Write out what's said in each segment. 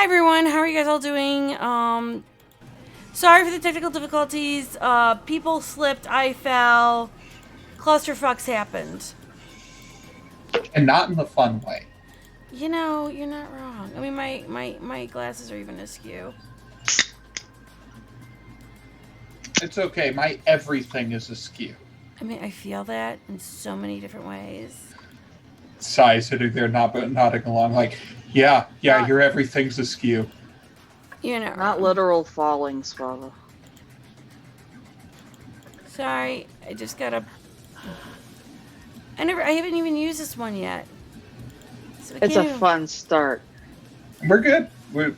Hi everyone, how are you guys all doing? Sorry for the technical difficulties. People slipped, I fell, clusterfucks happened. And not in the fun way. You know, you're not wrong. I mean, my glasses are even askew. It's okay. My everything is askew. I mean, I feel that in so many different ways. Sai sitting there nodding along like, yeah, your everything's askew. You're not Not wrong. literal falling, Swava. Sorry, I just gotta... I haven't even used this one yet. So It's a fun start. We're good. We're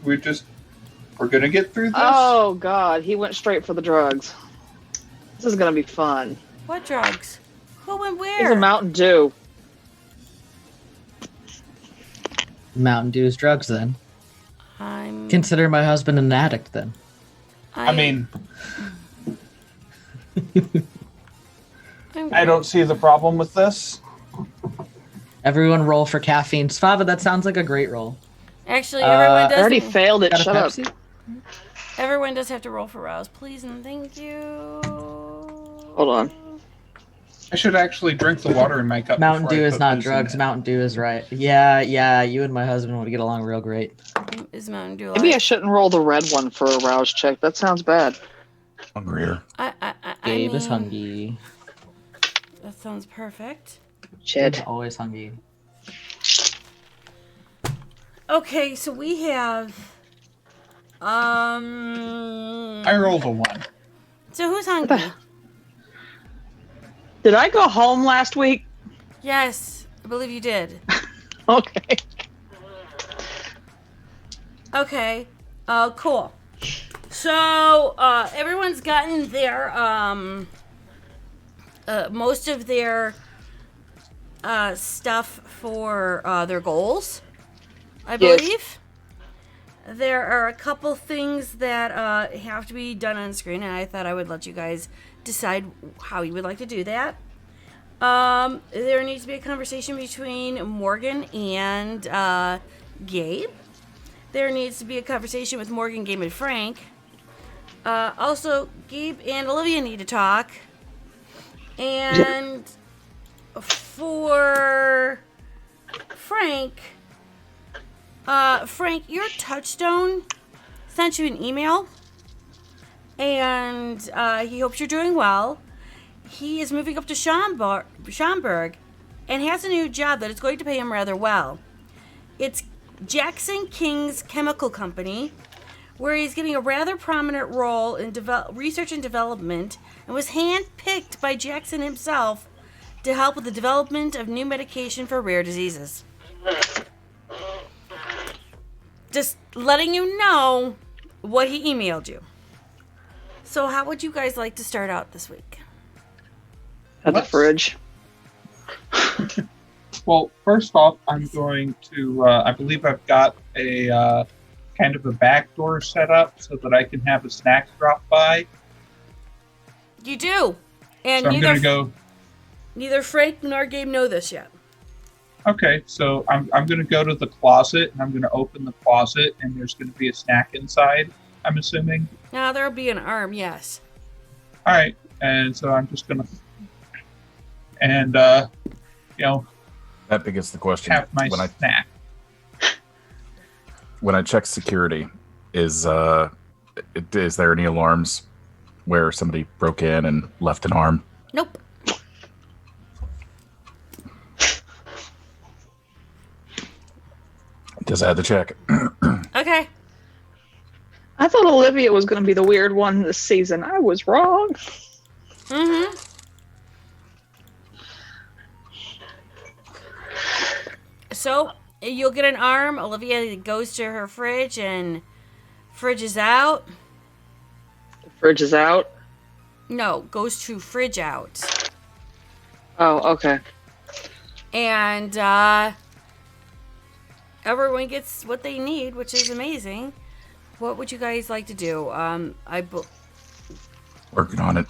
gonna get through this. Oh God, he went straight for the drugs. This is gonna be fun. What drugs? Who and where? It's a Mountain Dew. Mountain Dew's drugs, then. Consider my husband an addict, then. I mean, I don't see the problem with this. Everyone roll for caffeine. Svava, that sounds like a great roll. Actually, everyone does. I already failed it. Got a Shut up. Pepsi? Everyone does have to roll for rouse, please and thank you. Hold on. I should actually drink the water in my cup. Mountain before Dew I is put not this in drugs. it. Mountain Dew is right. Yeah, you and my husband would get along real great. Is Mountain Dew Maybe I alive? shouldn't roll the red one for a rouse check. That sounds bad. Hungrier. Gabe is mean, hungry. That sounds perfect. Shit. Gabe's always hungry. Okay, so we have I rolled a 1. So who's hungry? Did I go home last week? Yes, I believe you did. Okay. Okay. Cool. So, everyone's gotten their, most of their, stuff for, their goals, I Yes. believe. There are a couple things that, have to be done on screen, and I thought I would let you guys decide how you would like to do that. There needs to be a conversation between Morgan and, Gabe. There needs to be a conversation with Morgan, Gabe, and Frank. Also, Gabe and Olivia need to talk. And for Frank, your Touchstone sent you an email. And he hopes you're doing well. He is moving up to Schaumburg and has a new job that is going to pay him rather well. It's Jackson King's Chemical Company, where he's getting a rather prominent role in research and development, and was handpicked by Jackson himself to help with the development of new medication for rare diseases. Just letting you know what he emailed you. So how would you guys like to start out this week? At the fridge. Well, first off, I'm going to. I believe I've got a kind of a back door set up so that I can have a snack drop by. You do. And So I'm going to go. neither Frank nor Gabe know this yet. Okay, so I'm going to go to the closet and I'm going to open the closet and there's going to be a snack inside, I'm assuming. Now there'll be an arm, yes. All right, and so I'm just going to. And, That begins the question. have my snack. When I check security, is there any alarms where somebody broke in and left an arm? Nope. Just had to check. Okay. I thought Olivia was going to be the weird one this season. I was wrong. Mm-hmm. So, you'll get an arm. Olivia goes to her fridge and fridge is out. The fridge is out. No, goes to fridge out. Oh, okay. And, everyone gets what they need, which is amazing. What would you guys like to do? Working on it.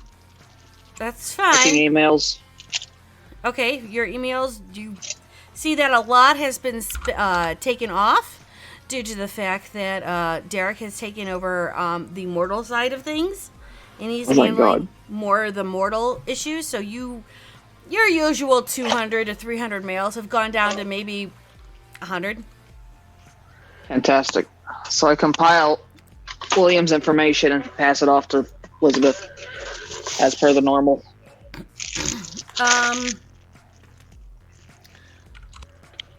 That's Checking fine. emails. Okay, your emails, you see that a lot has been taken off. due to the fact that Derek has taken over the mortal side of things, and he's Oh my handling God. more of the mortal issues. So your usual 200 to 300 males have gone down to maybe 100. Fantastic. So I compile William's information and pass it off to Elizabeth as per the normal.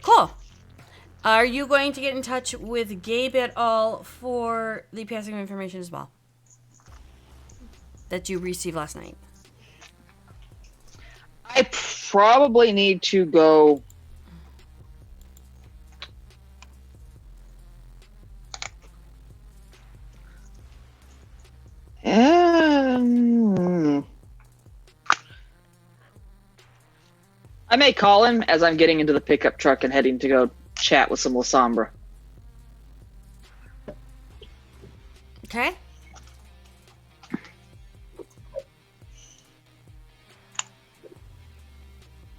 Cool. Are you going to get in touch with Gabe at all for the passing of information as well that you received last night? I probably need to go. I may call him as I'm getting into the pickup truck and heading to go chat with some Lasombra. Okay.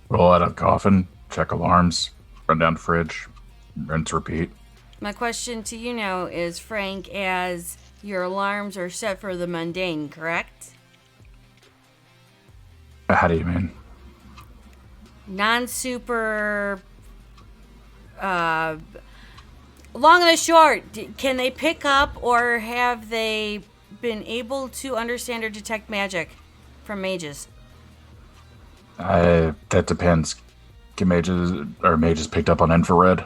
Roll out a coffin, check alarms, run down the fridge, rinse, repeat. My question to you now is, Frank, as your alarms are set for the mundane, correct? How do you mean? Non-super... long and the short, can they pick up or have they been able to understand or detect magic from mages? That depends. Can mages picked up on infrared?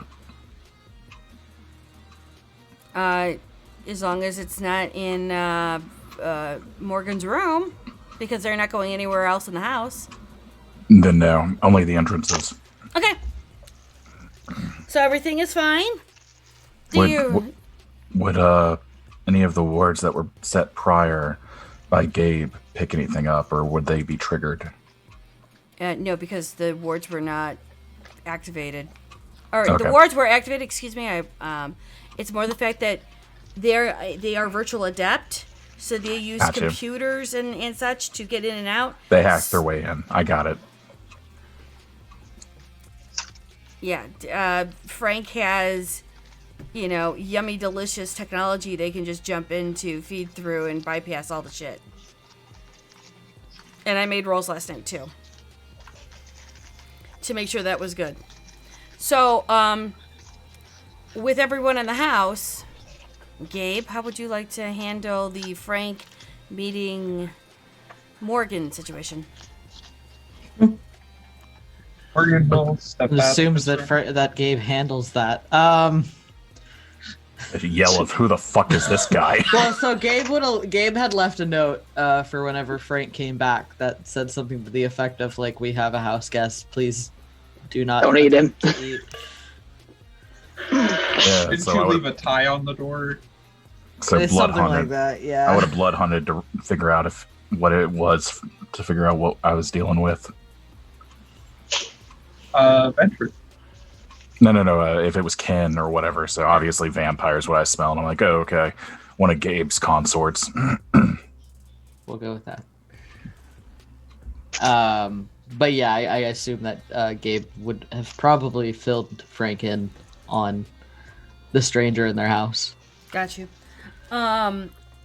As long as it's not in Morgan's room, because they're not going anywhere else in the house. Then no, only the entrances. Okay. So everything is fine? Would any of the wards that were set prior by Gabe pick anything up, or would they be triggered? No, because the wards were not activated. Or Okay. the wards were activated, excuse me. It's more the fact that they are virtual adept, so they use Gotcha. computers and such to get in and out. They hacked their way in. I got it. Yeah, Frank has, yummy, delicious technology they can just jump into, feed through, and bypass all the shit. And I made rolls last night, too, to make sure that was good. So, with everyone in the house, Gabe, how would you like to handle the Frank meeting Morgan situation? Morgan will step It out. assumes that Gabe handles that. A yell of, who the fuck is this guy? Well, so Gabe had left a note for whenever Frank came back that said something to the effect of, like, we have a house guest, please do not Don't eat him. eat. Yeah, Didn't so you I leave would a tie on the door? It's blood something like hunted. that, yeah. I would have blood hunted to figure out what it was, to figure out what I was dealing with. Venture. No. If it was kin or whatever, so obviously vampires, what I smell, and I'm like, oh, okay, one of Gabe's consorts. We'll go with that. But yeah, I assume that Gabe would have probably filled Frank in on the stranger in their house. Got you.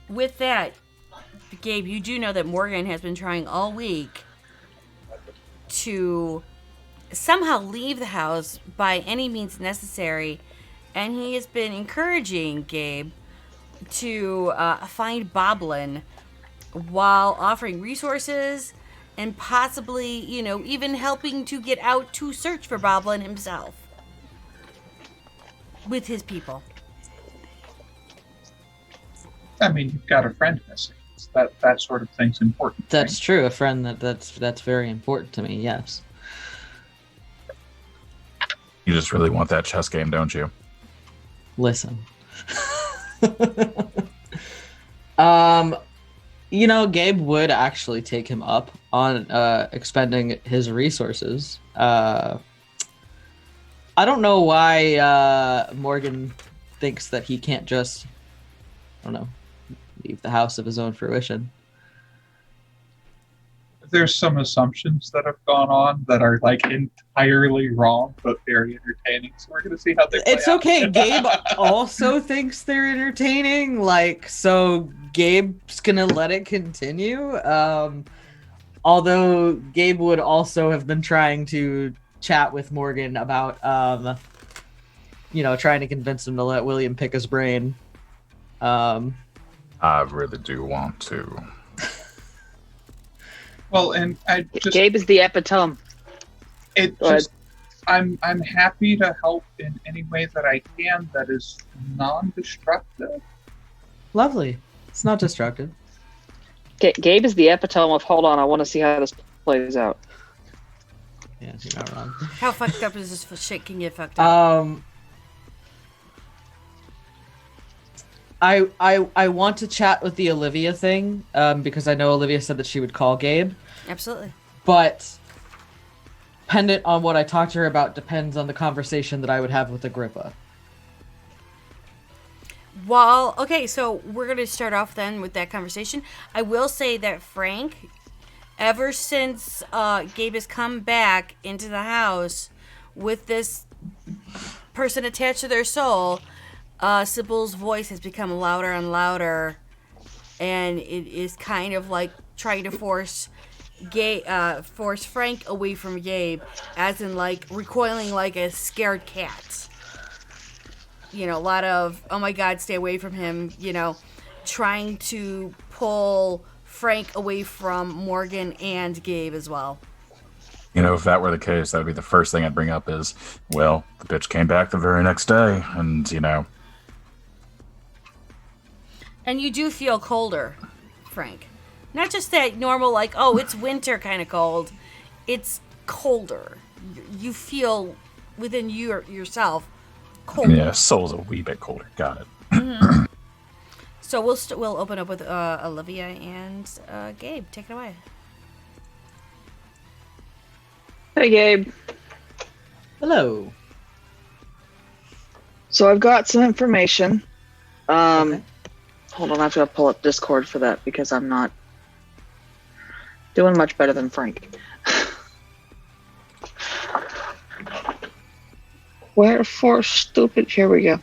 With that, Gabe, you do know that Morgan has been trying all week to somehow leave the house by any means necessary, and he has been encouraging Gabe to find Boblin while offering resources and possibly, even helping to get out to search for Boblin himself with his people. I mean, you've got a friend missing. That sort of thing's important. That's true. A friend that's very important to me. Yes. You just really want that chess game, don't you? Listen. Gabe would actually take him up on expending his resources. I don't know why Morgan thinks that he can't just, leave the house of his own fruition. there's some assumptions that have gone on that are like entirely wrong, but very entertaining. So we're gonna see how they play It's out. okay. Gabe also thinks they're entertaining. Like, so Gabe's gonna let it continue. Although Gabe would also have been trying to chat with Morgan about, trying to convince him to let William pick his brain. I really do want to. Well, and I just Gabe is the epitome. it Go ahead. just I'm happy to help in any way that I can that is non-destructive. Lovely. It's not destructive. Gabe is the epitome of hold on, I want to see how this plays out. Yeah, you're not wrong. How fucked up is this shit can get fucked up? I want to chat with the Olivia thing, because I know Olivia said that she would call Gabe, Absolutely. but pendant on what I talked to her about depends on the conversation that I would have with Agrippa. Well, okay, so we're going to start off then with that conversation. I will say that Frank, ever since Gabe has come back into the house with this person attached to their soul, Sybil's voice has become louder and louder, and it is kind of like trying to force Frank away from Gabe, as in like recoiling like a scared cat. You know, a lot of, oh my God, stay away from him, trying to pull Frank away from Morgan and Gabe as well. If that were the case, that would be the first thing I'd bring up is, well, the bitch came back the very next day, and, And you do feel colder, Frank. Not just that normal, like, oh, it's winter kind of cold. It's colder. You feel within yourself colder. yeah, soul's a wee bit colder. Got it. So we'll open up with Olivia and Gabe. Take it away. Hey Gabe. Hello. So I've got some information. Okay. Hold on, I've got to pull up Discord for that because I'm not doing much better than Frank. Wherefore stupid? Here we go.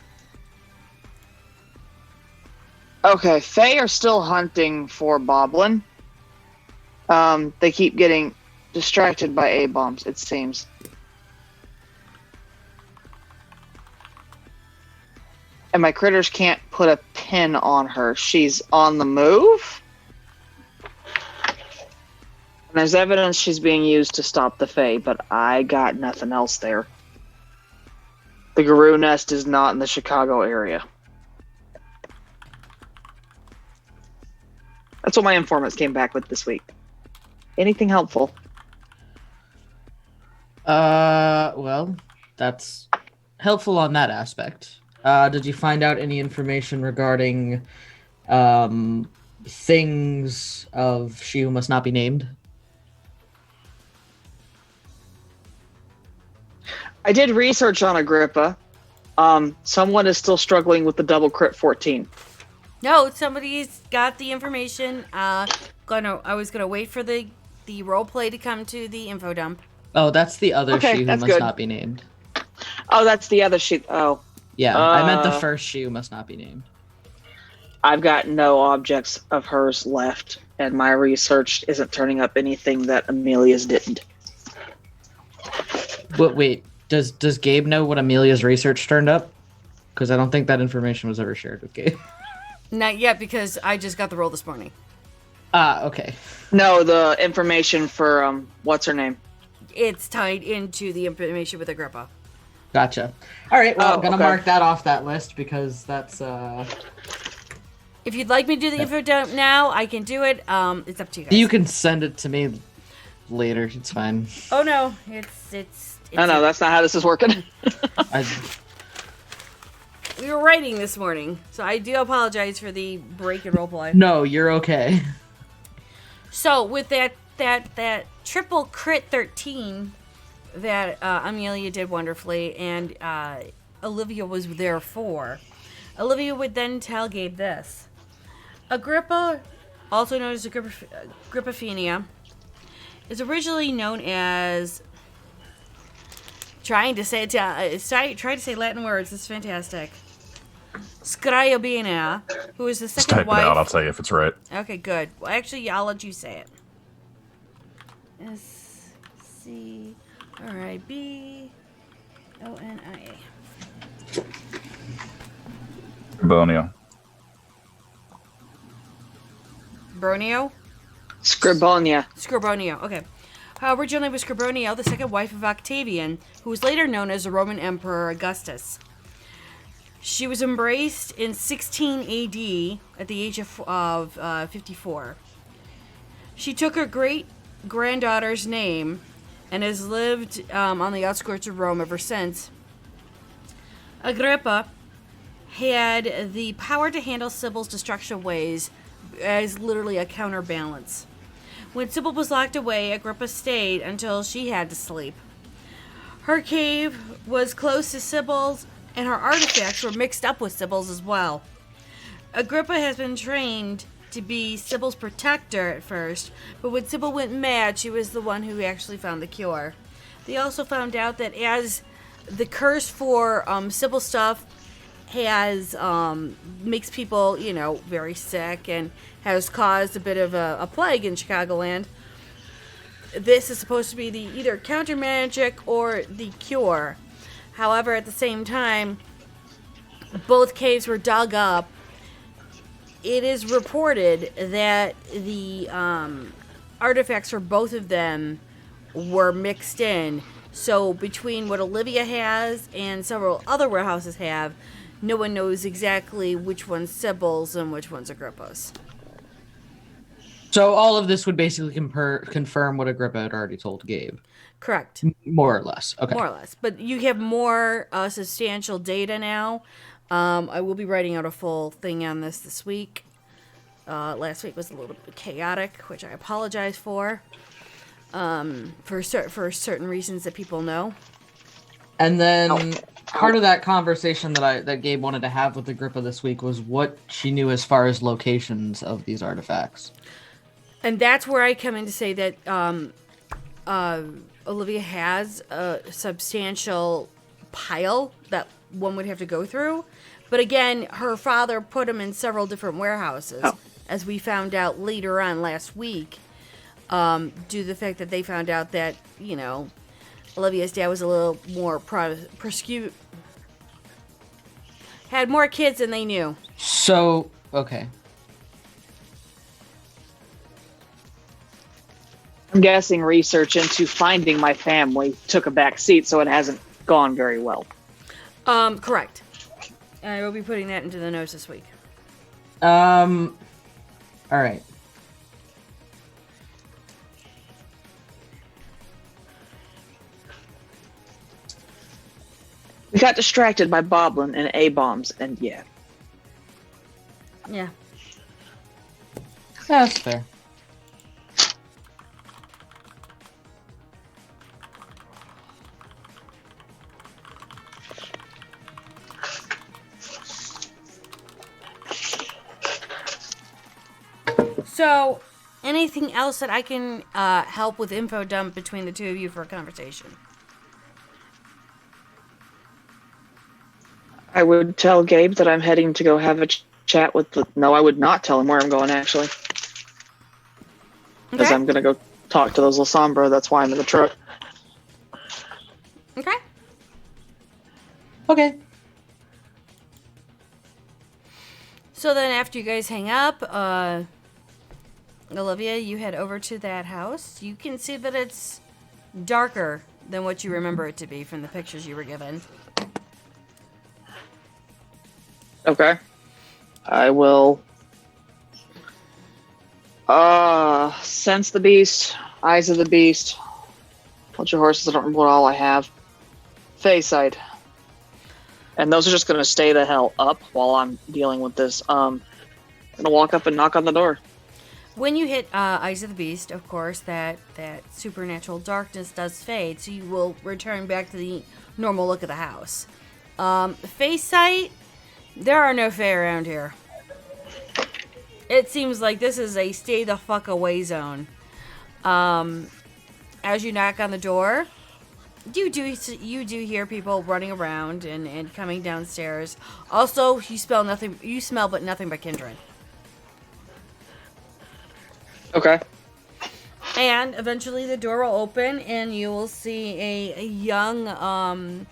Okay, Fae are still hunting for Boblin. They keep getting distracted by A-bombs, it seems. And my critters can't put a pin on her. She's on the move. And there's evidence she's being used to stop the Fae, but I got nothing else there. The Garou Nest is not in the Chicago area. That's what my informants came back with this week. Anything helpful? Well, that's helpful on that aspect. Did you find out any information regarding things of She Who Must Not Be Named? I did research on Agrippa. Someone is still struggling with the double crit 14. No, somebody's got the information. I was gonna wait for the role play to come to the info dump. Oh, that's the other Okay, She Who that's Must good. Not Be Named. Oh, that's the other sheet. Oh, Yeah, I meant the Uh, first She Who Must Not Be Named. I've got no objects of hers left, and my research isn't turning up anything that Amelia's didn't. But wait, does Gabe know what Amelia's research turned up? Because I don't think that information was ever shared with Gabe. Not yet, because I just got the roll this morning. Okay. No, the information for what's her name? It's tied into the information with Agrippa. Gotcha. All right, well, Oh, I'm going to okay. mark that off that list because that's... If you'd like me to do the info dump now, I can do it. It's up to you guys. You can send it to me later. It's fine. Oh no, it's. Oh no, that's not how this is working. We were writing this morning, so I do apologize for the break in roleplay. No, you're okay. So with that triple crit 13 that Amelia did wonderfully, and Olivia was there for, Olivia would then tell Gabe this: Agrippa, also known as Agrippina, is originally known as. Trying to say try to say Latin words. This is fantastic. Scriabina, who is the Just second type it wife. out. I'll tell you if it's right. Okay, good. Well, actually, I'll let you say it. Scribonia. Bonio. Bronio? Scribonia. Scribonio, okay. Originally was Scribonio, the second wife of Octavian, who was later known as the Roman Emperor Augustus. She was embraced in 16 AD at the age of 54. She took her great-granddaughter's name and has lived on the outskirts of Rome ever since. Agrippa had the power to handle Sybil's destructive ways as literally a counterbalance. When Sybil was locked away, Agrippa stayed until she had to sleep. Her cave was close to Sybil's, and her artifacts were mixed up with Sybil's as well. Agrippa has been trained to be Sybil's protector at first, but when Sybil went mad, she was the one who actually found the cure. They also found out that as the curse for Sybil stuff has makes people, very sick and has caused a bit of a plague in Chicagoland. This is supposed to be the either counter magic or the cure. However, at the same time, both caves were dug up. It is reported that the artifacts for both of them were mixed in. So between what Olivia has and several other warehouses have, no one knows exactly which one's Sybil's and which one's Agrippa's. So all of this would basically confirm what Agrippa had already told Gabe. Correct. More or less. Okay. More or less. But you have more substantial data now. I will be writing out a full thing on this week. Last week was a little bit chaotic, which I apologize for certain reasons that people know. And then part of that conversation that Gabe wanted to have with Agrippa this week was what she knew as far as locations of these artifacts. And that's where I come in to say that Olivia has a substantial pile that one would have to go through. But again, her father put them in several different warehouses, as we found out later on last week, due to the fact that they found out that, Olivia's dad was a little more had more kids than they knew. So, okay. I'm guessing research into finding my family took a back seat, so it hasn't gone very well. Correct. I will be putting that into the notes this week. All right. We got distracted by Boblin and A-bombs, and yeah. Yeah. That's fair. So, anything else that I can help with info dump between the two of you for a conversation? I would tell Gabe that I'm heading to go have a chat with No, I would not tell him where I'm going, actually. Because Okay. I'm going to go talk to those Lasombra. That's why I'm in the truck. Okay. Okay. So then after you guys hang up, Olivia, you head over to that house. You can see that it's darker than what you remember it to be from the pictures you were given. Okay. I will sense the beast, eyes of the beast, bunch of horses. I don't remember what all I have. Fayside. And those are just going to stay the hell up while I'm dealing with this. I'm going to walk up and knock on the door. When you hit Eyes of the Beast, of course, that supernatural darkness does fade, so you will return back to the normal look of the house. Face sight, there are no fae around here. It seems like this is a stay the fuck away zone. as you knock on the door, you do hear people running around and coming downstairs. Also, you smell but nothing but kindred. Okay. And eventually the door will open and you will see a young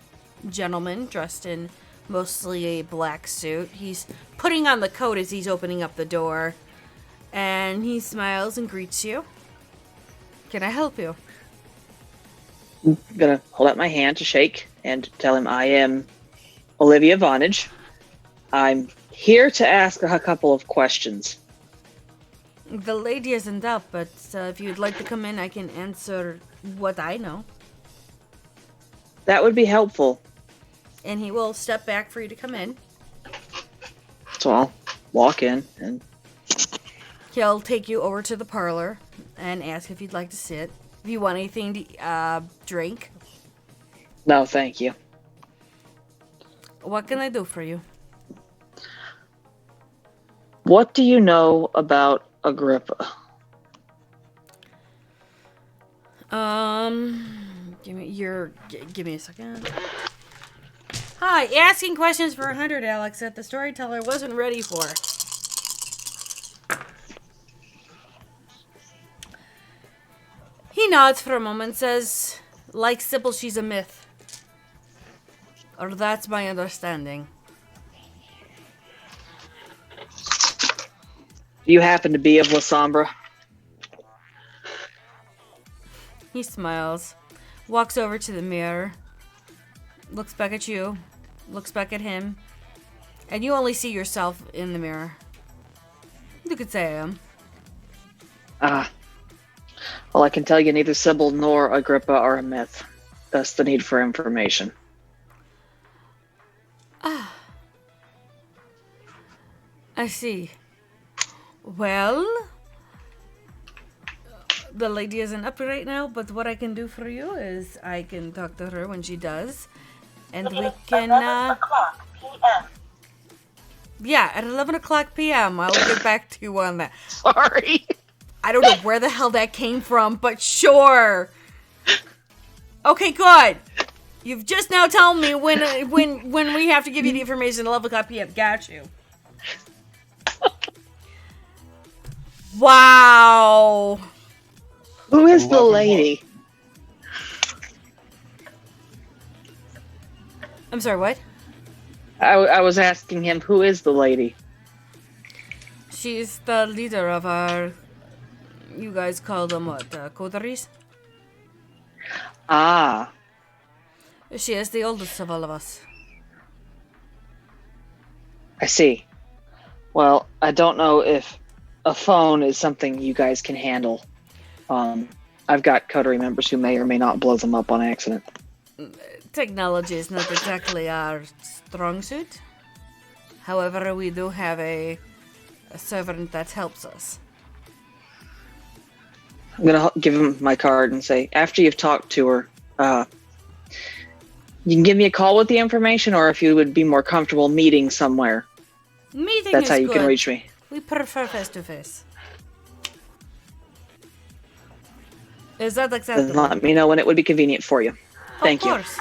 gentleman dressed in mostly a black suit. He's putting on the coat as he's opening up the door. And he smiles and greets you. Can I help you? I'm gonna hold out my hand to shake and tell him I am Olivia Vonage. I'm here to ask a couple of questions. The lady isn't up, but if you'd like to come in, I can answer what I know. That would be helpful. And he will step back for you to come in. So I'll walk in and He'll take you over to the parlor and ask if you'd like to sit. If you want anything to drink. no, thank you. What can I do for you? What do you know about Agrippa? Give me a second. Hi, asking questions for 100, Alex, that the storyteller wasn't ready for. He nods for a moment, says, like Sybil, she's a myth. Or that's my understanding. Do you happen to be of La Sombra? He smiles, walks over to the mirror, looks back at you, looks back at him, and you only see yourself in the mirror. You could say I am. Well, I can tell you neither Sybil nor Agrippa are a myth. Thus the need for information. I see. Well, the lady isn't up right now, but what I can do for you is I can talk to her when she does, and we can, yeah, at 11 o'clock p.m. I'll get back to you on that. Sorry. I don't know where the hell that came from, but sure. Okay, good. You've just now told me when we have to give you the information at 11 o'clock p.m. Got you. Wow. Who is the lady? I'm sorry, what? I was asking him, who is the lady? She's the leader of our... You guys call them what? Coteries? Ah, She is the oldest of all of us. I see. Well, I don't know if a phone is something you guys can handle. I've got coterie members who may or may not blow them up on accident. Technology is not exactly our strong suit. However, we do have a servant that helps us. I'm gonna give him my card and say, after you've talked to her, you can give me a call with the information, or if you would be more comfortable meeting somewhere. Meeting That's is how you good. can reach me. We prefer face to face. Is that Then acceptable? let me know when it would be convenient for you. Thank you. Of course.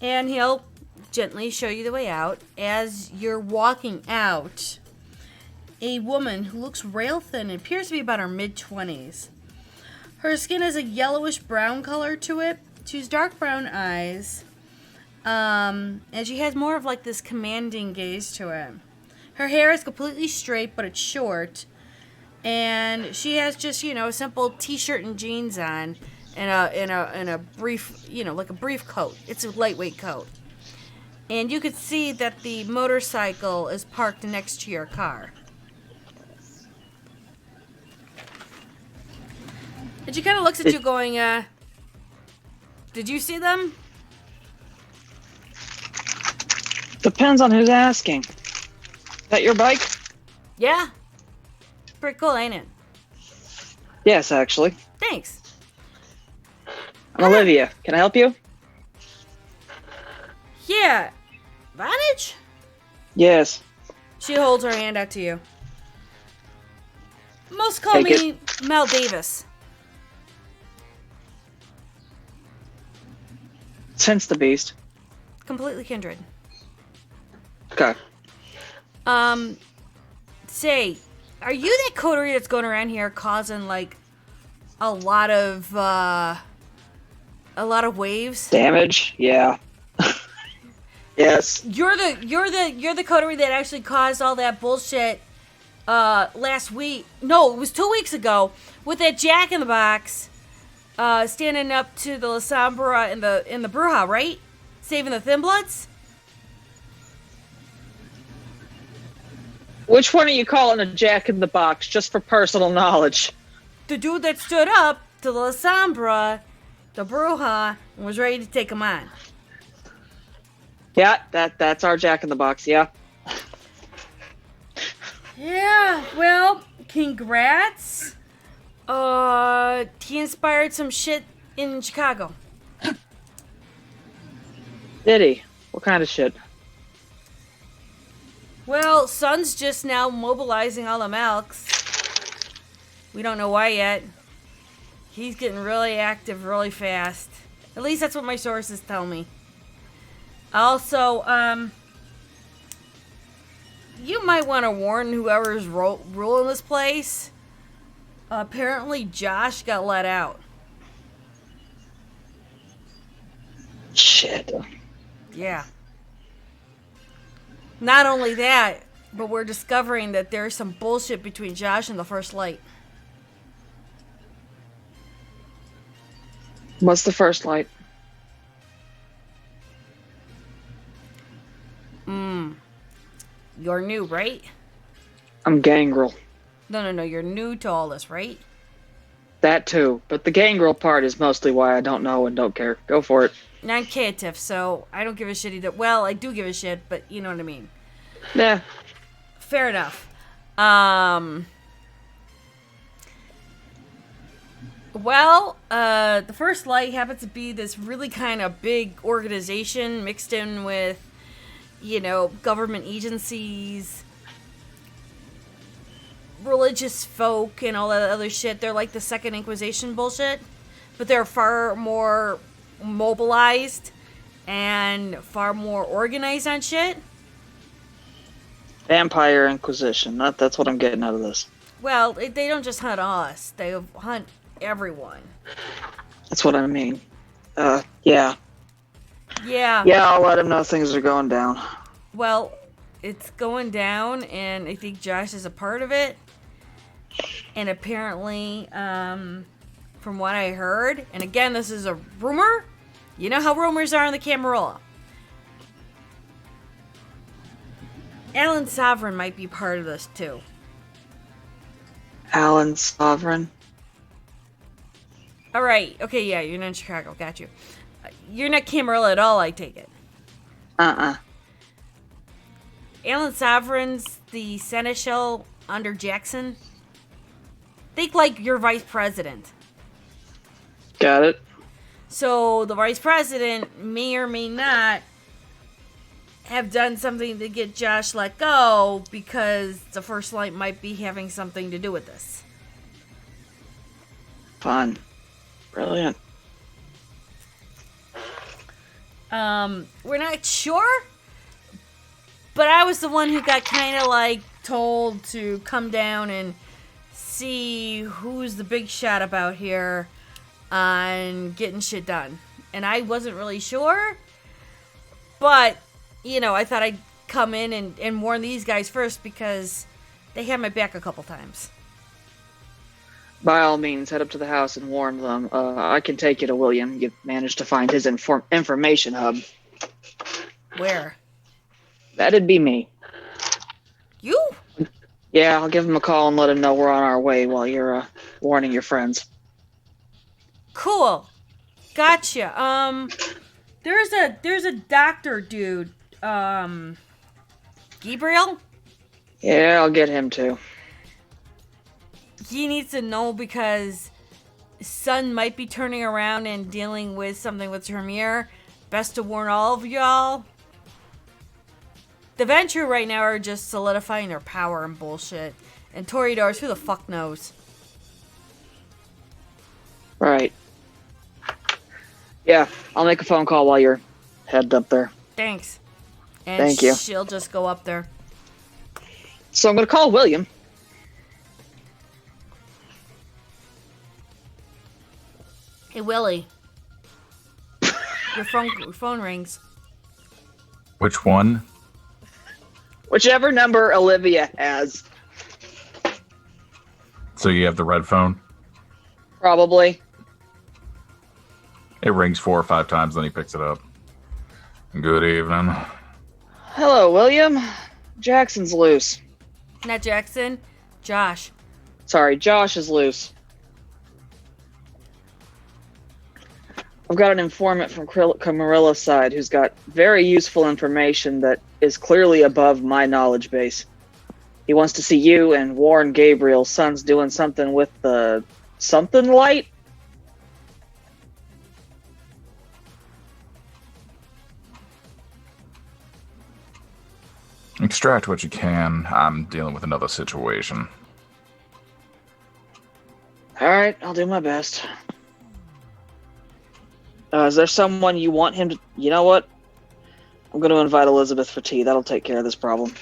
And he'll gently show you the way out. As you're walking out, a woman who looks rail thin and appears to be about her mid-20s. Her skin has a yellowish brown color to it. She has dark brown eyes. And she has more of like this commanding gaze to it. Her hair is completely straight, but it's short. And she has just, a simple t-shirt and jeans on and a brief, like a brief coat. It's a lightweight coat. And you could see that the motorcycle is parked next to your car. And she kind of looks at you going, did you see them? Depends on who's asking. Is that your bike? Yeah. Pretty cool, ain't it? Yes, actually. Thanks. I'm Olivia. Can I help you? Yeah. Vonage? Yes. She holds her hand out to you. Most call Take me Mel Davis. Sense the beast. Completely kindred. Okay. Say, are you that coterie that's going around here causing like a lot of waves? Damage. Yeah. Yes. You're the coterie that actually caused all that bullshit last week. No, it was 2 weeks ago with that Jack in the Box standing up to the Lasombra in the Bruja, right? Saving the Thin Bloods? Which one are you calling a Jack in the Box, just for personal knowledge? The dude that stood up to the Lasombra, the Bruja, and was ready to take him on. Yeah, that's our Jack in the Box, yeah. Yeah, well, congrats. He inspired some shit in Chicago. Did he? What kind of shit? Well, Sun's just now mobilizing all the Melks. We don't know why yet. He's getting really active really fast. At least that's what my sources tell me. Also, you might want to warn whoever's ruling this place. Apparently, Josh got let out. Shit. Yeah. Not only that, but we're discovering that there's some bullshit between Josh and the First Light. What's the First Light? You're new, right? I'm Gangrel. No. You're new to all this, right? That too. But the Gangrel part is mostly why I don't know and don't care. Go for it. Non-cative, so I don't give a shit either. Well, I do give a shit, but you know what I mean. Yeah. Fair enough. Well, the First Light happens to be this really kind of big organization mixed in with, government agencies, religious folk, and all that other shit. They're like the Second Inquisition bullshit, but they're far more mobilized and far more organized on shit. Vampire Inquisition. That's what I'm getting out of this. Well, they don't just hunt us. They hunt everyone. That's what I mean. Yeah. Yeah. Yeah, I'll let him know things are going down. Well, it's going down, and I think Josh is a part of it. And apparently, from what I heard, and again, this is a rumor. You know how rumors are in the Camarilla. Alan Sovereign might be part of this, too. Alan Sovereign. All right. Okay, yeah, you're not in Chicago. Got you. You're not Camarilla at all, I take it. Alan Sovereign's the seneschal under Jackson. Think like your vice president. Got it. So the vice president may or may not have done something to get Josh let go because the First Light might be having something to do with this. Fun. Brilliant. We're not sure, but I was the one who got kind of like told to come down and see who's the big shot about here on getting shit done. And I wasn't really sure, but, I thought I'd come in and warn these guys first because they had my back a couple times. By all means, head up to the house and warn them. I can take you to William. You've managed to find his information hub. Where? That'd be me. You? Yeah, I'll give him a call and let him know we're on our way while you're warning your friends. Cool. Gotcha. There's a doctor dude. Gabriel? Yeah, I'll get him too. He needs to know because Sun might be turning around and dealing with something with Tremere. Best to warn all of y'all. The Venture right now are just solidifying their power and bullshit. And Toreadors, who the fuck knows? Right. Yeah, I'll make a phone call while you're headed up there. Thanks. And Thank you. she'll just go up there. So I'm going to call William. Hey, Willie. Your phone rings. Which one? Whichever number Olivia has, So you have the red phone? probably. It rings 4 or 5 times, then he picks it up. Good evening. Hello, William. Jackson's loose. Not Jackson. Josh. Sorry, Josh is loose. I've got an informant from Camarilla's side who's got very useful information that is clearly above my knowledge base. He wants to see you and Warren Gabriel's sons doing something with the something light. Extract what you can. I'm dealing with another situation. All right, I'll do my best. Is there someone you want him to... You know what? I'm going to invite Elizabeth for tea. That'll take care of this problem.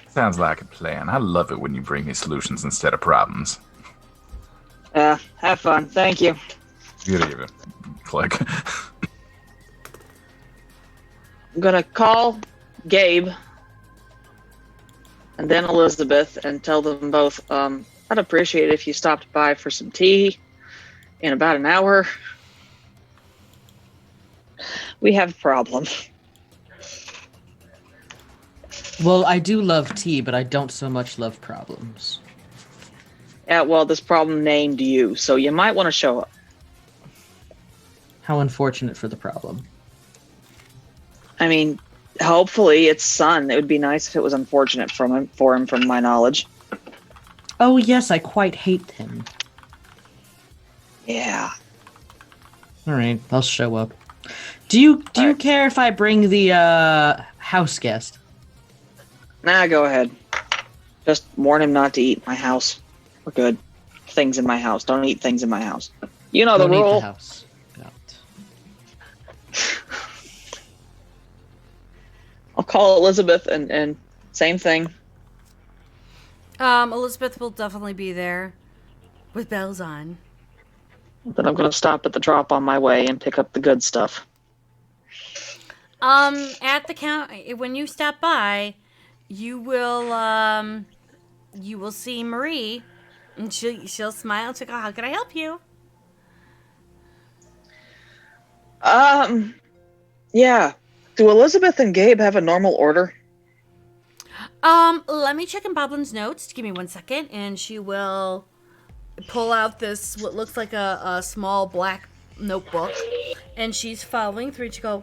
Sounds like a plan. I love it when you bring me solutions instead of problems. Have fun. Thank you. Good evening. Click. I'm going to call Gabe and then Elizabeth and tell them both, I'd appreciate it if you stopped by for some tea in about an hour. We have a problem. Well, I do love tea, but I don't so much love problems. Yeah, well, this problem named you, so you might want to show up. How unfortunate for the problem. I mean, hopefully it's son. It would be nice if it was unfortunate for him, from my knowledge. Oh yes, I quite hate him. Yeah. All right, I'll show up. Do you care if I bring the house guest? Nah, go ahead. Just warn him not to eat my house. We're good. Things in my house. Don't eat things in my house. You know the Don't eat rule. the house. Got it. I'll call Elizabeth and same thing. Elizabeth will definitely be there with bells on. Then I'm going to stop at the drop on my way and pick up the good stuff. At the count, when you stop by, you will see Marie, and she'll smile and she'll go, "How can I help you?" Yeah. Do Elizabeth and Gabe have a normal order? Let me check in Boblin's notes. Give me 1 second, and she will pull out this, what looks like a small black notebook, and she's following through to go,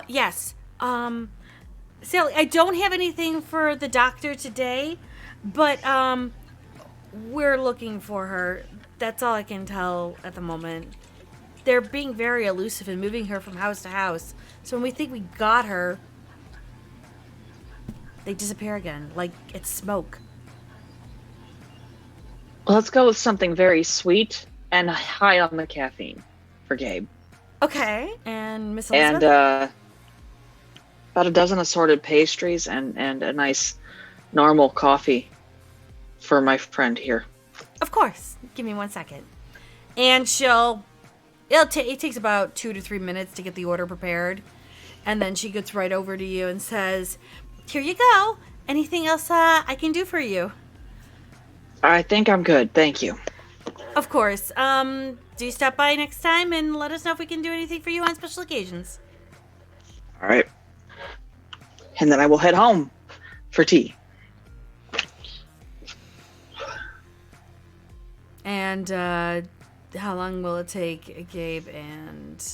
yes. Sally, I don't have anything for the doctor today, but, we're looking for her. That's all I can tell at the moment. They're being very elusive and moving her from house to house. So when we think we got her, they disappear again, like it's smoke. Let's go with something very sweet and high on the caffeine for Gabe. Okay, and Miss And Elizabeth? about a dozen assorted pastries and a nice normal coffee for my friend here. Of course. Give me 1 second. And it takes about 2 to 3 minutes to get the order prepared. And then she gets right over to you and says, "Here you go. Anything else I can do for you?" I think I'm good. Thank you. Of course. Do stop by next time and let us know if we can do anything for you on special occasions. All right. And then I will head home for tea. And how long will it take Gabe and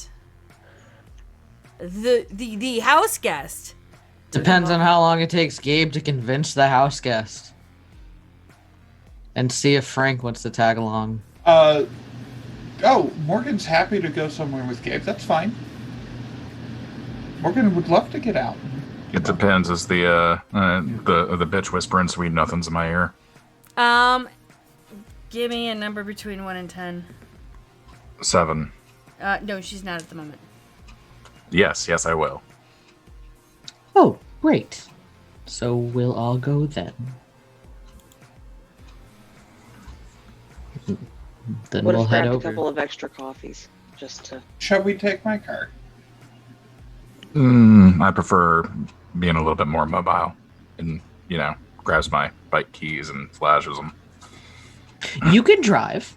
the house guest? Depends on how long it takes Gabe to convince the house guest. And see if Frank wants to tag along. Morgan's happy to go somewhere with Gabe. That's fine. Morgan would love to get out. It depends. Is the bitch whispering sweet nothings in my ear? Give me a number between 1 and 10. 7. No, she's not at the moment. Yes, I will. Oh, great. So we'll all go then. Then Would we'll have head grabbed a over. couple of extra coffees just to. Shall we take my car? I prefer being a little bit more mobile and, grabs my bike keys and flashes them. You can drive.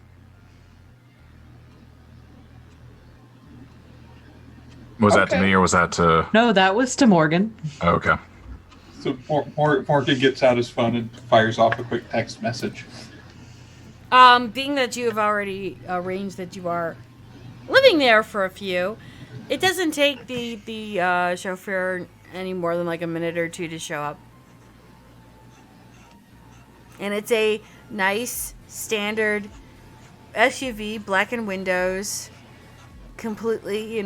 Was that to Okay. me or was that to... No, that was to Morgan. Okay. So Morgan gets out his phone and fires off a quick text message. Being that you have already arranged that you are living there for a few, it doesn't take the chauffeur any more than like a minute or two to show up. And it's a nice, standard SUV, blackened windows, completely,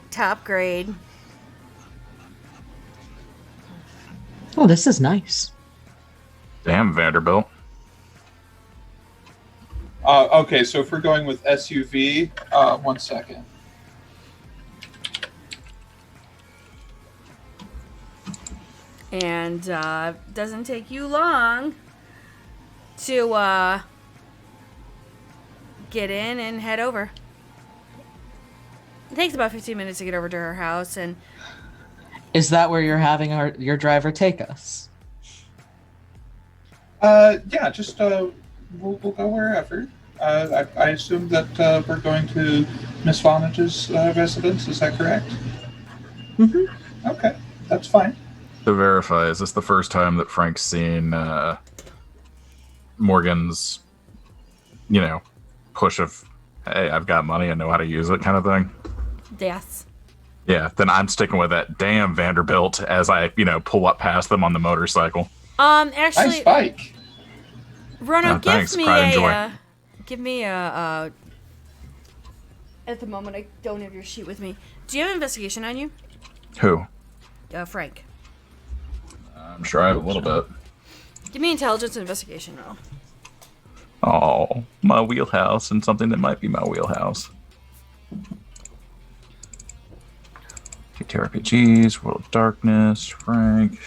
top grade. Oh, this is nice. Damn, Vanderbilt. Okay, so if we're going with SUV, 1 second. And doesn't take you long to get in and head over. It takes about 15 minutes to get over to her house, and Is that where you're having your driver take us? Yeah, just we'll go wherever. I assume that we're going to Miss Vonage's residence. Is that correct? Mm-hmm. Okay, that's fine. To verify, is this the first time that Frank's seen Morgan's, push of, hey, I've got money, I know how to use it kind of thing? yes. Yeah, then I'm sticking with that damn Vanderbilt as I, pull up past them on the motorcycle. Actually, Nice bike. Rono, Oh, thanks. Pride and joy. give me a. At the moment, I don't have your sheet with me. Do you have investigation on you, Who? Frank? I'm sure I have a little bit. Give me intelligence and investigation roll. Oh, my wheelhouse and something that might be my wheelhouse. TTRPGs, World of Darkness, Frank.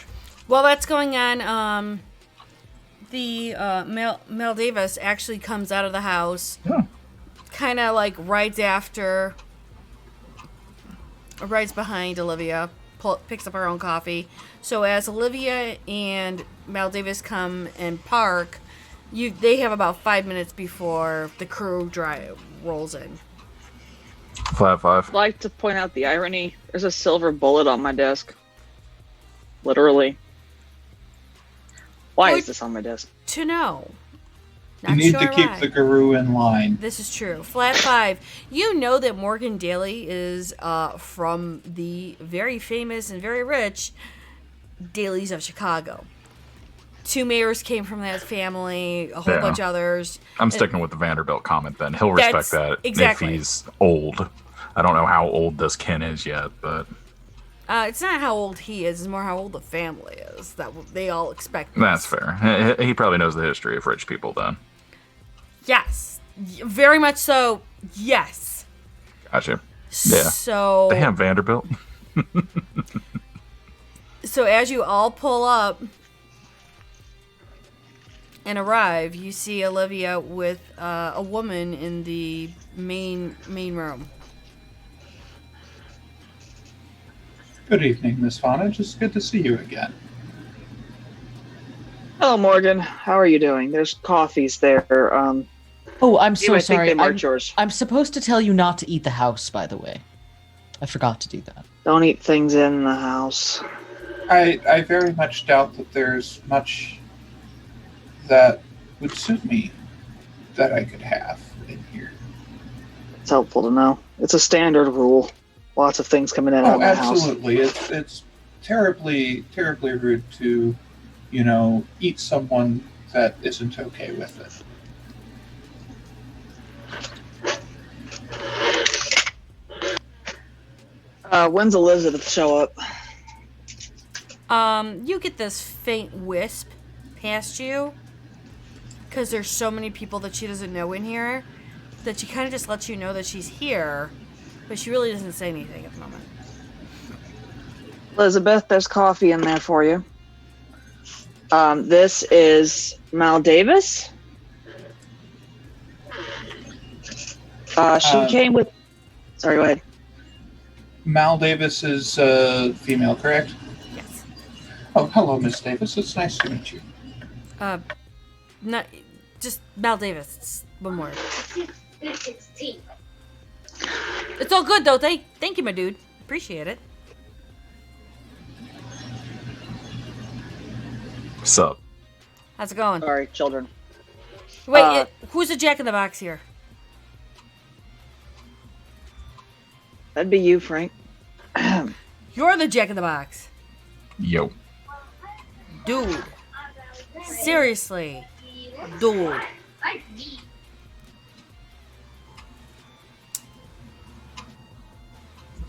While that's going on, the Mel Davis actually comes out of the house, Yeah. kind of like rides behind Olivia, picks up her own coffee. So as Olivia and Mel Davis come and park, they have about 5 minutes before the crew rolls in. Flat 5. I'd like to point out the irony. There's a silver bullet on my desk. Literally. Why is this on my desk? To know. You Not need sure to keep why. the guru in line. This is true. Flat 5. You know that Morgan Daly is from the very famous and very rich Dalys of Chicago. 2 mayors came from that family, a whole Yeah. bunch of others. I'm sticking with the Vanderbilt comment then. He'll respect That's- that exactly. if he's old. I don't know how old this Ken is yet, but It's not how old he is, it's more how old the family is. That they all expect. that's this. fair. He probably knows the history of rich people then. Yes. Very much so. Yes. Gotcha. Yeah. So Damn, Vanderbilt. So as you all pull up and arrive, you see Olivia with a woman in the main room. Good evening, Miss Vonage. It's good to see you again. Hello, Morgan. How are you doing? There's coffees there. Oh, I'm You so might think sorry. they marked yours. I'm supposed to tell you not to eat the house, by the way. I forgot to do that. Don't eat things in the house. I very much doubt that there's much that would suit me that I could have in here. It's helpful to know. It's a standard rule. Lots of things coming in and out Oh, of my house. absolutely. It's terribly rude to, eat someone that isn't okay with it. When's Elizabeth show up? You get this faint wisp past you because there's so many people that she doesn't know in here. that she kind of just lets you know that she's here, but she really doesn't say anything at the moment. Elizabeth, there's coffee in there for you. This is Mal Davis. She came with. Sorry, go ahead. Mal Davis is female, correct? Yes. Oh, hello, Miss Davis. It's nice to meet you. Not just Mal Davis. It's one word. It's all good though. Thank you, my dude. Appreciate it. What's up? How's it going? Sorry, children. Wait, who's the Jack in the Box here? That'd be you, Frank. You're the Jack in the Box, Yo. dude. Seriously, dude.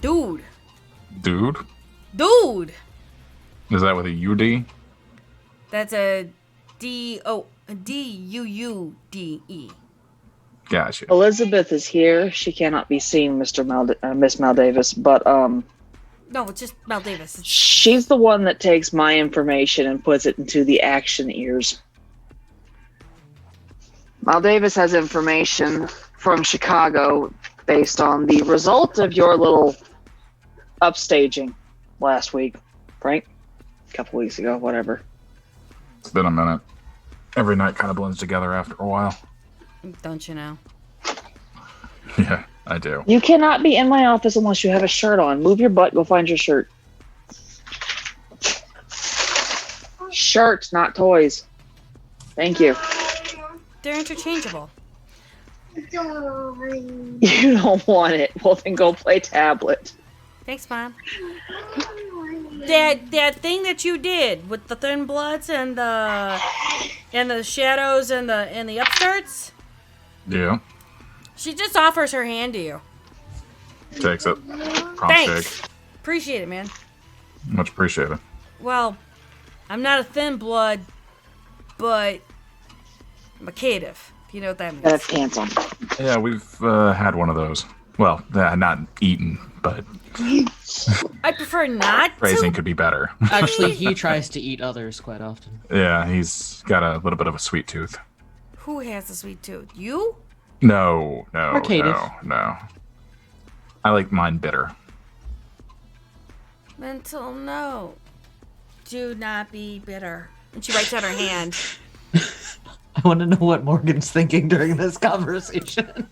Dude. Dude? Dude. Is that with a UD? That's a D-U-U-D-E. Gotcha. Elizabeth is here. She cannot be seen, Miss Mal Davis, but No, it's just Mal Davis. she's the one that takes my information and puts it into the action ears. Mal Davis has information from Chicago based on the result of your little upstaging last week, Frank. A couple weeks ago, whatever. It's been a minute. Every night kind of blends together after a while. Don't you know? Yeah, I do. You cannot be in my office unless you have a shirt on. Move your butt, go find your shirt. Shirts, not toys. Thank you. They're interchangeable. You don't want it. Well, then go play tablet. Thanks, Mom. That thing that you did with the Thin Bloods and the shadows and the upstarts. Yeah. She just offers her hand to you. Takes it. Prompt Thanks. shake. Appreciate it, man. Much appreciated. Well, I'm not a Thin Blood, but I'm a caitiff. If you know what that means. That's handsome. Yeah, we've had one of those. Well, not eaten, but I prefer not phrasing to. could be better. Actually, he tries to eat others quite often. Yeah, he's got a little bit of a sweet tooth. Who has a sweet tooth? You? No. Arcadius. No. I like mine bitter. Mental note. Do not be bitter. And she writes out her hand. I want to know what Morgan's thinking during this conversation.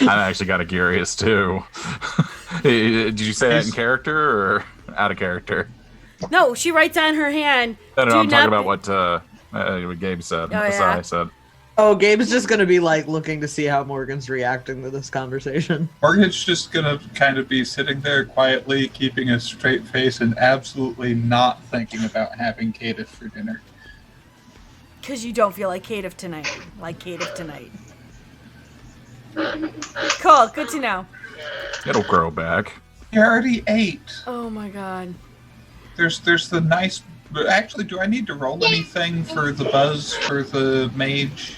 I actually got a curious too. Did you say that in character or out of character? No, she writes on her hand. No, "Do I'm talking not about be-" what Gabe said. Oh, What yeah. I said. Oh, Gabe's just gonna be like looking to see how Morgan's reacting to this conversation. Morgan's just gonna kind of be sitting there quietly, keeping a straight face and absolutely not thinking about having caitiff for dinner. Because you don't feel like caitiff tonight. Cool, good to know. It'll grow back. You already ate. Oh my god. There's the nice. Actually, do I need to roll anything for the buzz for the mage?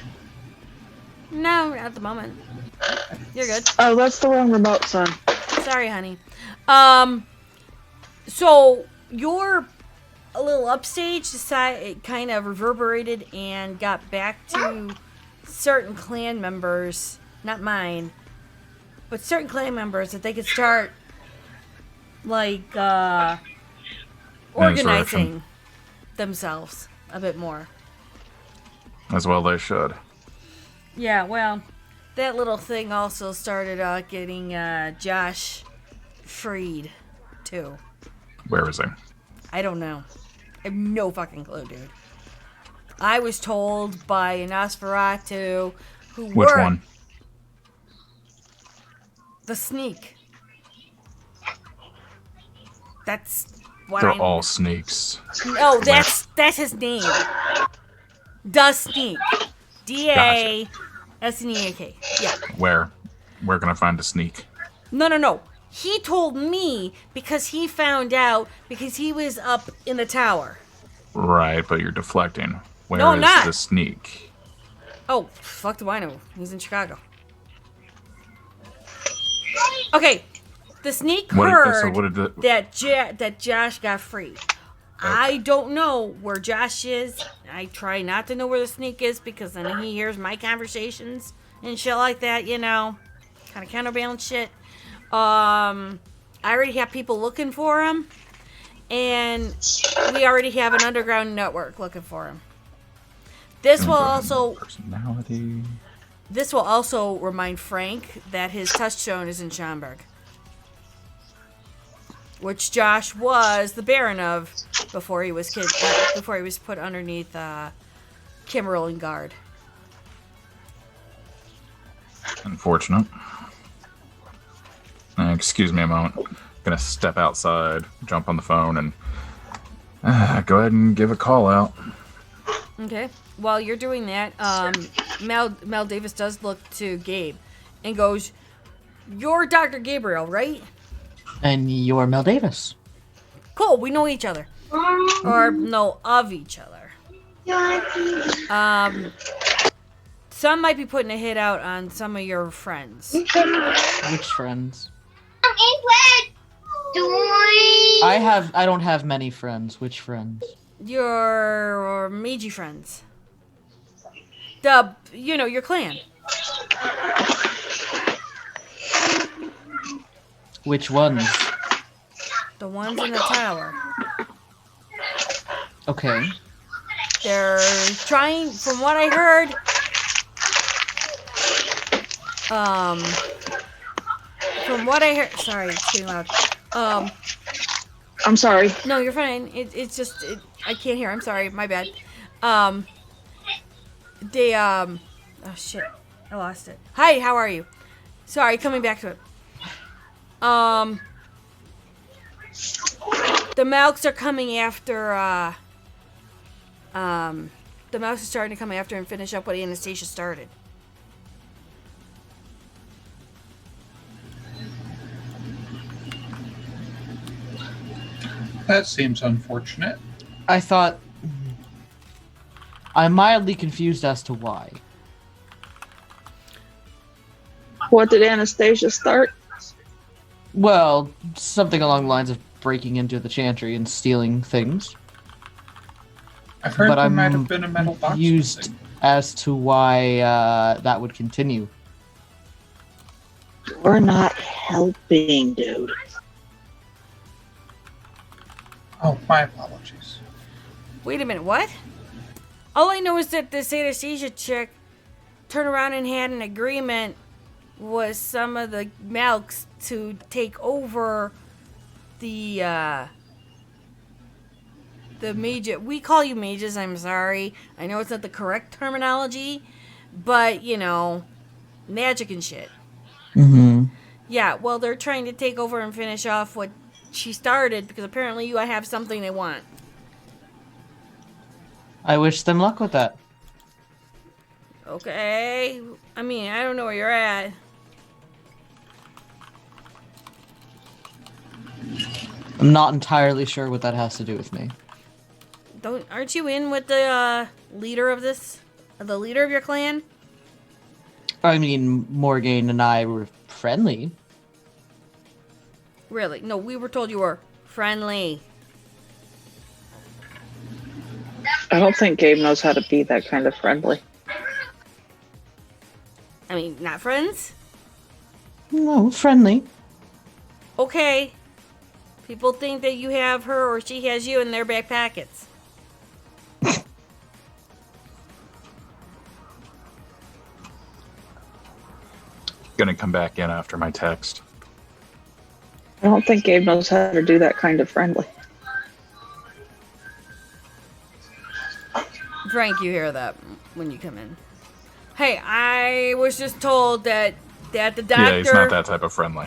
No, not at the moment. You're good. Oh, that's the wrong remote, son. Sorry, honey. So your a little upstage it kind of reverberated and got back to certain clan members, not mine, but certain clan members that they could start like organizing themselves a bit more. As well they should. Yeah, well, that little thing also started getting Josh freed too. Where is he? I don't know. I have no fucking clue, dude. I was told by an Nosferatu who Which worked one? the sneak. That's what They're I all sneaks. No, that's his name. The Sneak. D-A-S-N-E-A-K. Yeah. Where can I find a sneak? No. He told me because he found out because he was up in the tower. Right, but you're deflecting. Where No, I'm is not. the sneak? Oh, fuck do I know? He's in Chicago. Okay, the sneak heard that Josh got free. I don't know where Josh is. I try not to know where the sneak is because then he hears my conversations and shit like that, you know. Kind of counterbalance shit. I already have people looking for him. And we already have an underground network looking for him. This will also remind Frank that his touchstone is in Schaumburg, which Josh was the Baron of before he was put underneath Kimmerl and Guard. Unfortunate. Excuse me a moment. Gonna step outside, jump on the phone, and go ahead and give a call out. Okay. While you're doing that, Mel Davis does look to Gabe and goes, "You're Dr. Gabriel, right?" And you're Mel Davis. Cool. We know each other, or know of each other. Some might be putting a hit out on some of your friends. Which friends? I don't have many friends. Which friends? Your Meiji friends. Your clan. Which ones? The ones in the tower. Okay. They're trying, from what I heard, sorry, it's getting loud. I'm sorry. No, you're fine. It's just, I can't hear. I'm sorry. My bad. Oh shit. I lost it. Hi, how are you? Sorry, coming back to it. The Malks are coming after, the Malks are starting to come after and finish up what Anastasia started. That seems unfortunate. I thought... I'm mildly confused as to why. What did Anastasia start? Well, something along the lines of breaking into the chantry and stealing things. I've heard But there I'm might have been a metal box. confused missing. as to why that would continue. We're not helping, dude. Oh, my apologies. Wait a minute, what? All I know is that this Anastasia chick turned around and had an agreement with some of the Malks to take over the mage. We call you mages, I'm sorry. I know it's not the correct terminology, but, magic and shit. Mm-hmm. Yeah, well, they're trying to take over and finish off what she started because apparently you have something they want. I wish them luck with that. Okay. I mean, I don't know where you're at. I'm not entirely sure what that has to do with me. Aren't you in with the leader of this? The leader of your clan? I mean, Morgan and I were friendly. Really? No, we were told you were friendly. I don't think Gabe knows how to be that kind of friendly. I mean, not friends? No, friendly. Okay. People think that you have her or she has you in their back pockets. Gonna come back in after my text. I don't think Gabe knows how to do that kind of friendly. Frank, you hear that when you come in. Hey, I was just told that the doctor... Yeah, he's not that type of friendly.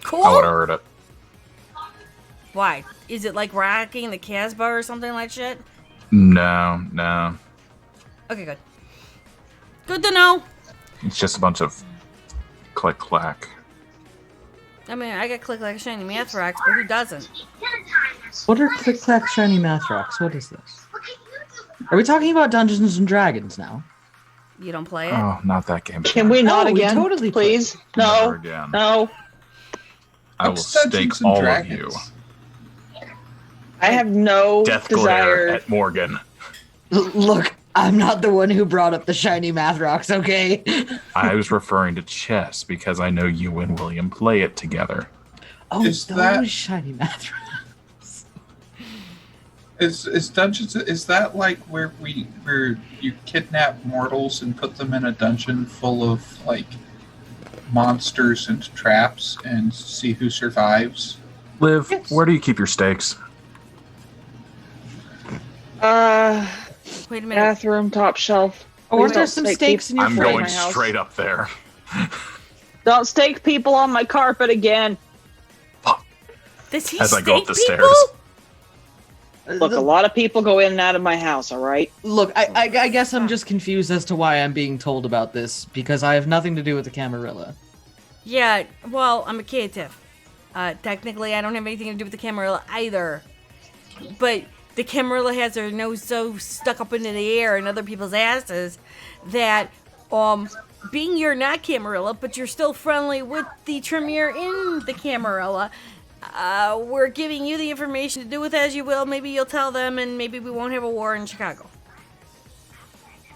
Cool? I would have heard it. Why? Is it like rocking the Casbah or something like shit? No. Okay, good. Good to know. It's just a bunch of click-clack. I mean, I got click like shiny math rocks, but who doesn't? What are click clack shiny math rocks? What is this? Are we talking about Dungeons and Dragons now? You don't play it? Oh, not that game. Can we not Oh, we again? totally please? Never No. again. No. I will What's stake Dungeons and all Dragons? of I have no you. Death glare desire. at Morgan. Look, I'm not the one who brought up the shiny math rocks, okay? I was referring to chess because I know you and William play it together. Oh, Is those that- shiny math rocks. Is Dungeons, is that like where you kidnap mortals and put them in a dungeon full of like monsters and traps and see who survives? Liv, Yes. where do you keep your stakes? Wait a minute. Bathroom, top shelf. Or Please there's don't some stake stakes in your I'm people frame. going my house. straight up there. Don't stake people on my carpet again. Does he As I go up stake the people? stairs. Look, a lot of people go in and out of my house, all right? Look, I guess I'm just confused as to why I'm being told about this, because I have nothing to do with the Camarilla. Yeah, well, I'm a caitiff. Technically, I don't have anything to do with the Camarilla either. But the Camarilla has their nose so stuck up into the air in other people's asses that, being you're not Camarilla, but you're still friendly with the Tremere in the Camarilla, we're giving you the information to do with as you will. Maybe you'll tell them, and maybe we won't have a war in Chicago.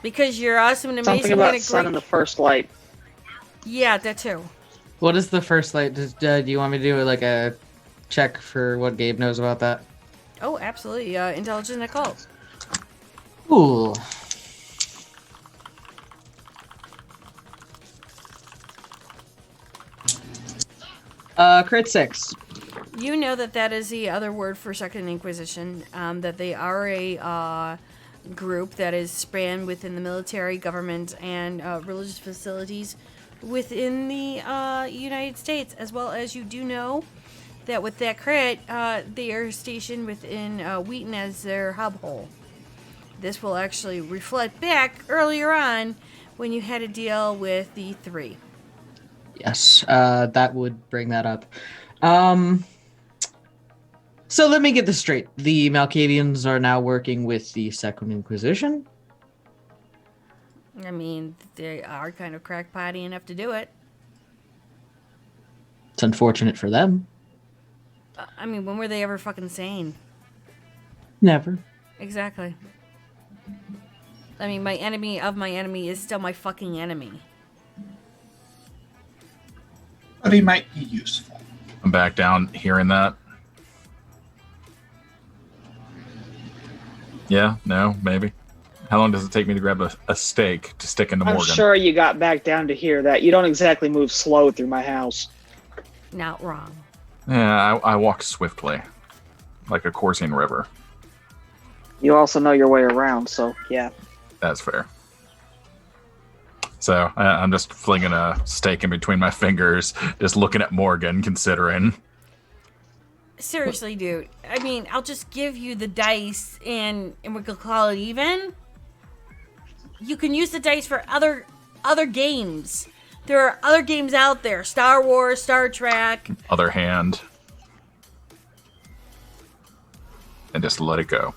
Because you're awesome and amazing. Something about and sun in the first light. Yeah, that too. What is the first light? Do you want me to do like a check for what Gabe knows about that? Oh, absolutely. Intelligence and occult. Cool. Crit 6. You know that is the other word for Second Inquisition. That they are a group that is spanned within the military, government, and religious facilities within the United States, as well as you do know that with that crit, they are stationed within Wheaton as their hub hole. This will actually reflect back earlier on when you had to deal with the 3. Yes, that would bring that up. So let me get this straight. The Malkavians are now working with the Second Inquisition? I mean, they are kind of crackpotty enough to do it. It's unfortunate for them. I mean, when were they ever fucking sane? Never. Exactly. I mean, my enemy of my enemy is still my fucking enemy. But he might be useful. I'm back down hearing that. Yeah, no, maybe. How long does it take me to grab a steak to stick into I'm Morgan? sure you got back down to hear that. You don't exactly move slow through my house. Not wrong. Yeah, I walk swiftly, like a coursing river. You also know your way around, so yeah. That's fair. So I'm just flinging a steak in between my fingers, just looking at Morgan, considering. Seriously, dude. I mean, I'll just give you the dice and we could call it even. You can use the dice for other games. There are other games out there. Star Wars, Star Trek. Other hand. And just let it go.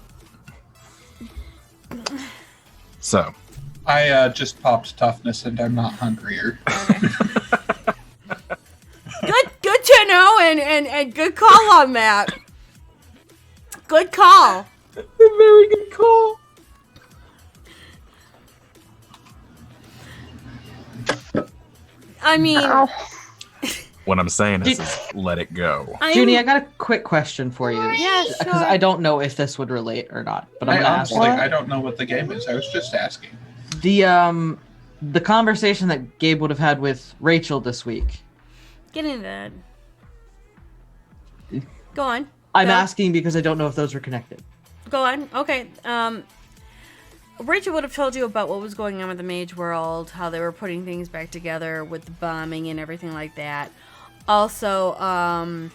So. I just popped toughness and I'm not hungrier. Good to know and good call on that. Good call. A very good call. I mean, What I'm saying is let it go. Junie, I got a quick question for you. Yeah, Because sure. I don't know if this would relate or not, but I'm I gonna ask. honestly, I don't know what the game is. I was just asking. The conversation that Gabe would have had with Rachel this week. Get into that. Go on. I'm Go. asking because I don't know if those were connected. Go on. Okay. Rachel would have told you about what was going on with the Mage World, how they were putting things back together with the bombing and everything like that. Also,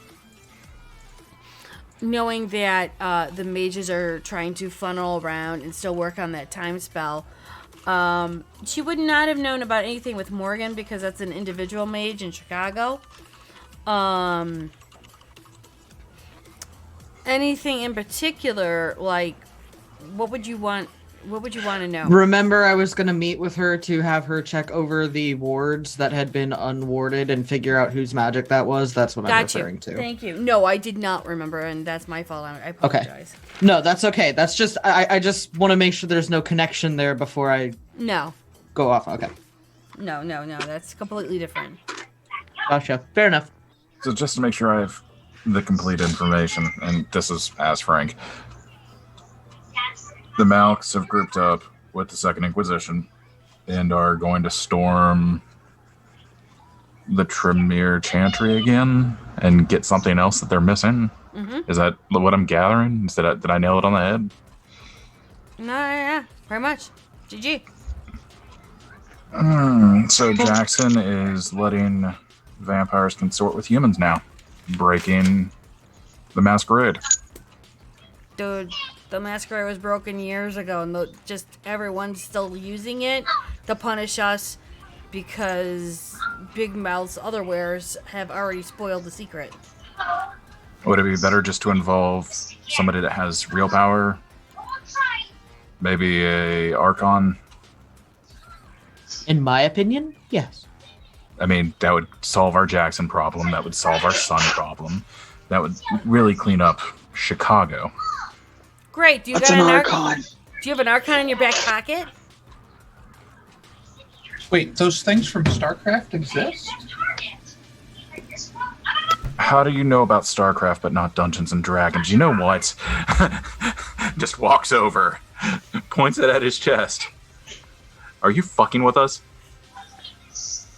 knowing that the mages are trying to funnel around and still work on that time spell. She would not have known about anything with Morgan because that's an individual mage in Chicago. Anything in particular, like, what would you want What would you want to know? Remember, I was going to meet with her to have her check over the wards that had been unwarded and figure out whose magic that was. That's what I'm Got referring you. to. Thank you. No, I did not remember, and that's my fault. I apologize. No, that's okay. That's just, I just want to make sure there's no connection there before I No. go off. Okay. No. That's completely different. Gotcha. Fair enough. So just to make sure I have the complete information, and this is as Frank. The Malks have grouped up with the Second Inquisition and are going to storm the Tremere Chantry again and get something else that they're missing. Mm-hmm. Is that what I'm gathering? Did I nail it on the head? No, yeah, very much. GG. So Jackson is letting vampires consort with humans now, breaking the masquerade. Dude, the masquerade was broken years ago, and just everyone's still using it to punish us because Big Mouth's other wares have already spoiled the secret. Would it be better just to involve somebody that has real power? Maybe a Archon? In my opinion, yes. I mean, that would solve our Jackson problem. That would solve our Sun problem. That would really clean up Chicago. Great. Do you What's got an an Archon? Do you have an Archon in your back pocket? Wait, those things from StarCraft exist? How do you know about StarCraft but not Dungeons and Dragons? You know what? Just walks over, points it at his chest. Are you fucking with us?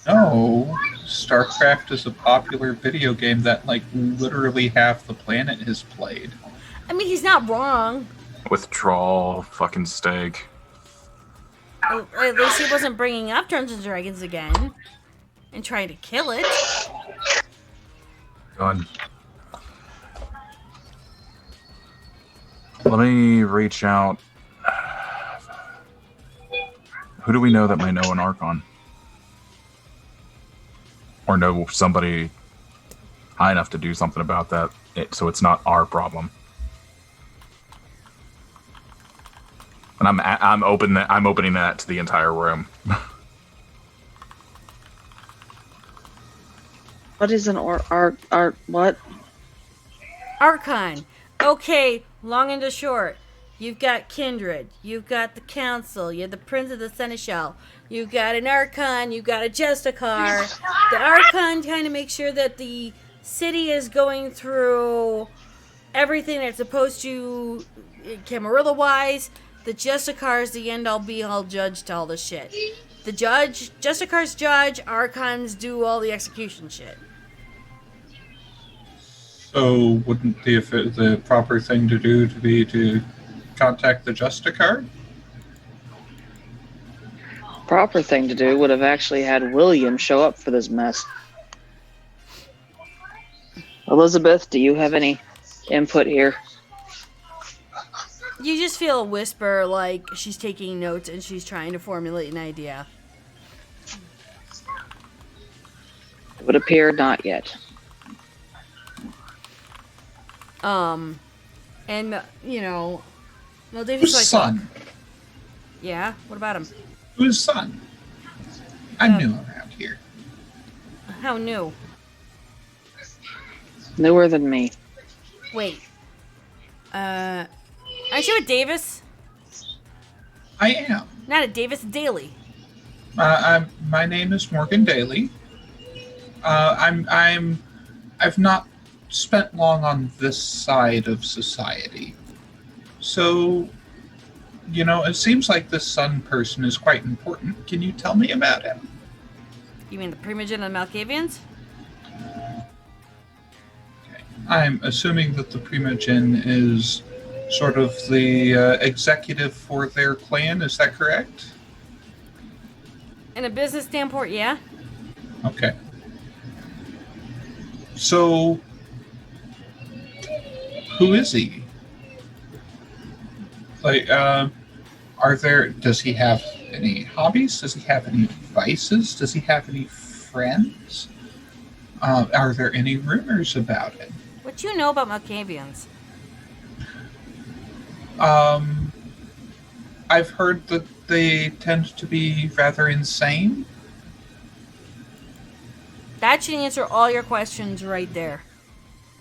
No. StarCraft is a popular video game that, like, literally half the planet has played. I mean, he's not wrong. Withdrawal, fucking steak. At least he wasn't bringing up Dungeons and Dragons again and trying to kill it. Gun. Let me reach out. Who do we know that might know an Archon? Or know somebody high enough to do something about that, so it's not our problem. And I'm opening that to the entire room. What is an what? Archon. Okay, long and the short. You've got Kindred. You've got the Council. You have the Prince of the Seneschal. You've got an Archon. You've got a Justicar. The Archon kind of makes sure that the city is going through everything that's supposed to, Camarilla-wise. The Justicar is the end-all be-all judge to all this shit. The judge, Justicar's judge, Archons do all the execution shit. So wouldn't the proper thing to do be to contact the Justicar? Proper thing to do would have actually had William show up for this mess. Elizabeth, do you have any input here? You just feel a whisper like she's taking notes and she's trying to formulate an idea. It would appear not yet. And, you know, no, David's Whose like, son? yeah, what about him? Whose son? I'm new around here. How new? Newer than me. Wait. Aren't you a Davis? I am. Not a Davis, Daly. My name is Morgan Daly. I've not spent long on this side of society. So, you know, it seems like this Sun person is quite important. Can you tell me about him? You mean the Primogen and the Malkavians? Okay. I'm assuming that the Primogen is sort of the executive for their clan. Is that correct? In a business standpoint, yeah. Okay. So, who is he? Like, does he have any hobbies? Does he have any vices? Does he have any friends? Are there any rumors about him? What you know about Malkavians? I've heard that they tend to be rather insane. That should answer all your questions right there.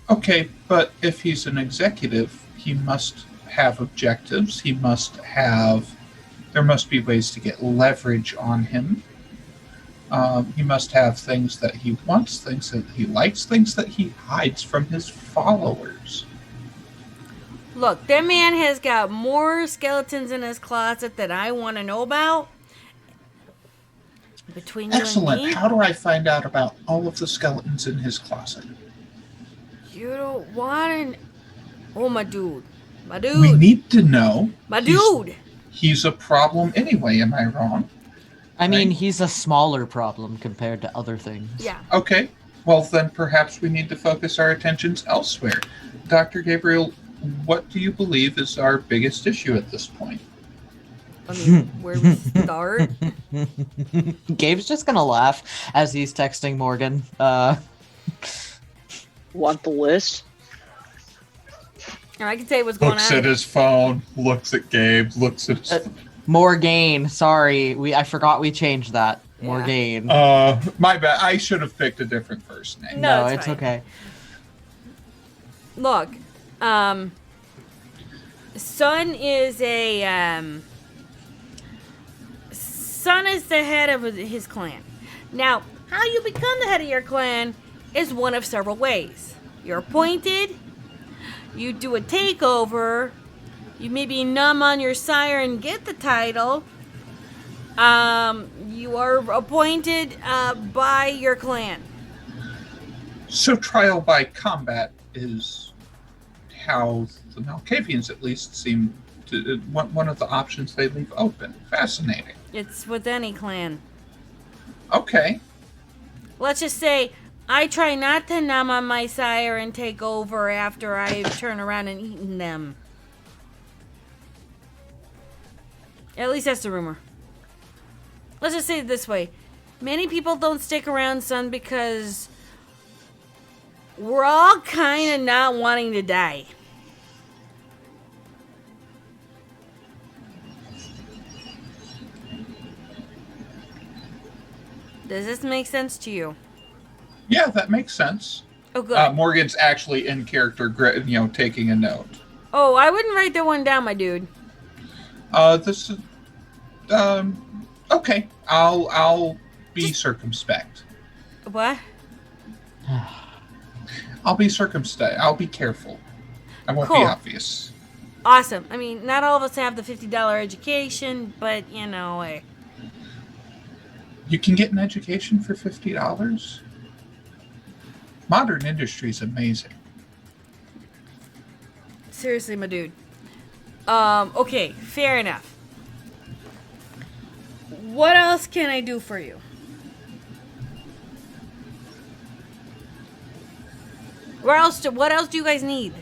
Okay, but if he's an executive, he must have objectives. There must be ways to get leverage on him. He must have things that he wants, things that he likes, things that he hides from his followers. Look, that man has got more skeletons in his closet that I want to know about. Between you Excellent. and me, How do I find out about all of the skeletons in his closet? you don't want to. Oh, my dude. My We dude. need to know. My dude. He's a problem anyway, am I wrong? I mean, Right. he's a smaller problem compared to other things. Yeah. Okay, well then perhaps we need to focus our attentions elsewhere. Dr. Gabriel, what do you believe is our biggest issue at this point? I mean, where we start. Gabe's just gonna laugh as he's texting Morgan. Want the list? And I can tell you what's going Looks on. at his phone, looks at Gabe, looks at his... Morgaine. Sorry, I forgot we changed that. Yeah. Morgaine. my bad. I should have picked a different first name. No, no, it's it's fine. okay. Look, Sun is Sun is the head of his clan. Now, how you become the head of your clan is one of several ways. You're appointed, you do a takeover, you maybe numb on your sire and get the title. You are appointed by your clan. So trial by combat is how the Malkavians at least seem to... one of the options they leave open. Fascinating. It's with any clan. Okay. Let's just say I try not to numb on my sire and take over after I've turned around and eaten them. At least that's the rumor. Let's just say it this way. Many people don't stick around, son, because we're all kind of not wanting to die. Does this make sense to you? Yeah, that makes sense. Oh, good. Morgan's actually in character, taking a note. Oh, I wouldn't write that one down, my dude. This is... okay. I'll be circumspect. What? I'll be circumspect. I'll be careful. I won't Cool. be obvious. Awesome. I mean, not all of us have the $50 education, but, You can get an education for $50? Modern industry is amazing. seriously, my dude. Okay, fair enough. What else can I do for you? What else do you guys need?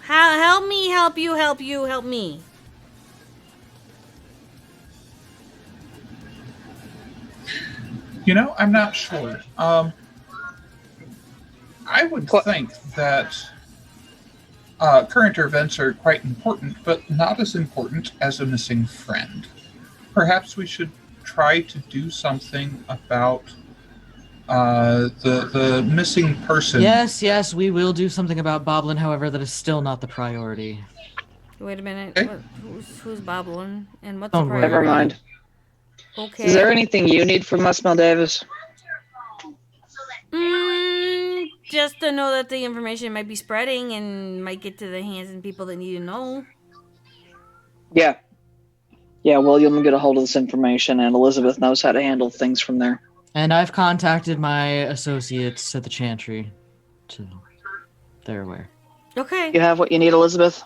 Help me, help you, help you, help me. I'm not sure. I would think that current events are quite important, but not as important as a missing friend. Perhaps we should try to do something about the missing person. Yes, we will do something about Boblin. However, that is still not the priority. Wait a minute. Okay. Who's Boblin? And what's Don't the worry. priority? Never mind. Okay. Is there anything you need from us, Mel Davis? Just to know that the information might be spreading and might get to the hands of people that need to know. Yeah. Yeah, William will get a hold of this information, and Elizabeth knows how to handle things from there. And I've contacted my associates at the Chantry, so they're aware. Okay. You have what you need, Elizabeth?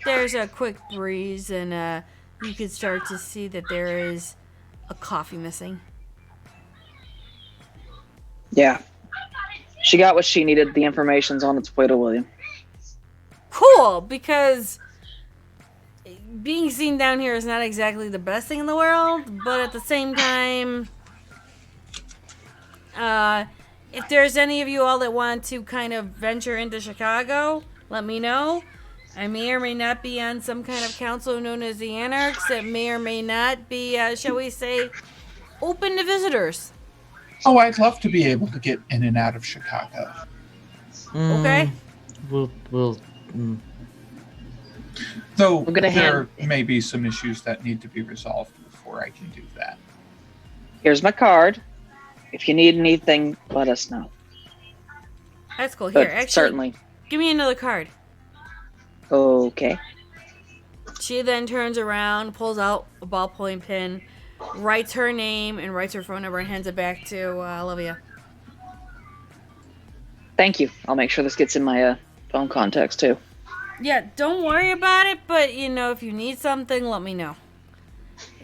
There's a quick breeze, and you can start to see that there is a coffee missing. Yeah. She got what she needed. The information's on its way to William. Cool, because being seen down here is not exactly the best thing in the world, but at the same time, if there's any of you all that want to kind of venture into Chicago, let me know. I may or may not be on some kind of council known as the Anarchs. It may or may not be, shall we say, open to visitors. Oh, I'd love to be able to get in and out of Chicago. Okay. We'll. Though We're gonna there may be some issues that need to be resolved before I can do that. Here's my card. If you need anything, let us know. That's cool. But Here, actually, certainly. give me another card. Okay. She then turns around, pulls out a ballpoint pen, writes her name, and writes her phone number and hands it back to Olivia. Thank you. I'll make sure this gets in my phone contacts too. Yeah, don't worry about it, but, if you need something, let me know.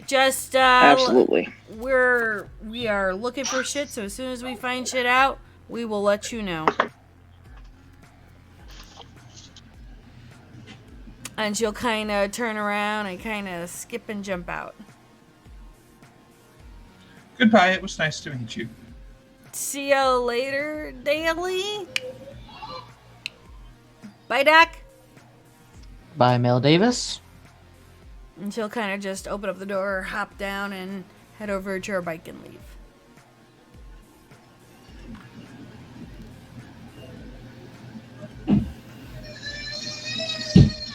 Just, Absolutely. we are looking for shit, so as soon as we find shit out, we will let you know. And she'll kind of turn around and kind of skip and jump out. Goodbye, it was nice to meet you. See you later, Daly. Bye, Doc. Bye, Mel Davis. And she'll kind of just open up the door, hop down, and head over to her bike and leave.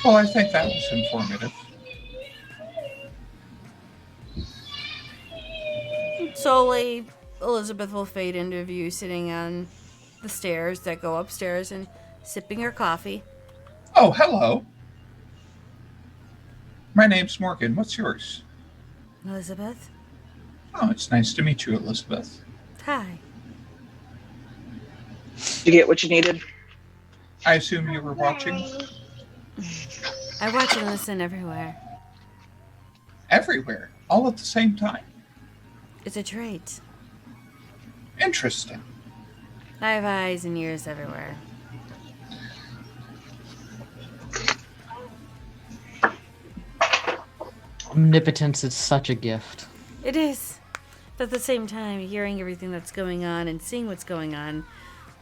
Well, I think that was informative. Slowly, Elizabeth will fade into view sitting on the stairs that go upstairs and sipping her coffee. Oh, hello. My name's Morgan. What's yours? Elizabeth? Oh, it's nice to meet you, Elizabeth. Hi. Did you get what you needed? I assume you were watching I watch and listen everywhere. everywhere, all at the same time. It's a trait. Interesting. I have eyes and ears everywhere. Omnipotence is such a gift. It is. But at the same time, hearing everything that's going on and seeing what's going on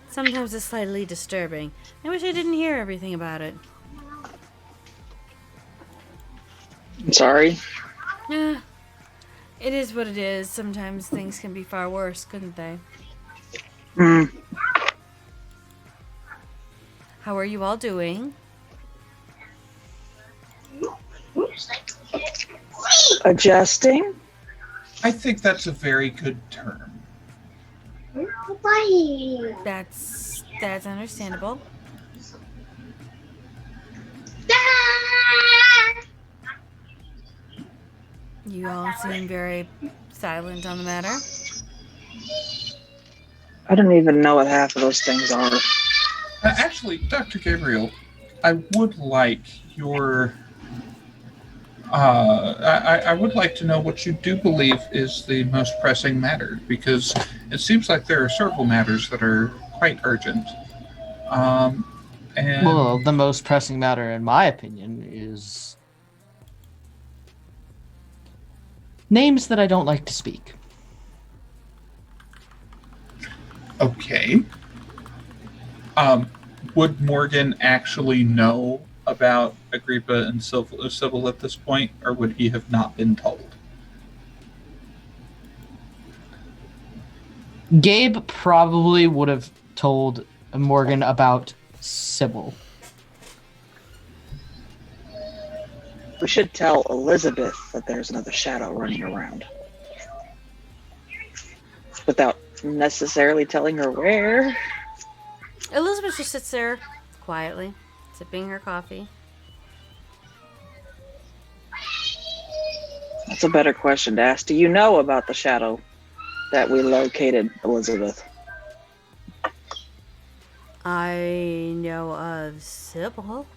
sometimes is slightly disturbing. I wish I didn't hear everything about it. I'm sorry. Yeah. It is what it is. Sometimes things can be far worse, couldn't they? Hmm. How are you all doing? Adjusting. I think that's a very good term. That's understandable. You all seem very silent on the matter. I don't even know what half of those things are. Actually, Dr. Gabriel, I would like your. I would like to know what you do believe is the most pressing matter, because it seems like there are several matters that are quite urgent. And Well, the most pressing matter, in my opinion, is names that I don't like to speak. okay. Would Morgan actually know about Agrippa and Sybil at this point, or would he have not been told? Gabe probably would have told Morgan about Sybil. We should tell Elizabeth that there's another shadow running around. Without necessarily telling her where. Elizabeth just sits there quietly, sipping her coffee. That's a better question to ask. Do you know about the shadow that we located, Elizabeth? I know of Sybil.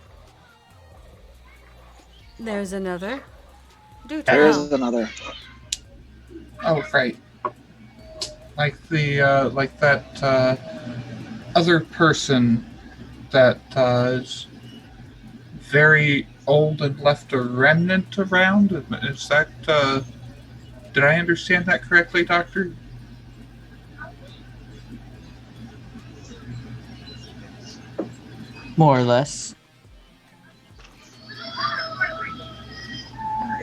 There's another. Do There tell. is another. Oh, right. Like the like that other person that is very old and left a remnant around. Is that? Did I understand that correctly, Doctor? More or less.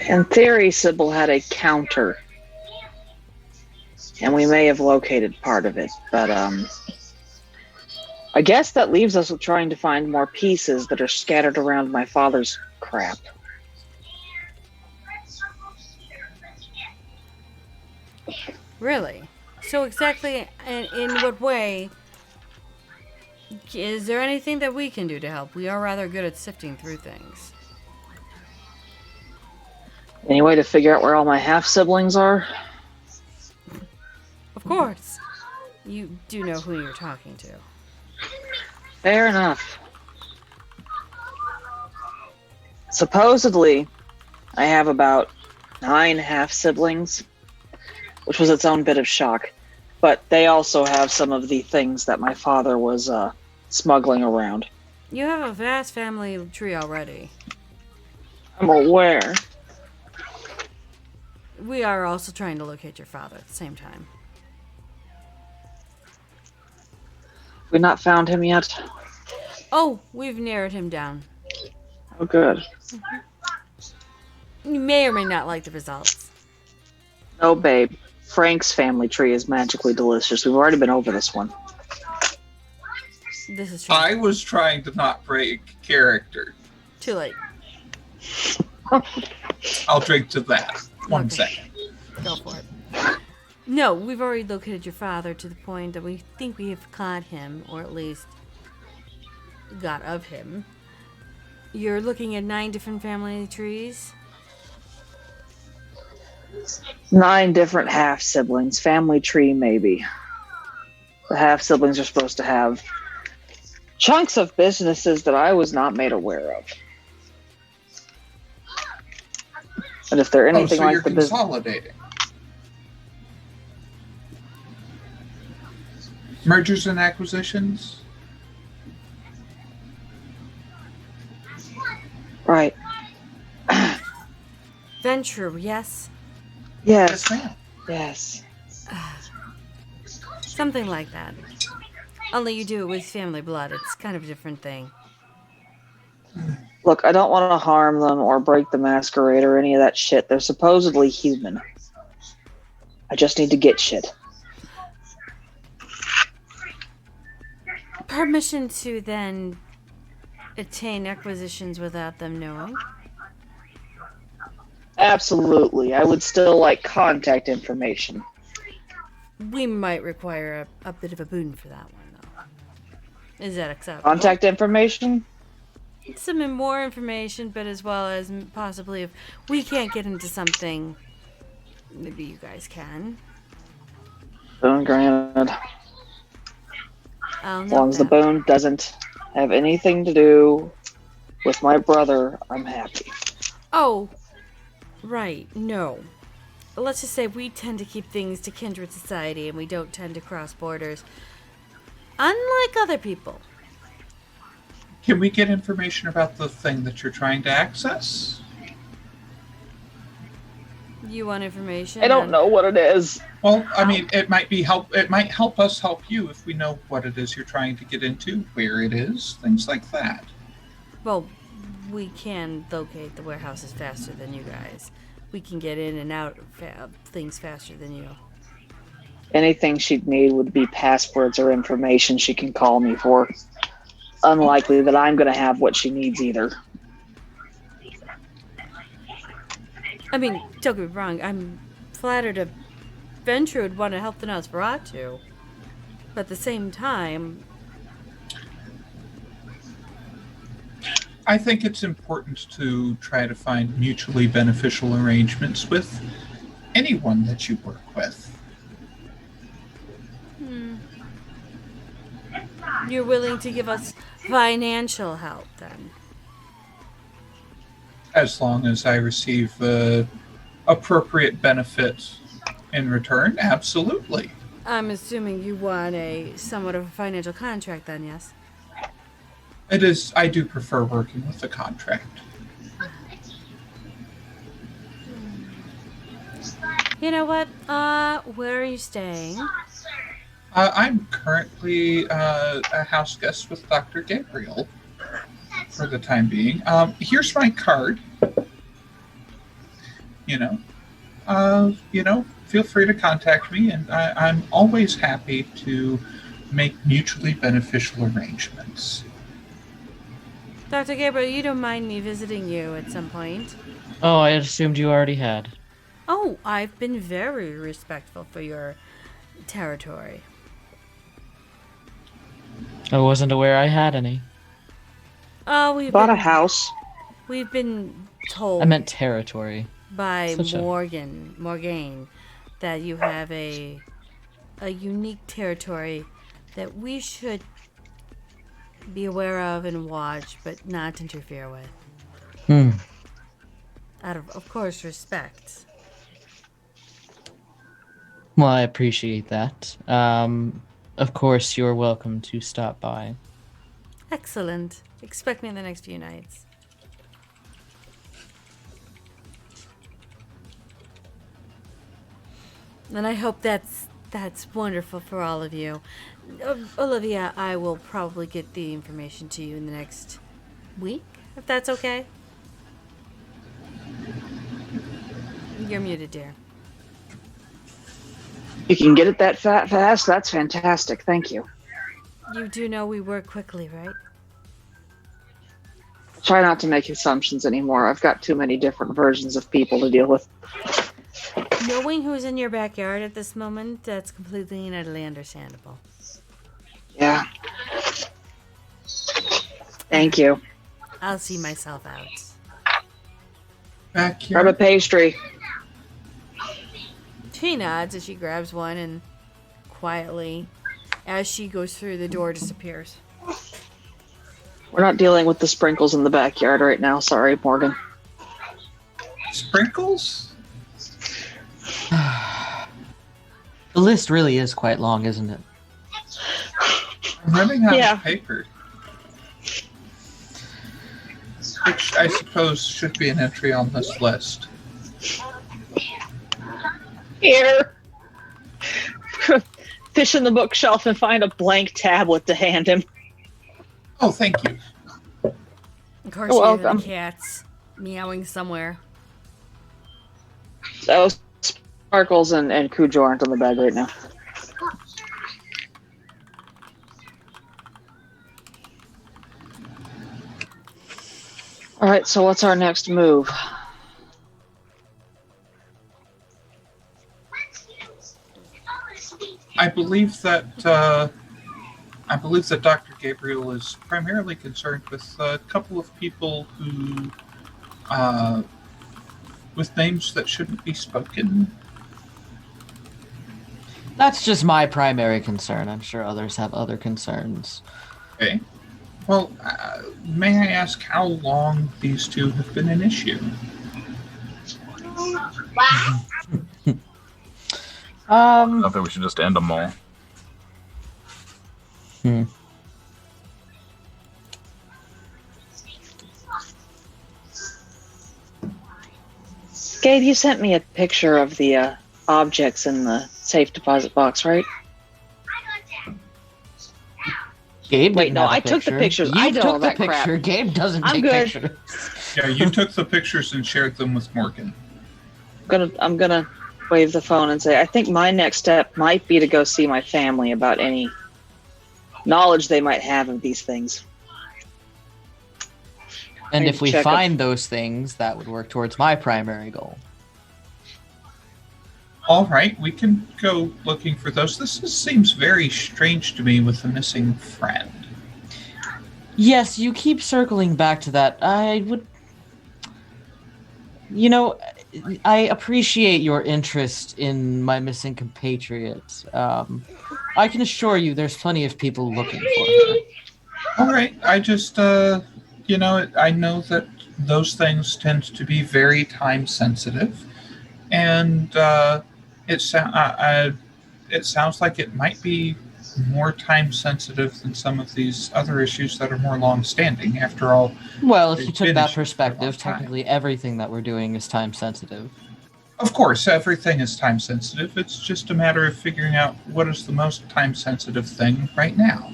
In theory, Sybil had a counter, and we may have located part of it, but I guess that leaves us with trying to find more pieces that are scattered around my father's crap. Really? So exactly in what way? Is there anything that we can do to help? We are rather good at sifting through things. Any way to figure out where all my half-siblings are? Of course. You do know who you're talking to. Fair enough. Supposedly, I have about 9 half-siblings, which was its own bit of shock. But they also have some of the things that my father was smuggling around. You have a vast family tree already. I'm aware. We are also trying to locate your father at the same time. We not found him yet? Oh, we've narrowed him down. Oh, good. You may or may not like the results. No, babe. Frank's family tree is magically delicious. We've already been over this one. This is true. I was trying to not break character. Too late. I'll drink to that. One Okay. second. Go for it. No, we've already located your father to the point that we think we have caught him, or at least got of him. You're looking at 9 different family trees. 9 different half-siblings. Family tree, maybe. The half-siblings are supposed to have chunks of businesses that I was not made aware of. And if they're anything so like you're the business... consolidating. Mergers and acquisitions? Right. Venture, yes? Yes. Yes, ma'am. Yes. Something like that. Only you do it with family blood. It's kind of a different thing. Look, I don't want to harm them or break the masquerade or any of that shit. They're supposedly human. I just need to get shit. Permission to then attain acquisitions without them knowing? Absolutely. I would still like contact information. We might require a bit of a boon for that one, though. Is that acceptable? Contact information? Some more information, but as well as possibly if we can't get into something, maybe you guys can. Boon granted. I'll As note long as the that. boon doesn't have anything to do with my brother, I'm happy. Oh, right, no. Let's just say we tend to keep things to kindred society and we don't tend to cross borders. Unlike other people. Can we get information about the thing that you're trying to access? You want information? I don't on- know what it is. Well, I mean, it might help us help you if we know what it is you're trying to get into, where it is, things like that. Well, we can locate the warehouses faster than you guys. We can get in and out of things faster than you. Anything she'd need would be passwords or information she can call me for. Unlikely that I'm going to have what she needs either. I mean, don't get me wrong, I'm flattered if Venture would want to help the Nosferatu. But at the same time, I think it's important to try to find mutually beneficial arrangements with anyone that you work with. you're willing to give us financial help then. As long as I receive appropriate benefit in return, absolutely. I'm assuming you want a somewhat of a financial contract then, yes? It is. I do prefer working with a contract. You know what? Where are you staying? I'm currently a house guest with Dr. Gabriel for the time being. Here's my card. feel free to contact me, and I'm always happy to make mutually beneficial arrangements. Dr. Gabriel, you don't mind me visiting you at some point? Oh, I assumed you already had. Oh, I've been very respectful for your territory. I wasn't aware I had any. Oh, Bought a house. we've been told I meant territory. by Such a- Morgan, that you have a unique territory that we should be aware of and watch, but not interfere with. Out of course, respect. Well, I appreciate that. Of course, you're welcome to stop by. Excellent. Expect me in the next few nights. And I hope that's wonderful for all of you. Olivia, I will probably get the information to you in the next week, if that's okay. You're muted, dear. You can get it that fast? That's fantastic. Thank you. You do know we work quickly, right? Try not to make assumptions anymore. I've got too many different versions of people to deal with. Knowing who's in your backyard at this moment, that's completely and utterly understandable. Yeah. Thank you. I'll see myself out. Back Grab a here. pastry. She nods as she grabs one and quietly, as she goes through the door, disappears. We're not dealing with the sprinkles in the backyard right now. Sorry, Morgan. Sprinkles? The list really is quite long, isn't it? I'm running out Yeah. of paper. Which I suppose should be an entry on this list. Here. Fish in the bookshelf and find a blank tablet to hand him. Oh, thank you. Of course, You're you hear the welcome. cats meowing somewhere. So Sparkles and Cujo aren't on the bag right now. All right, so what's our next move? I believe that Dr. Gabriel is primarily concerned with a couple of people who, with names that shouldn't be spoken. That's just my primary concern. I'm sure others have other concerns. Okay. Well, may I ask how long these two have been an issue? I think we should just end them all. Gabe, you sent me a picture of the objects in the safe deposit box, right? Gabe Wait, didn't no, have a I took the picture. pictures. You I did took all the that crap. picture. Gabe doesn't I'm take good. pictures. Yeah, you took the pictures and shared them with Morgan. I'm gonna wave the phone and say, I think my next step might be to go see my family about any knowledge they might have of these things. And I if we check up- find those things, that would work towards my primary goal. All right, we can go looking for those. Seems very strange to me with the missing friend. Yes, you keep circling back to that. I would. You know, I appreciate your interest in my missing compatriot. I can assure you there's plenty of people looking for her. All right, I just, I know that those things tend to be very time sensitive, and it sounds like it might be more time sensitive than some of these other issues that are more long standing. After all, Well, if you They've took been that issues for a long perspective, time. technically everything that we're doing is time sensitive. of course, everything is time sensitive. It's just a matter of figuring out what is the most time sensitive thing right now.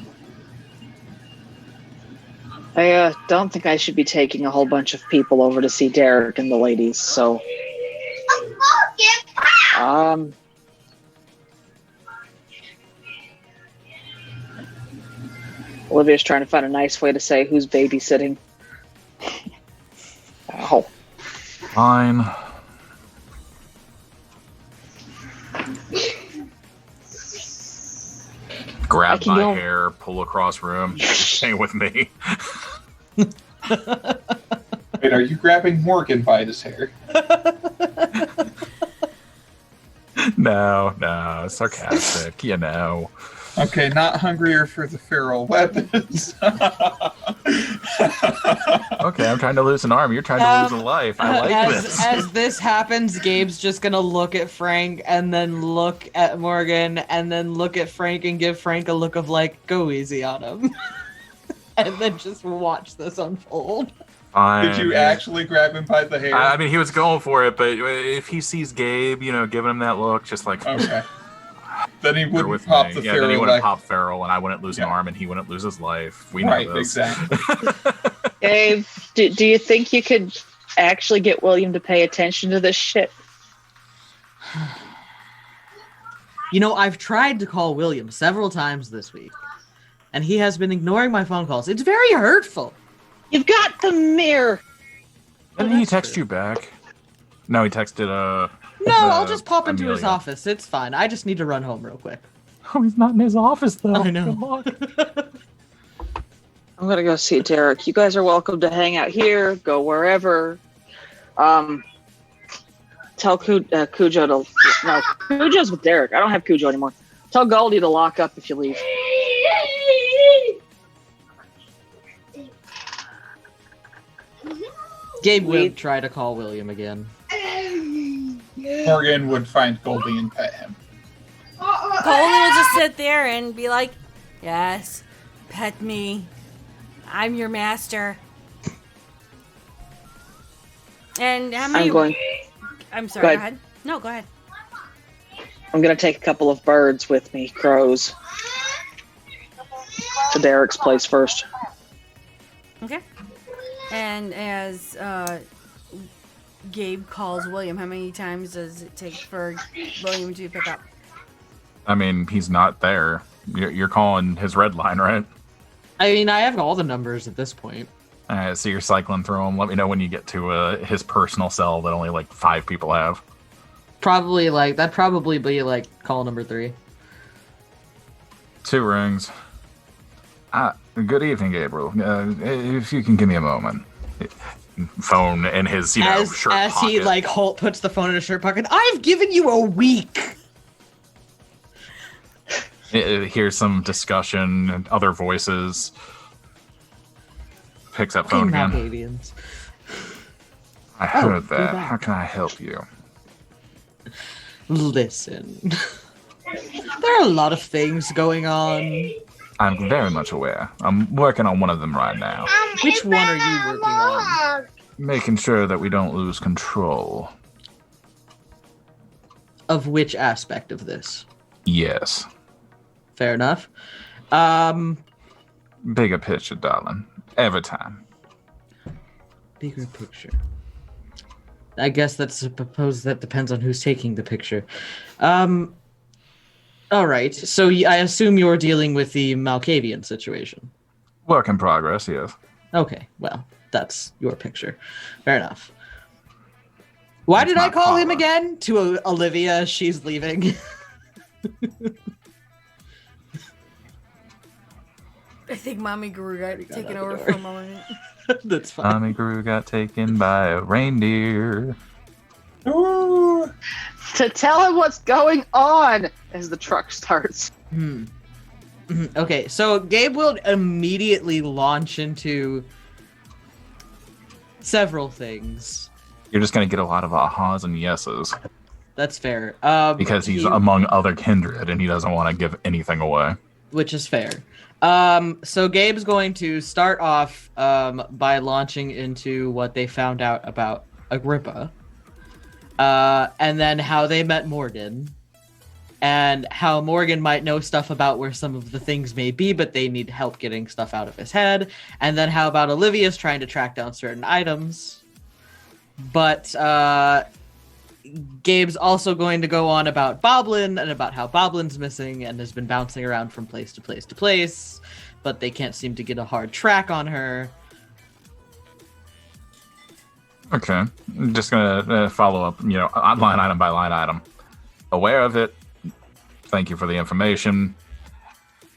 I don't think I should be taking a whole bunch of people over to see Derek and the ladies, so Olivia's trying to find a nice way to say who's babysitting. Ow. Fine. Grab can my go- hair, pull across room. Stay with me. Wait, are you grabbing Morgan by his hair? No, sarcastic, you know. Okay, not hungrier for the feral weapons. Okay, I'm trying to lose an arm. You're trying to lose a life. I like this. As this happens, Gabe's just gonna look at Frank and then look at Morgan and then look at Frank and give Frank a look of like, go easy on him. And then just watch this unfold. Fine. Did you actually grab him by the hair? I mean, he was going for it, but if he sees Gabe, giving him that look, just like, Okay. Then he you're wouldn't with pop me. the Yeah, then he feral wouldn't back. pop feral, and I wouldn't lose an Yeah. arm, and he wouldn't lose his life. We know Right, this. exactly. Dave, do you think you could actually get William to pay attention to this shit? I've tried to call William several times this week, and he has been ignoring my phone calls. It's very hurtful. You've got the mirror. Didn't he that's text true. you back? No, he texted, No, I'll just pop into his Amelia. office. It's fine. I just need to run home real quick. Oh, he's not in his office, though. I know. I'm gonna go see Derek. You guys are welcome to hang out here, go wherever. Tell Cujo to no. Cujo's with Derek. I don't have Cujo anymore. Tell Goldie to lock up if you leave. Gabe will We- try to call William again. Morgan would find Goldie and pet him. Goldie will just sit there and be like, yes, pet me. I'm your master. And how many... I'm sorry, Go go ahead. ahead. No, go ahead. I'm gonna take a couple of birds with me, crows, to Derek's place first. Okay. And as Gabe calls William, how many times does it take for William to pick up? I mean, he's not there. You're calling his red line, right? I mean, I have all the numbers at this point. So you're cycling through them. Let me know when you get to his personal cell that only like 5 people have. That'd probably be like call number 3. 2 rings. Good evening, Gabriel. If you can give me a moment. Phone in his, shirt As pocket. he Holt puts the phone in his shirt pocket. I've given you a week. Hears some discussion and other voices. Picks up phone again. Malkavians. I heard you're that. back. How can I help you? Listen. There are a lot of things going on. I'm very much aware. I'm working on one of them right now. Which one are you working on? Making sure that we don't lose control. Of which aspect of this? Yes. Fair enough. Bigger picture, darling. Every time. Bigger picture. I guess suppose that depends on who's taking the picture. All right. So I assume you're dealing with the Malkavian situation. Work in progress, yes. Okay. Well, that's your picture. Fair enough. Why It's did I not call him Paula. again? To Olivia. She's leaving. I think Mommy Guru got taken out the over door. for a moment. That's fine. Tommy Gru got taken by a reindeer. Ooh. To tell him what's going on as the truck starts. Okay, so Gabe will immediately launch into several things. You're just going to get a lot of ahas and yeses That's fair. because he's he- among other kindred and he doesn't want to give anything away. Which is fair. So Gabe's going to start off by launching into what they found out about Agrippa, and then how they met Morgan, and how Morgan might know stuff about where some of the things may be, but they need help getting stuff out of his head, and then how about Olivia's trying to track down certain items, but Gabe's also going to go on about Boblin and about how Boblin's missing and has been bouncing around from place to place to place, but they can't seem to get a hard track on her. Okay, I'm just gonna follow up, line item by line item. Aware of it. Thank you for the information.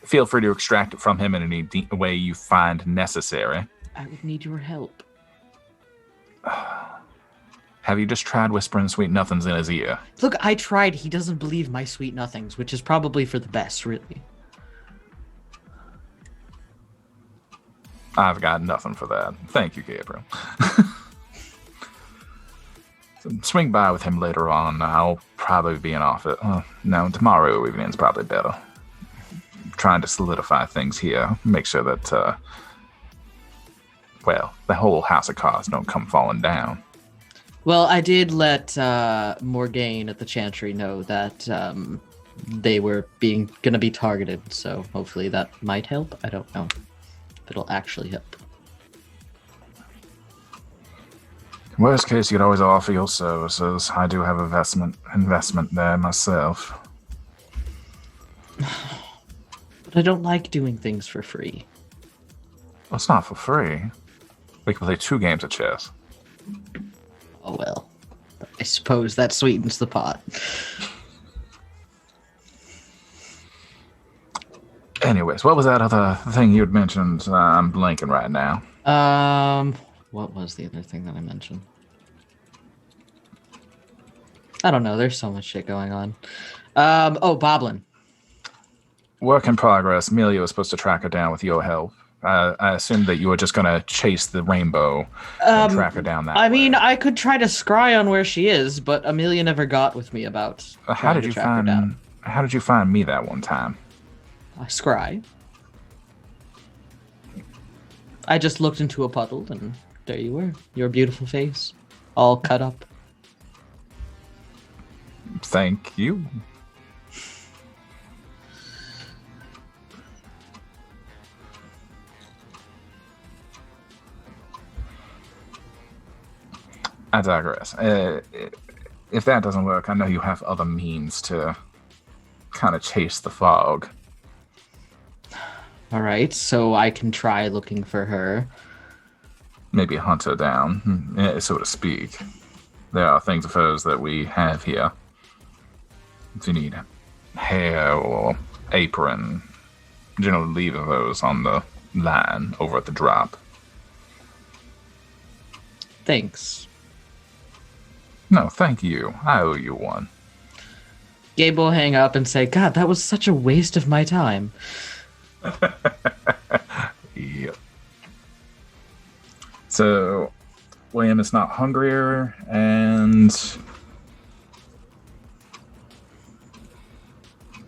Feel free to extract it from him in any way you find necessary. I would need your help. Have you just tried whispering sweet nothings in his ear? Look, I tried. He doesn't believe my sweet nothings, which is probably for the best, really. I've got nothing for that. Thank you, Gabriel. So swing by with him later on. I'll probably be in office. No, tomorrow evening's probably better. Trying to solidify things here. Make sure that, the whole house of cards don't come falling down. Well, I did let Morgaine at the Chantry know that they were gonna be targeted, so hopefully that might help. I don't know if it'll actually help. Worst case, you could always offer your services. I do have investment there myself. But I don't like doing things for free. Well, it's not for free. We can play 2 games of chess. Oh well. I suppose that sweetens the pot. Anyways, what was that other thing you had mentioned? I'm blanking right now. What was the other thing that I mentioned? I don't know. There's so much shit going on. Boblin. Work in progress. Amelia was supposed to track her down with your help. I assumed that you were just going to chase the rainbow and track her down that way. I mean, I could try to scry on where she is, but Amelia never got with me about How did you track her down. find me that one time? I scry. I just looked into a puddle, and there you were. Your beautiful face, all cut up. Thank you. I digress. If that doesn't work, I know you have other means to kind of chase the fog. All right, so I can try looking for her. Maybe hunt her down, so to speak. There are things of hers that we have here. If you need hair or apron, generally leave those on the line over at the drop. Thanks. No, thank you. I owe you one. Gabe will hang up and say, God, that was such a waste of my time. Yep. So, William is not hungrier, and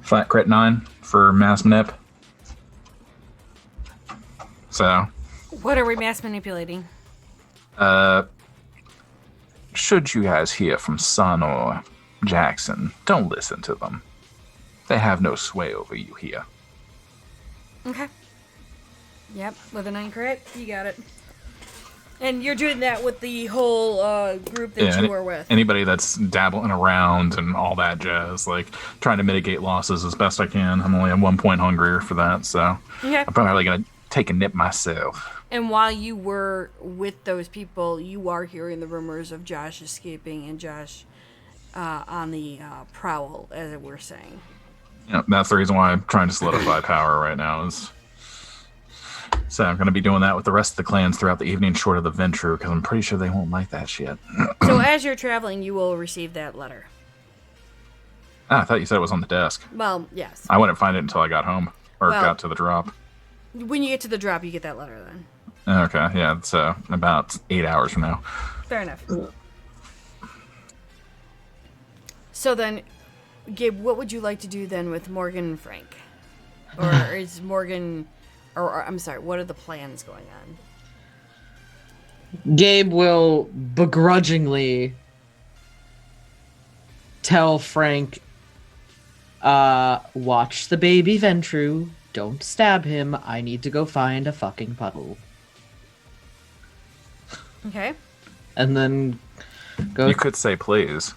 flat crit 9 for mass manip. So, What are we mass manipulating? should you guys hear from Sun or Jackson, don't listen to them. They have no sway over you here. Okay. Yep, with a 9 crit, you got it. And you're doing that with the whole group that you were with. Anybody that's dabbling around and all that jazz, like trying to mitigate losses as best I can. I'm only at 1 point hungrier for that, so Okay. I'm probably gonna take a nip myself. And while you were with those people, you are hearing the rumors of Josh escaping and Josh on the prowl, as it were saying. Yeah, that's the reason why I'm trying to solidify power right now. So I'm going to be doing that with the rest of the clans throughout the evening, short of the Ventru, because I'm pretty sure they won't like that shit. So as you're traveling, you will receive that letter. I thought you said it was on the desk. Well, yes. I wouldn't find it until I got home or got to the drop. When you get to the drop, you get that letter then. Okay, yeah, it's about 8 hours from now. Fair enough. So then, Gabe, what would you like to do then with Morgan and Frank? Or is Morgan... Or I'm sorry, what are the plans going on? Gabe will begrudgingly tell Frank, watch the baby Ventru. Don't stab him. I need to go find a fucking puddle. Okay. And then go... You could say please.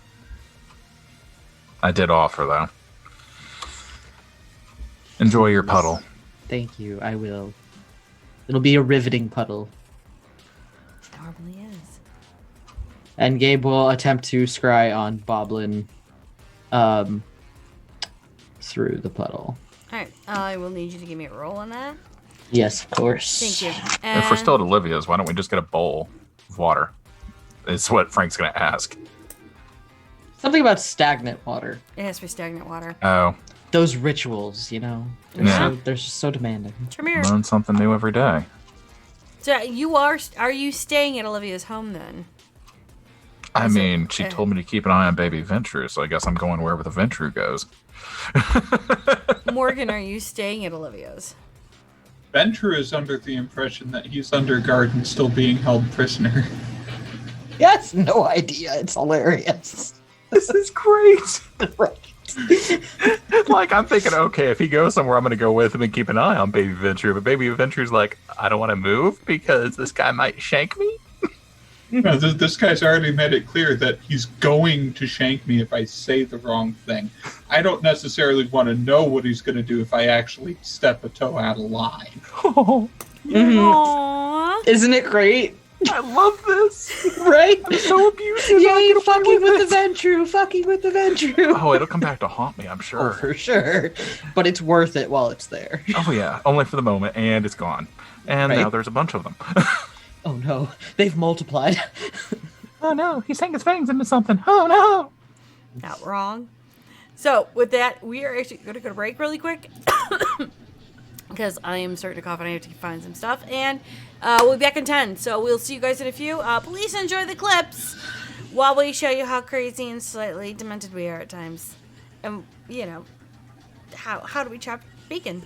I did offer, though. Enjoy your puddle. Thank you. I will. It'll be a riveting puddle. It normally is. And Gabe will attempt to scry on Boblin through the puddle. Alright, I will need you to give me a roll on that. Yes, of course. Thank you. If we're still at Olivia's, why don't we just get a bowl of water? It's what Frank's going to ask. Something about stagnant water. It has to be stagnant water. Oh, Those rituals, you know, Yeah. they're just so demanding. Tremere. learn something new every day. So are you staying at Olivia's home then? I Is it- mean, she told me to keep an eye on baby Ventru, so I guess I'm going wherever the Ventru goes. Morgan, are you staying at Olivia's? Ventura is under the impression that he's under guard and still being held prisoner. Yes, no idea. It's hilarious. This is great. Right. Like, I'm thinking, okay, if he goes somewhere, I'm going to go with him and keep an eye on baby Ventru. But baby Ventru's like, I don't want to move because this guy might shank me. No, this guy's already made it clear that he's going to shank me if I say the wrong thing. I don't necessarily want to know what he's going to do if I actually step a toe out of line. Oh, Aww. Isn't it great? I love this. Right? I'm so abusive. Yay, I'm fucking with the Ventru, fucking with the Ventru. Oh, it'll come back to haunt me, I'm Oh, sure. for sure. But it's worth it while it's there. Oh, yeah, only for the moment, and it's gone. And Right. now there's a bunch of them. Oh no, they've multiplied. Oh no, he sank his fangs into something. Oh no. Not wrong. So with that, we are actually going to go to break really quick because I am starting to cough and I have to find some stuff. And we'll be back in 10. So we'll see you guys in a few. Please enjoy the clips while we show you how crazy and slightly demented we are at times. And, you know, how do we chop bacon?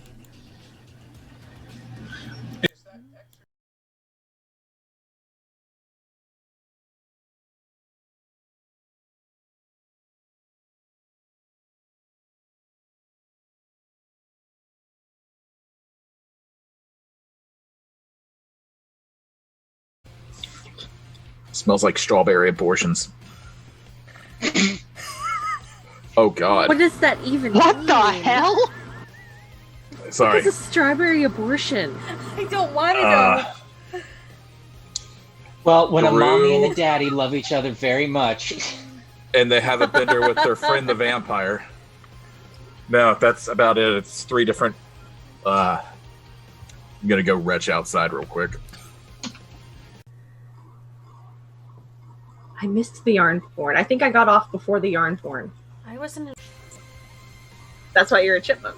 Smells like strawberry abortions. Oh god. What does that even What mean? the hell? Sorry. It's a strawberry abortion. I don't want to know. Well, when a mommy and Drew. a daddy love each other very much, And they have a bender with their friend the vampire. No, that's about it. It's 3 different. I'm gonna go retch outside real quick. I missed the yarn porn. I think I got off before the yarn porn. I wasn't. That's why you're a chipmunk.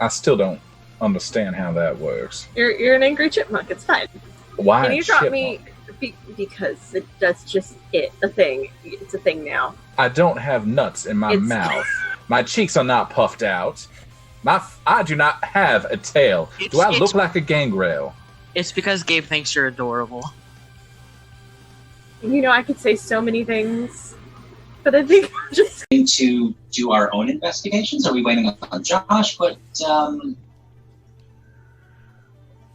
I still don't understand how that works. You're an angry chipmunk. It's fine. Why? Can you drop chipmunk? me? Because that's just it. A thing. It's a thing now. I don't have nuts in my It's- mouth. My cheeks are not puffed out. I do not have a tail. Do I look like a gangrel? It's because Gabe thinks you're adorable. You know, I could say so many things, but I think I'm just to do our own investigations? Are we waiting on Josh? But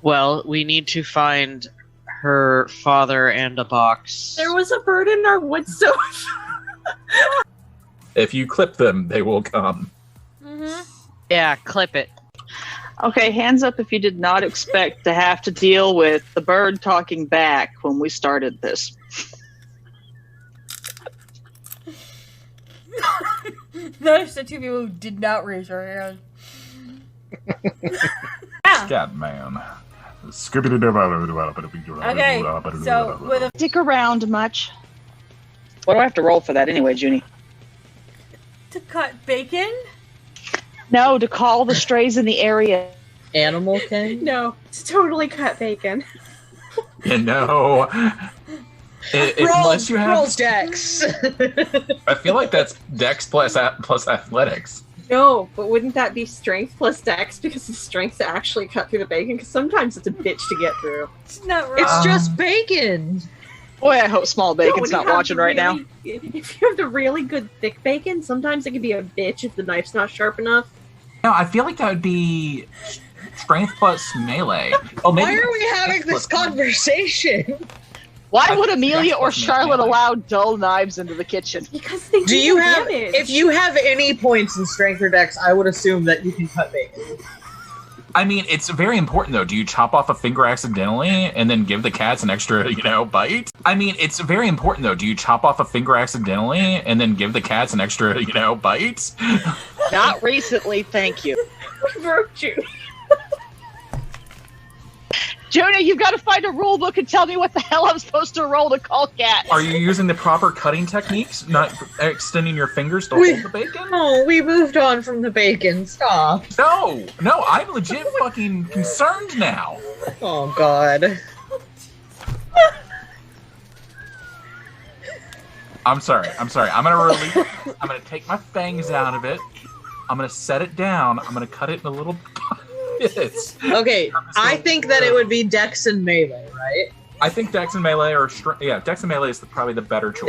Well, we need to find her father and a box. there was a bird in our woods, so If you clip them, they will come. Mm-hmm. Yeah, clip it. Okay, hands up if you did not expect to have to deal with the bird talking back when we started this. Notice the 2 people who did not raise their hand. Yeah. God, man. Okay, so with a Stick around much. What do I have to roll for that anyway, Junie? to cut bacon. No, to call the strays in the area. Animal King? no, it's totally cut bacon. You know, unless you have, Dex. I feel like that's Dex plus athletics. No, but wouldn't that be strength plus dex because the strength to actually cut through the bacon? Because sometimes it's a bitch to get through. It's not wrong. It's just bacon. Boy, I hope Small No, Bacon's when you not have watching the right now. really- If you have the really good thick bacon, sometimes it can be a bitch if the knife's not sharp enough. no, I feel like that would be strength plus melee. Oh, maybe Why are we having this conversation? Why would Amelia Dex or wasn't Charlotte melee. allow dull knives into the kitchen? Because they Do you have? damage. If you have any points in strength or dex, I would assume that you can cut bacon. I mean, it's very important though. Do you chop off a finger accidentally and then give the cats an extra, bite? I mean, it's very important though. Do you chop off a finger accidentally and then give the cats an extra, bite? Not recently, thank you. We broke Judy. Jonah, you've got to find a rule book and tell me what the hell I'm supposed to roll to call cats. Are you using the proper cutting techniques? Not extending your fingers to hold the bacon? Oh, we moved on from the bacon. Stop. No, I'm legit fucking concerned now. Oh God. I'm sorry. I'm gonna take my fangs out of it. I'm gonna set it down. I'm gonna cut it in little bits. Okay, I think that it would be dex and melee, right? I think Dex and Melee are Dex and Melee is probably the better choice.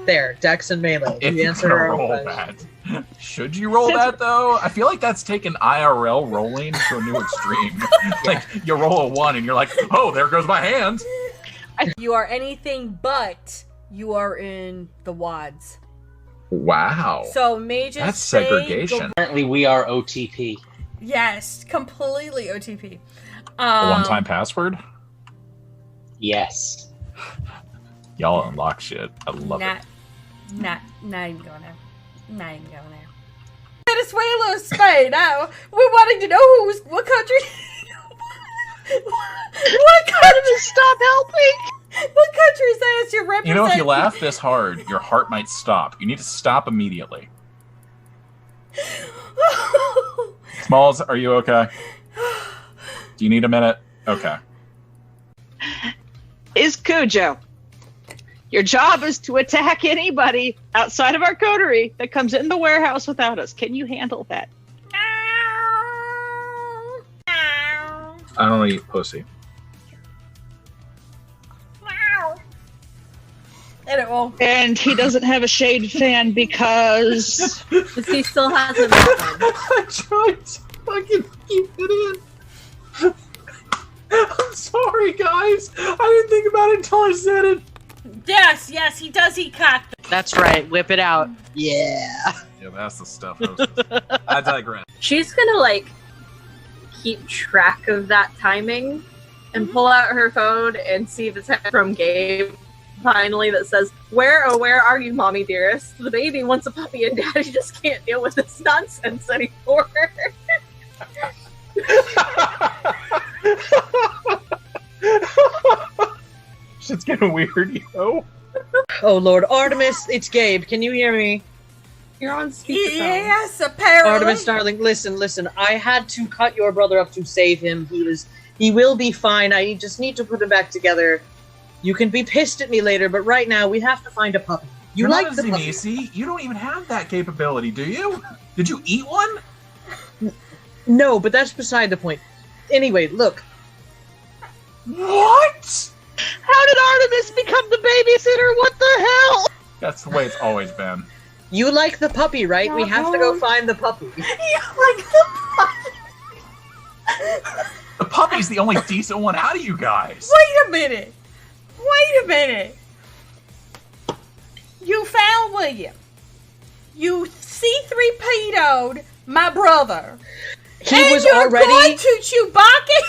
There, dex and melee. If You you're answered gonna our own roll question. that. Should you roll that though? I feel like that's taken IRL rolling to a new extreme. Like you roll a 1 and you're like, oh, there goes my hand. You are anything but you are in the WADs. Wow. So mages That's say segregation. Apparently, we are OTP. yes, completely OTP. A one-time password? Yes. Y'all unlock shit. I love it. Not even going there. Not even going there. Venezuela, Spain. Now we're wanting to know what country. What country? Stop helping! What countries that is your represent? You know, if you laugh this hard, your heart might stop. You need to stop immediately. Smalls, are you okay? Do you need a minute? Okay. Is Cujo. Your job is to attack anybody outside of our coterie that comes in the warehouse without us. Can you handle that? I don't eat pussy. And it won't. And he doesn't have a shade fan because He still has a method. I tried to fucking keep it in. I'm sorry, guys. I didn't think about it until I said it. Yes, he does eat cock. That's right. Whip it out. Yeah. Yeah, that's the stuff. I digress. She's gonna keep track of that timing and pull out her phone and see the text from Gabe finally that says, where are you, mommy dearest? The baby wants a puppy and daddy just can't deal with this nonsense anymore. Shit's getting weird, yo. Oh Lord, Artemis, it's Gabe. Can you hear me? You're on speakerphone. Yes, apparently. Artemis, darling, listen. I had to cut your brother up to save him. He will be fine. I just need to put him back together. You can be pissed at me later, but right now we have to find a puppy. You You're like not the a puppy? Zenisi. You don't even have that capability, do you? Did you eat one? No, but that's beside the point. Anyway, look. What? how did Artemis become the babysitter? What the hell? That's the way it's always been. You like the puppy, right? We have to go find the puppy. You like the puppy. The puppy's the only decent one out of you guys. Wait a minute. You found William. You C3PO'd my brother. He was you're already. going to Chewbacca.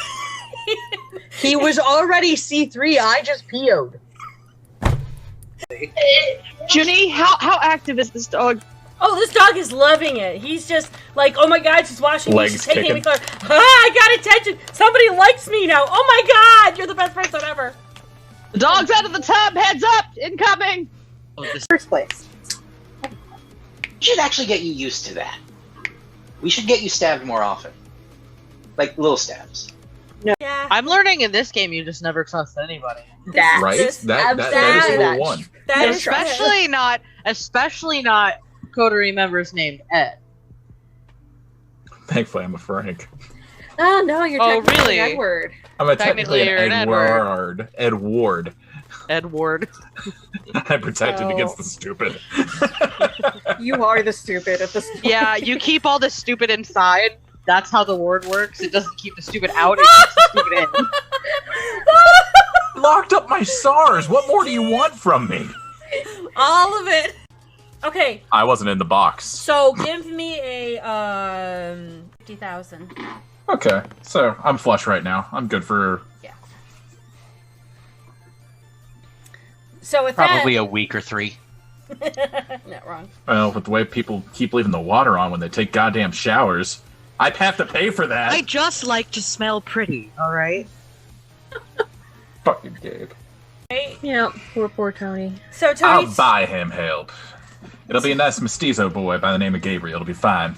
He was already C3. I just PO'd. Junie, how active is this dog? Oh, this dog is loving it. He's just like, oh my god, she's watching me. Legs She's taking me kicking. close. Ah, I got attention. Somebody likes me now. Oh my god, you're the best person ever. The dog's out of the tub. Heads up. Incoming. Oh, this First place. We should actually get you used to that. We should get you stabbed more often. Like little stabs. Yeah. I'm learning in this game you just never trust anybody. Right? That is rule one. That is Especially not coterie members named Ed. Thankfully, I'm a Frank. Oh no, you're Oh, technically really? Edward. I'm a Technically, technically you're an an Edward. Edward. Edward. I protected Oh. against the stupid. You are the stupid at this point. Yeah, you keep all the stupid inside. That's how the ward works. It doesn't keep the stupid out, it keeps the stupid in. Locked up my my SARS. What more do you want from me? All of it. Okay, I wasn't in the box. so give me a 50,000. Okay, so I'm flush right now. I'm good for So with Probably a week or 3. that, not wrong. well, with the way people keep leaving the water on when they take goddamn showers, I'd have to pay for that. I just like to smell pretty, alright? Fuck you, Gabe. Yeah, poor Tony. So I'll Tony, buy him help. It'll be a nice mestizo boy by the name of Gabriel. It'll be fine.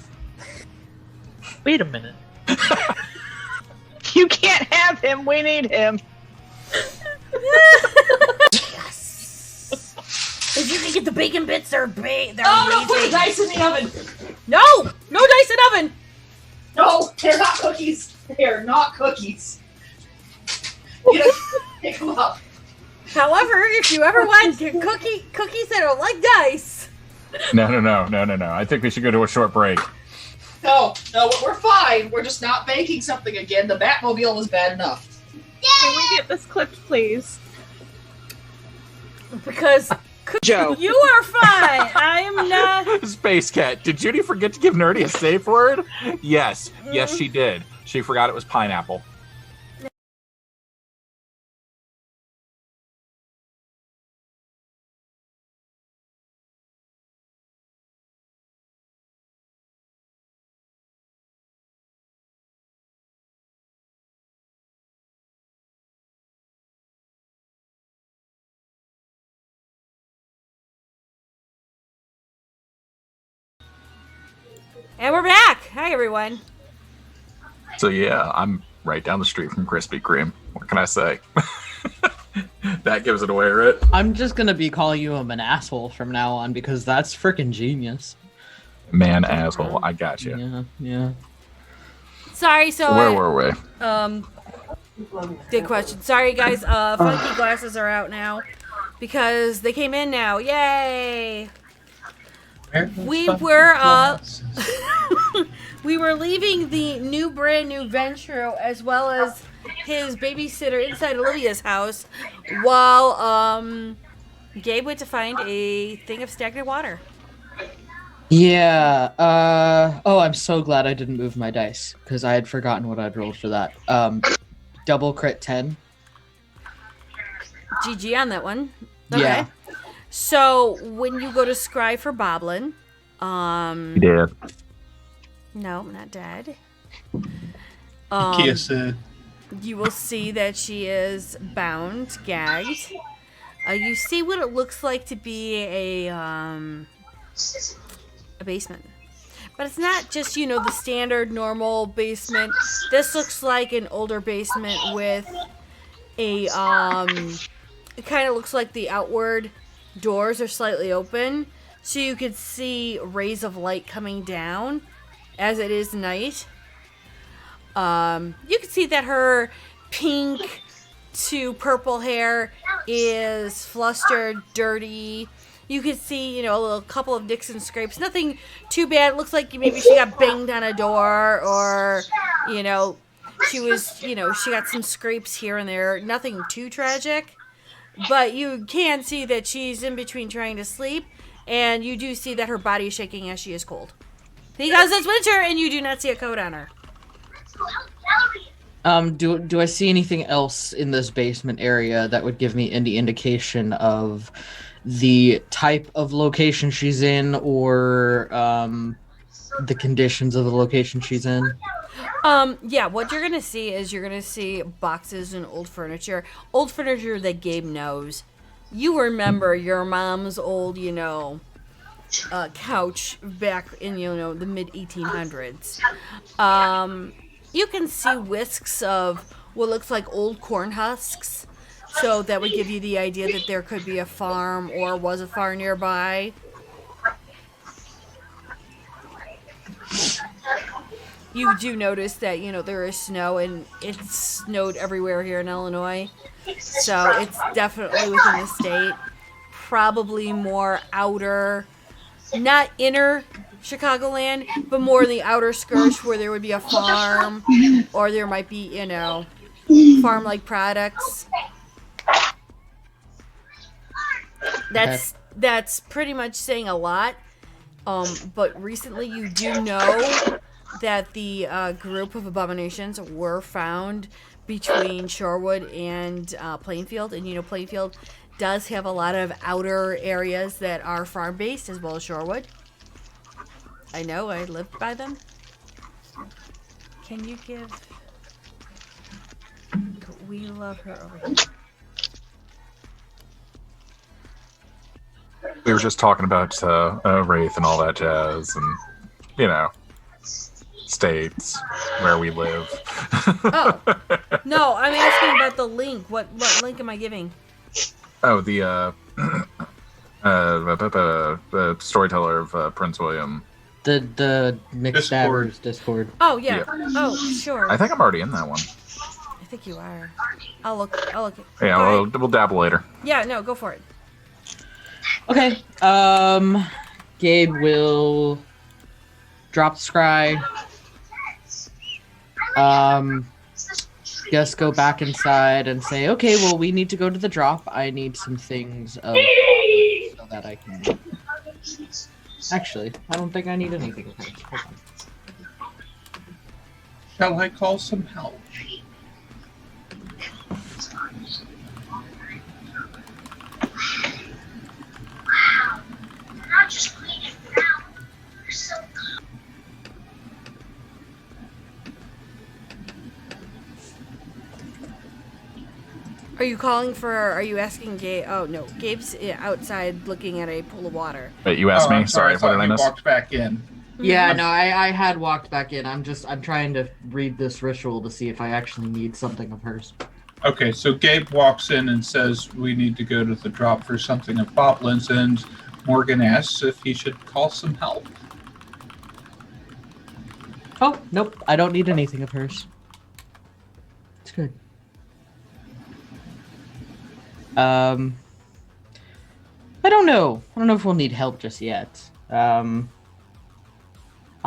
Wait a minute. You can't have him. We need him. if you can get the bacon bits, they're they're Oh, no, put amazing. the dice in the oven! No dice in oven. No, they're not cookies. They're not cookies. You know, pick them up. However, if you ever want cookies that are like dice, No. I think we should go to a short break. No, we're fine. We're just not baking something again. The Batmobile was bad enough. Can we get this clipped, please? because Joe. you are fine. I am not. Space Cat, did Judy forget to give Nerdy a safe word? Yes, she did. She forgot it was pineapple. And we're back. Hi, everyone. So yeah, I'm right down the street from Krispy Kreme. What can I say? That gives it away, right? I'm just gonna be calling you an asshole from now on because that's freaking genius. Man, asshole, I got you. Yeah. Sorry. So Where were we? Good question. Sorry, guys. Funky glasses are out now because they came in now. Yay! We were we were leaving the brand new Venture as well as his babysitter inside Olivia's house while Gabe went to find a thing of stagnant water. Yeah. Oh, I'm so glad I didn't move my dice because I had forgotten what I'd rolled for that. Double crit 10. GG on that one. Okay. Yeah. So when you go to scry for Boblin, Yeah. no, not dead. Kiss it. You will see that she is bound, gagged. You see what it looks like to be a basement. But it's not just, the standard normal basement. This looks like an older basement with a, it kind of looks like the outward doors are slightly open. So you could see rays of light coming down as it is night. You can see that her pink to purple hair is flustered, dirty. You could see, a couple of nicks and scrapes. Nothing too bad. It looks like maybe she got banged on a door or, she was, she got some scrapes here and there. Nothing too tragic. But you can see that she's in between trying to sleep. And you do see that her body is shaking as she is cold. Because it's winter and you do not see a coat on her. Do I see anything else in this basement area that would give me any indication of the type of location she's in or the conditions of the location she's in? Yeah, what you're gonna see is you're gonna see boxes and old furniture that Gabe knows. You remember your mom's old, couch back in, the mid 1800s. You can see whisks of what looks like old corn husks. So that would give you the idea that there could be a farm or was a farm nearby. You do notice that, there is snow and it's snowed everywhere here in Illinois. So it's definitely within the state. Probably more outer, not inner Chicagoland, but more in the outer skirts where there would be a farm or there might be, farm-like products. That's pretty much saying a lot. But recently you do know that the group of abominations were found between Shorewood and Plainfield, and you know Plainfield does have a lot of outer areas that are farm based as well as Shorewood. I know, I lived by them. Can you give? We love her over here. We were just talking about Wraith and all that jazz, and you know, states where we live. Oh no, I'm asking about the link. What link am I giving? Oh, the storyteller of Prince William. The Mixed Discord. Stabbers Discord. Oh yeah. Yeah. Oh sure. I think I'm already in that one. I think you are. I'll look. Yeah, Go ahead. we'll dabble later. Yeah, no, go for it. Okay. Gabe will drop the scry. Just go back inside and say, okay, well, we need to go to the drop. I need some things so that I can. Actually, I don't think I need anything. Hold on. Shall I call some help? Are you asking Gabe? Oh no, Gabe's outside looking at a pool of water. Wait, you asked me? I'm Sorry, I what thought did I you miss? walked back in. Yeah, no, I had walked back in. I'm trying to read this ritual to see if I actually need something of hers. Okay, so Gabe walks in and says we need to go to the drop for something of Boblin's, and Morgan asks if he should call some help. Oh, nope, I don't need anything of hers. It's good. I don't know. I don't know if we'll need help just yet. I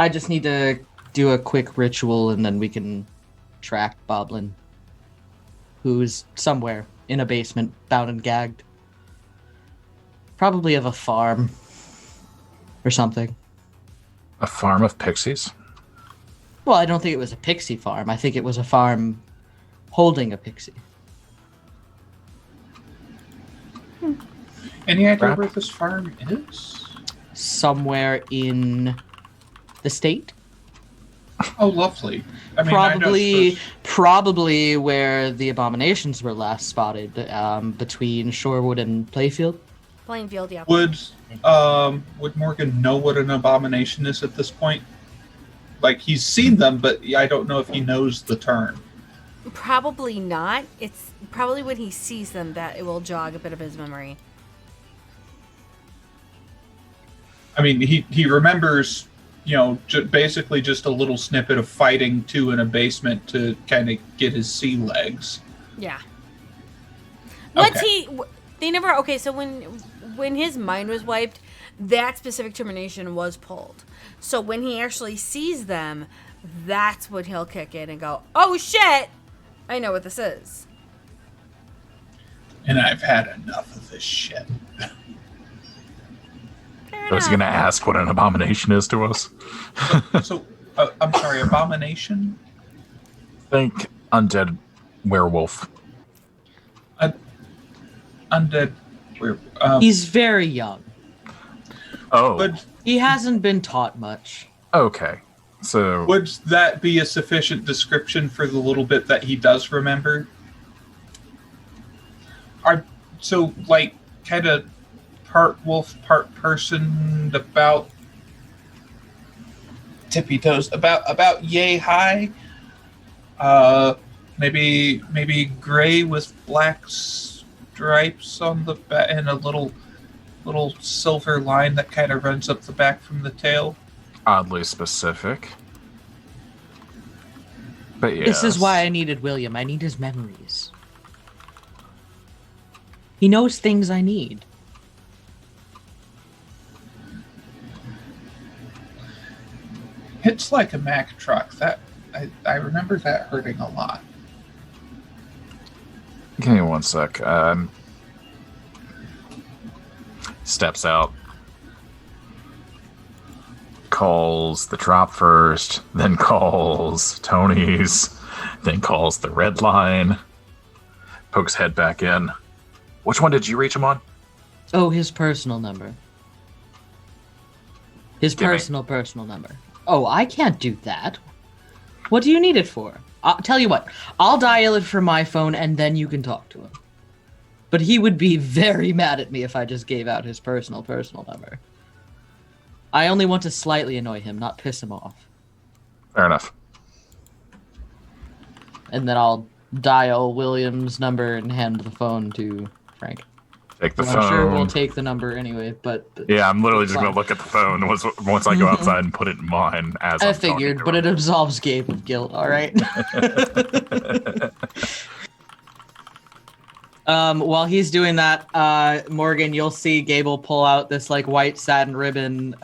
just need to do a quick ritual and then we can track Boblin, who's somewhere in a basement, bound and gagged. Probably of a farm or something. A farm of pixies? Well, I don't think it was a pixie farm. I think it was a farm holding a pixie. Any idea Crap. where this farm is? Somewhere in the state? Oh, lovely. I mean, Probably where the abominations were last spotted, between Shorewood and Playfield. Plainfield, yeah. Would Morgan know what an abomination is at this point? Like, he's seen them, but I don't know if he knows the term. Probably not. It's probably when he sees them that it will jog a bit of his memory. I mean, he remembers, basically just a little snippet of fighting two in a basement to kind of get his sea legs. Yeah. Okay. So when his mind was wiped, that specific termination was pulled. So when he actually sees them, that's when he'll kick in and go, "Oh shit, I know what this is." And I've had enough of this shit. Fair Was he enough. going to ask what an abomination is to us? So, I'm sorry, abomination? Think undead werewolf. Undead. He's very young. Oh, Would He hasn't been taught much. okay. So, would that be a sufficient description for the little bit that he does remember? Kind of part wolf, part person, about tippy toes, about yay high. Maybe gray with black stripes on the back and a little silver line that kind of runs up the back from the tail. oddly specific. But yes. This is why I needed William. I need his memories. He knows things I need. It's like a Mack truck. That I remember that hurting a lot. Give me one sec. steps out. Calls the drop first, then calls Tony's, then calls the red line. Pokes head back in. Which one did you reach him on? Oh, his personal number. His Give me. personal number. Oh, I can't do that. What do you need it for? I'll tell you what. I'll dial it from my phone and then you can talk to him. But he would be very mad at me if I just gave out his personal number. I only want to slightly annoy him, not piss him off. Fair enough. And then I'll dial William's number and hand the phone to Frank. Take the Well, phone. I'm sure we'll take the number anyway, but... Yeah, I'm literally just fine. going to look at the phone once I go outside and put it in mine as I I'm talking figured, to but him. it absolves Gabe of guilt, alright? While he's doing that, Morgan, you'll see Gable pull out this like white satin ribbon,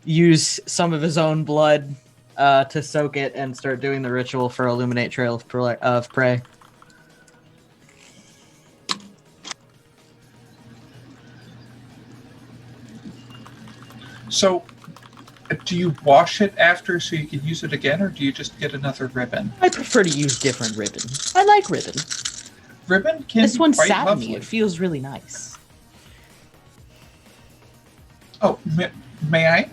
use some of his own blood to soak it and start doing the ritual for Illuminate Trail of Prey. So, do you wash it after so you can use it again, or do you just get another ribbon? I prefer to use different ribbon. I like ribbon. Ribbon can This be one's quite satiny. lovely. It feels really nice. Oh, may I?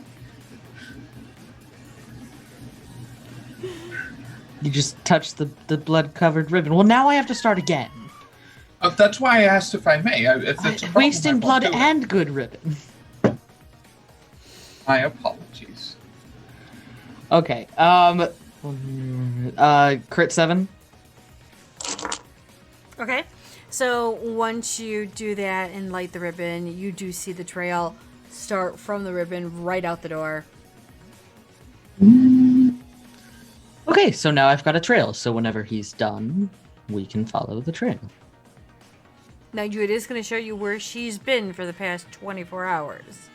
You just touch the blood-covered ribbon. Well, now I have to start again. That's why I asked if I may. If it's a problem, Wasting I won't blood do it. and good ribbon. My apologies. Okay. Crit 7. Okay. So once you do that and light the ribbon, you do see the trail start from the ribbon right out the door. Okay, so now I've got a trail. So whenever he's done, we can follow the trail. Now, it is going to show you where she's been for the past 24 hours.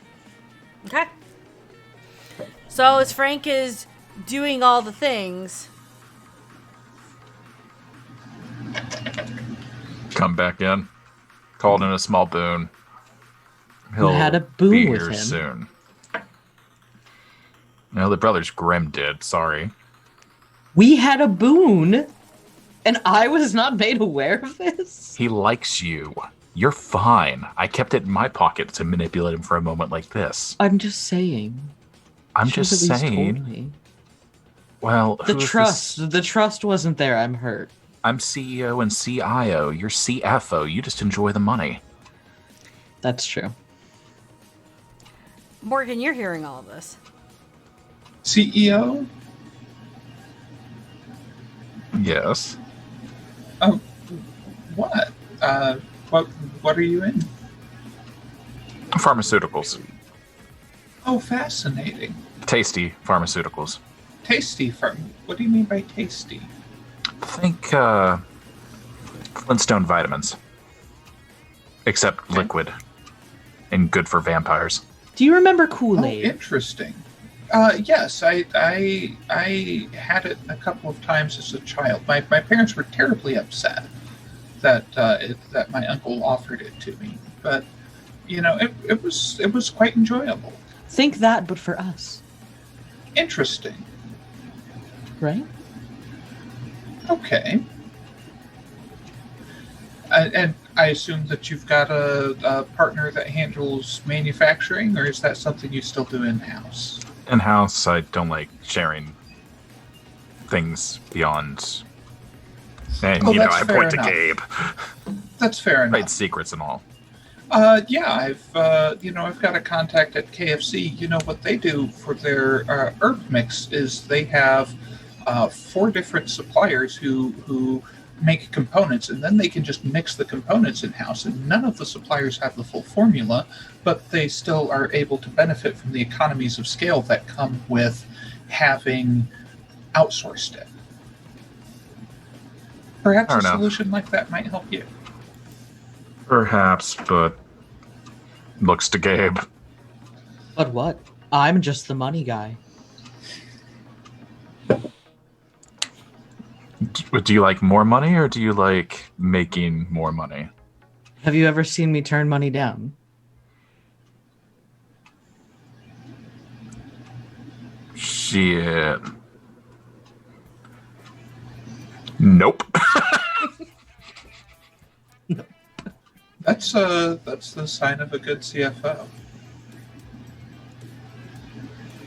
Okay. So as Frank is doing all the things, Come back in. Called in a small boon. He'll had a boon be with here him? soon. No, the brothers Grimm did. Sorry. We had a boon, and I was not made aware of this? He likes you. You're fine. I kept it in my pocket to manipulate him for a moment like this. I'm just saying. I'm Should've just at least saying. told me. Well, The who's trust. The trust wasn't there. I'm hurt. I'm CEO and CIO. You're CFO. You just enjoy the money. That's true. Morgan, you're hearing all of this. CEO? Yes. Oh, what? What are you in? Pharmaceuticals. Oh, fascinating. Tasty pharmaceuticals. Tasty farm. What do you mean by tasty? Think Flintstone vitamins. Except liquid. And good for vampires. Do you remember Oh, Kool-Aid? interesting. Yes, I had it a couple of times as a child. My parents were terribly upset that that my uncle offered it to me, but you know it was quite enjoyable. Think that, but for us, Interesting. right? Okay. And I assume that you've got a partner that handles manufacturing, or is that something you still do in house? In-house, I don't like sharing things beyond... And, Oh, you know, that's I fair point to enough. Gabe. That's fair enough. Trade secrets and all. Yeah, I've got a contact at KFC. You know what they do for their herb mix is they have 4 different suppliers who make components, and then they can just mix the components in house. And none of the suppliers have the full formula, but they still are able to benefit from the economies of scale that come with having outsourced it. Perhaps Fair a enough. solution like that might help you. Perhaps, but looks to Gabe. But what? I'm just the money guy. Do you like more money, or do you like making more money? Have you ever seen me turn money down? Shit. Nope. That's the sign of a good CFO.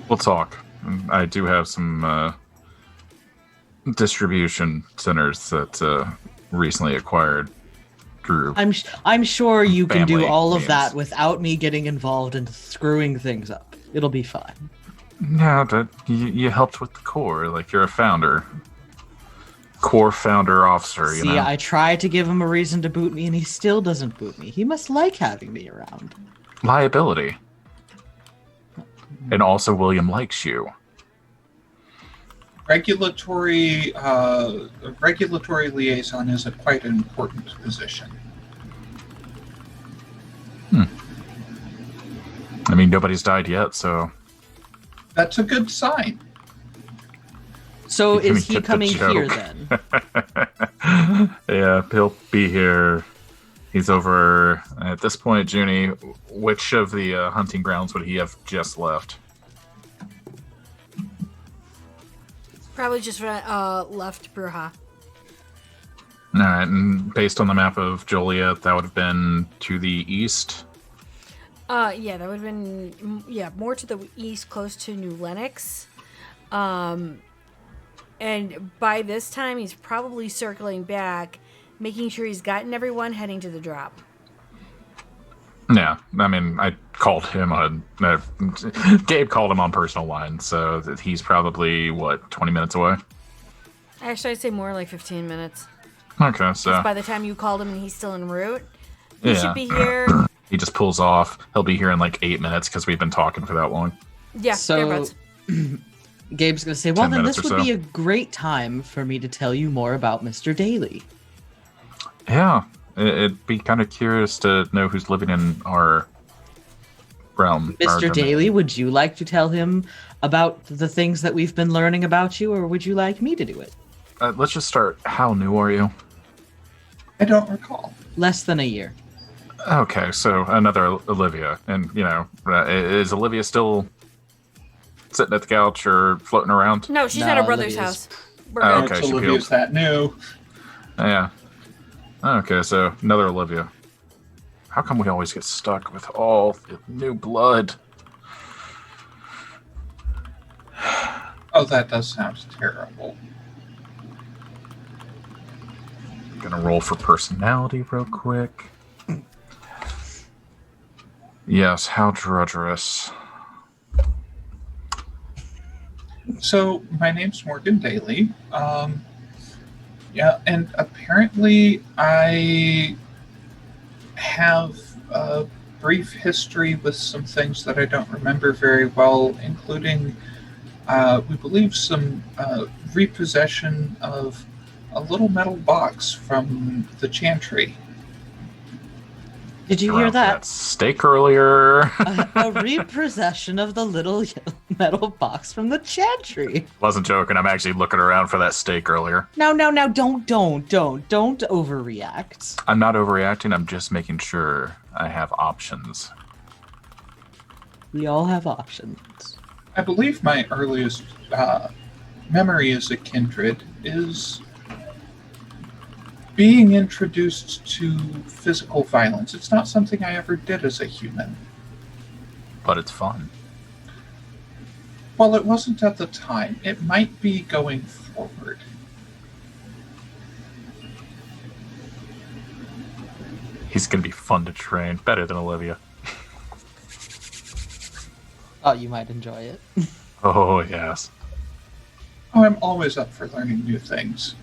We'll talk. I do have some distribution centers that recently acquired through. I'm sure you can do Family all of means. that without me getting involved and screwing things up. It'll be fine. No, but you helped with the core. Like, you're a founder. Core founder officer, you See, know? I try to give him a reason to boot me, and he still doesn't boot me. He must like having me around. Liability. And also, William likes you. Regulatory liaison is a quite an important position. I mean, nobody's died yet, so. That's a good sign. So You can is he get the coming here joke. then? Yeah, he'll be here. He's over at this point. Junie, which of the hunting grounds would he have just left? Probably just left Bruja. All right, and based on the map of Joliet, that would have been to the east. Yeah, that would have been more to the east, close to New Lenox. And by this time, he's probably circling back, making sure he's gotten everyone heading to the drop. Yeah, I mean, I called him on. Gabe called him on personal line, so that he's probably 20 minutes away. Actually, I'd say more like 15 minutes. Okay, so By the time you called him and he's still en route, he Yeah. should be here. he just pulls off. He'll be here in like 8 minutes because we've been talking for that long. Yeah, So thereabouts. Gabe's gonna say, well, 10 then minutes this or would so. be a great time for me to tell you more about Mr. Daly. Yeah, it'd be kind of curious to know who's living in our realm. our Mr. domain. Daly, would you like to tell him about the things that we've been learning about you, or would you like me to do it? Let's just start. How new are you? I don't recall. Less than a year. Okay, so another Olivia. And, is Olivia still sitting at the couch or floating around? No, she's No, at her brother's Olivia's- house. We're Oh, good. okay, she Olivia's peeled. that new. Yeah. Okay, so another Olivia. How come we always get stuck with all the new blood? Oh, that does sound terrible. Gonna roll for personality real quick. Yes, how drudgerous. So, my name's Morgan Daly. Yeah, and apparently I have a brief history with some things that I don't remember very well, including, we believe, some repossession of a little metal box from the Chantry. Did you Around hear for that? steak earlier. A repossession of the little yellow metal box from the chantry. Wasn't joking. I'm actually looking around for that steak earlier. Now, don't overreact. I'm not overreacting. I'm just making sure I have options. We all have options. I believe my earliest memory as a kindred is being introduced to physical violence. It's not something I ever did as a human. But it's fun. Well, it wasn't at the time. It might be going forward. He's gonna be fun to train. Better than Olivia. Oh, you might enjoy it. Oh, yes. Oh, I'm always up for learning new things.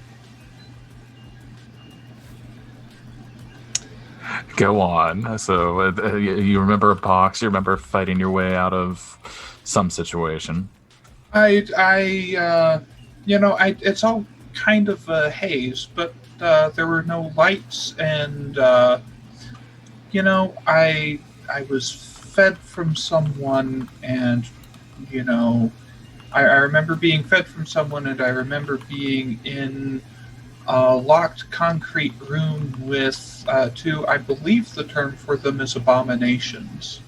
Go on. So, you remember a box. You remember fighting your way out of some situation. It's all kind of a haze, but there were no lights, and I was fed from someone, and I remember being fed from someone, and I remember being in a locked concrete room with two, I believe the term for them is abominations.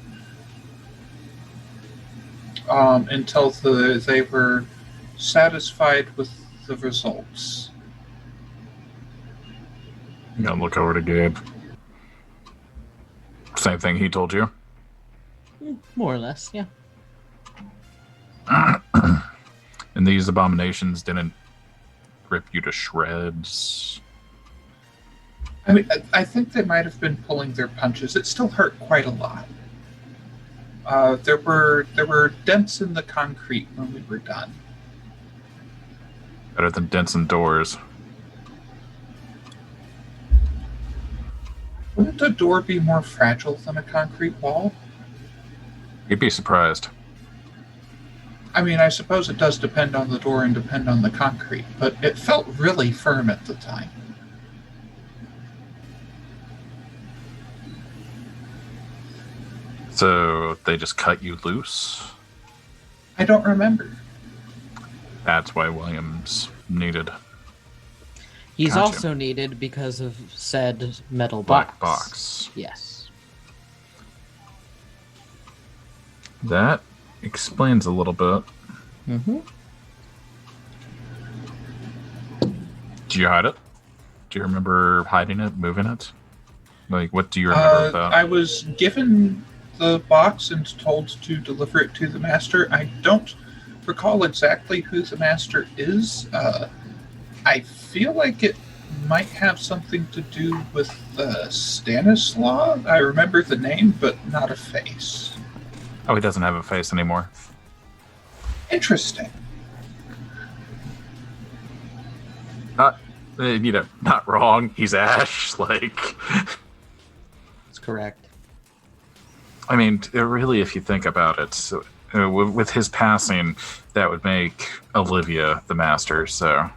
Until they were satisfied with the results. I'm gonna look over to Gabe. Same thing he told you. More or less, yeah. And these abominations didn't rip you to shreds. I mean, I think they might have been pulling their punches. It still hurt quite a lot. There were dents in the concrete when we were done. Better than dents in doors. Wouldn't a door be more fragile than a concrete wall? You'd be surprised. I mean, I suppose it does depend on the door and depend on the concrete, but it felt really firm at the time. So they just cut you loose? I don't remember. That's why William's needed. He's Gotcha. also needed because of said metal Black box. box. Yes. That explains a little bit. Mm-hmm. Do you hide it? Do you remember hiding it, moving it? Like, what do you remember about? I was given the box and told to deliver it to the master. I don't recall exactly who the master is. I feel like it might have something to do with Stanislaw. I remember the name, but not a face. Oh, he doesn't have a face anymore. Interesting. Not wrong. He's Ash. Like, That's correct. I mean, really, if you think about it, so, with his passing, that would make Olivia the master. So,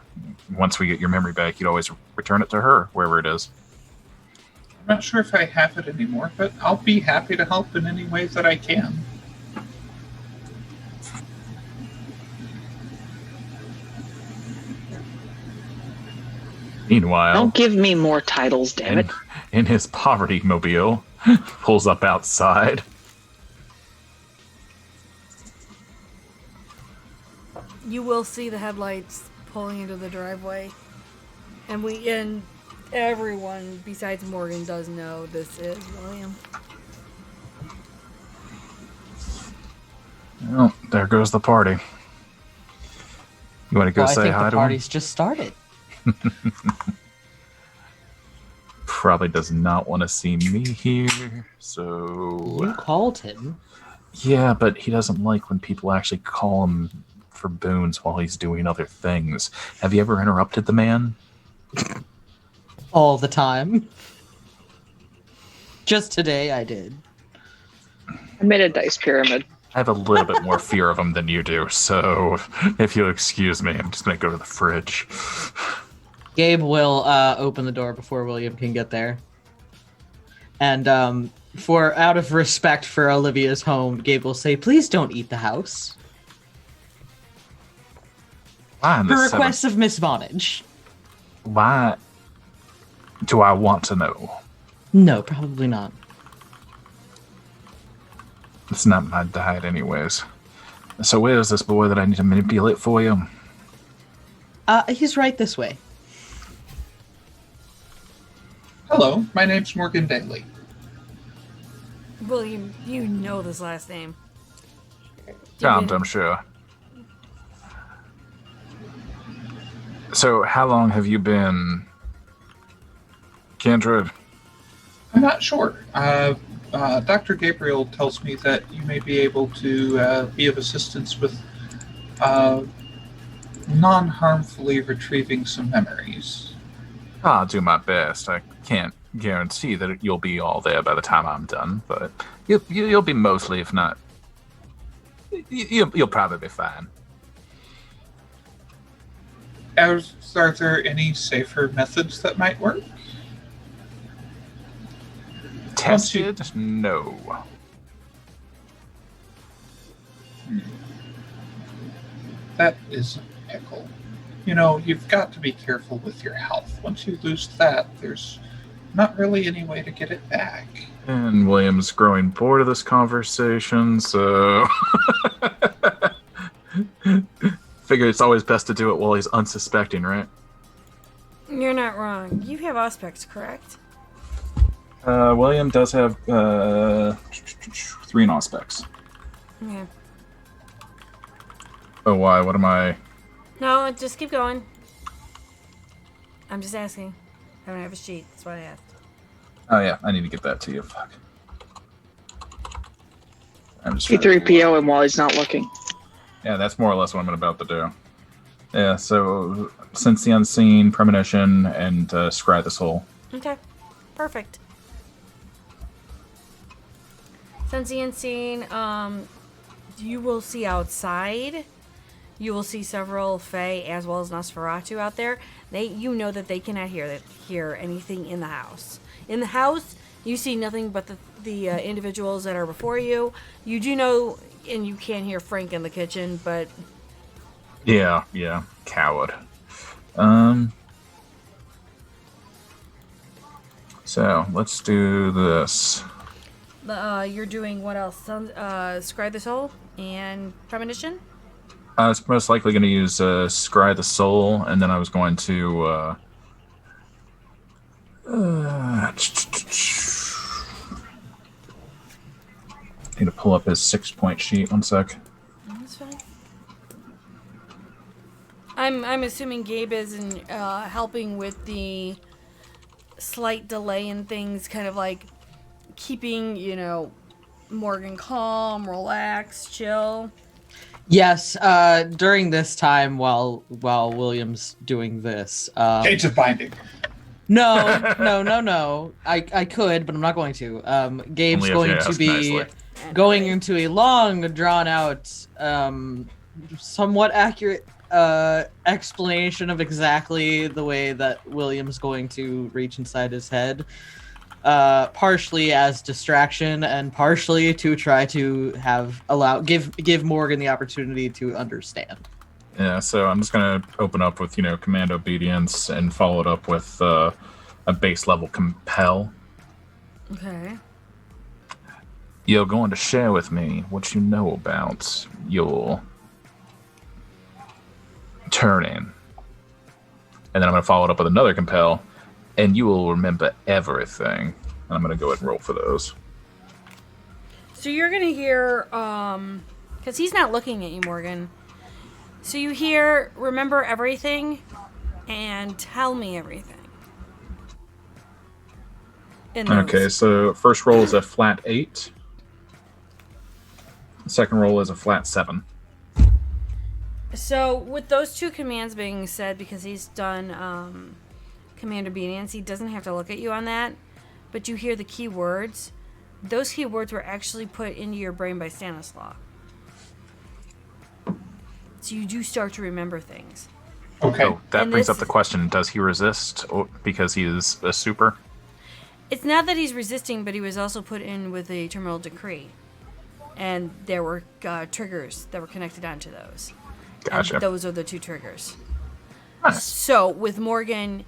once we get your memory back, you'd always return it to her, wherever it is. I'm not sure if I have it anymore, but I'll be happy to help in any way that I can. Meanwhile, Don't give me more titles, damn it. in his poverty mobile, pulls up outside. You will see the headlights pulling into the driveway, and everyone besides Morgan does know this is William. Well, there goes the party. You want to go Well, I say think hi the to him? party's just started. Probably does not want to see me here, so... You called him. Yeah, but he doesn't like when people actually call him for boons while he's doing other things. Have you ever interrupted the man? All the time. Just today I did. I made a dice pyramid. I have a little bit more fear of him than you do, so if you'll excuse me, I'm just going to go to the fridge. Gabe will open the door before William can get there. And out of respect for Olivia's home, Gabe will say, "Please don't eat the house." Why in the Per request of Miss Vonage. Why do I want to know? No, probably not. It's not my diet anyways. So where is this boy that I need to manipulate for you? He's right this way. Hello, my name's Morgan Daly. William, you know this last name. I'm sure. So how long have you been Kindred? I'm not sure. Dr. Gabriel tells me that you may be able to be of assistance with non-harmfully retrieving some memories. I'll do my best. I can't guarantee that you'll be all there by the time I'm done, but you'll be mostly, if not, you'll probably be fine. Are there any safer methods that might work? Tested? No. That is a pickle. you've got to be careful with your health. Once you lose that, there's not really any way to get it back. And William's growing bored of this conversation, so figure it's always best to do it while he's unsuspecting, right? You're not wrong. You have aspects, correct? William does have 3 in aspects. Okay. Oh, why? What am I? No, just keep going. I'm just asking. I don't have a sheet. That's what I asked. Oh yeah, I need to get that to you. Fuck. I'm just trying to- P3PO him while he's not looking. Yeah, that's more or less what I'm about to do. Yeah, so Sense the Unseen, Premonition, and Scry the Soul. Okay. Perfect. Sense the Unseen, you will see outside. You will see several Fae as well as Nosferatu out there. You know that they cannot hear anything in the house. In the house, you see nothing but the individuals that are before you. You do know, and you can hear Frank in the kitchen, but... Yeah, coward. So, let's do this. You're doing what else? Scry the Soul and Premonition? I was most likely going to use Scry the Soul, and then I was going to... need to pull up his 6-point sheet. 1 sec. That's fine. I'm assuming Gabe is helping with the slight delay in things, kind of like keeping, Morgan calm, relaxed, chill. Yes, during this time while William's doing this. Gates of binding. No. I could, but I'm not going to. Gabe's Only if going you to ask be nicely. going into a long, drawn-out, somewhat accurate explanation of exactly the way that William's going to reach inside his head. Partially as distraction and partially to try to give Morgan the opportunity to understand. Yeah, so I'm just going to open up with, Command Obedience and follow it up with a base level Compel. Okay. You're going to share with me what you know about your turning. And then I'm going to follow it up with another Compel, and you will remember everything. And I'm going to go ahead and roll for those. So you're going to hear, because he's not looking at you, Morgan. So you hear, remember everything, and tell me everything. Okay, so first roll is a flat 8. Second roll is a flat 7. So with those 2 commands being said, because he's done Command Obedience, he doesn't have to look at you on that, but you hear the key words. Those key words were actually put into your brain by Stanislaw. So you do start to remember things. Okay. Oh, that And brings this- up the question, does he resist because he is a super? It's not that he's resisting, but he was also put in with a terminal decree. And there were triggers that were connected onto those. Gotcha. And those are the 2 triggers. Nice. So with Morgan,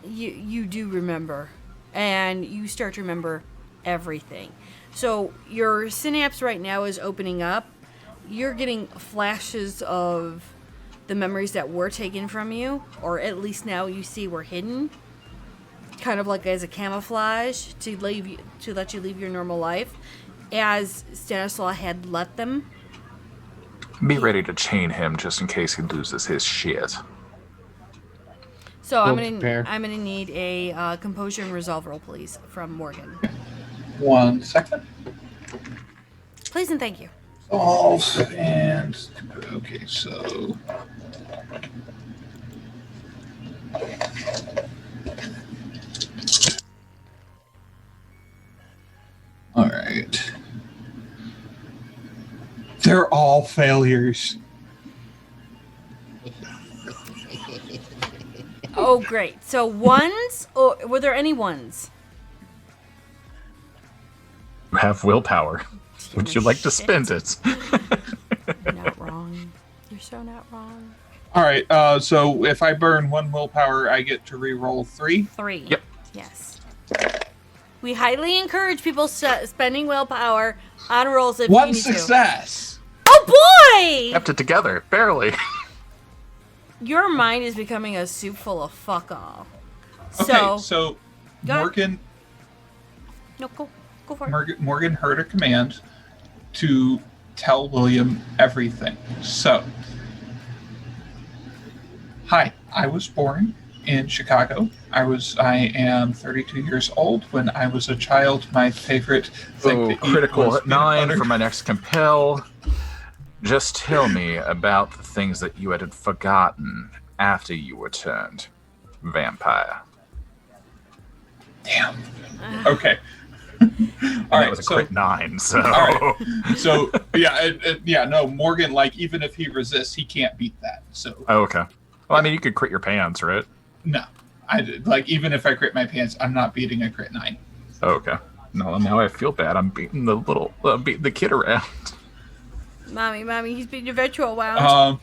you do remember. And you start to remember everything. So your synapse right now is opening up. You're getting flashes of the memories that were taken from you, or at least now you see were hidden, kind of like as a camouflage to let you live your normal life, as Stanislaw had let them. Be ready to chain him just in case he loses his shit. So We'll I'm prepare. gonna need a composure and resolve roll, please, from Morgan. 1 second. Please and thank you. Solve and okay, so all right. They're all failures. Oh, great. So ones, or were there any ones? You have willpower. Would you like to spend it? Not wrong. You're so not wrong. All right. So if I burn 1 willpower, I get to re-roll 3. 3. Yep. Yes. We highly encourage people spending willpower on rolls if One you need success. to. Oh boy! Kept it together, barely. Your mind is becoming a soup full of fuck all. Okay, so Go ahead. Morgan No, go for it. Morgan heard a command to tell William everything. So, hi, I was born in Chicago. I am 32 years old. When I was a child, my favorite thing to eat critical was at peanut 9 butter. for my next compel. Just tell me about the things that you had forgotten after you were turned vampire. Damn. Okay. And that was a crit 9, so. All right. So yeah, no, Morgan, like, even if he resists, he can't beat that. So Oh, okay. Well, I mean, you could crit your pants, right? no, like, even if I crit my pants, I'm not beating a crit 9. Oh, okay. No, now I feel bad. I'm beating the kid around. Mommy, he's beating your virtual wound.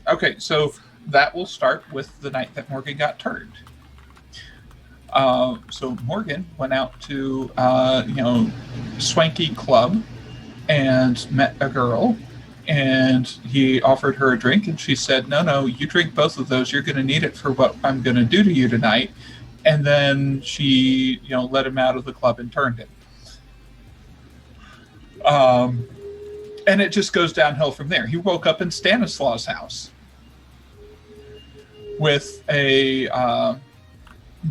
Okay, so that will start with the night that Morgan got turned. So Morgan went out to swanky club and met a girl, and he offered her a drink, and she said, no, you drink both of those. You're going to need it for what I'm going to do to you tonight. And then she, let him out of the club and turned him. And it just goes downhill from there. He woke up in Stanislaus' house with a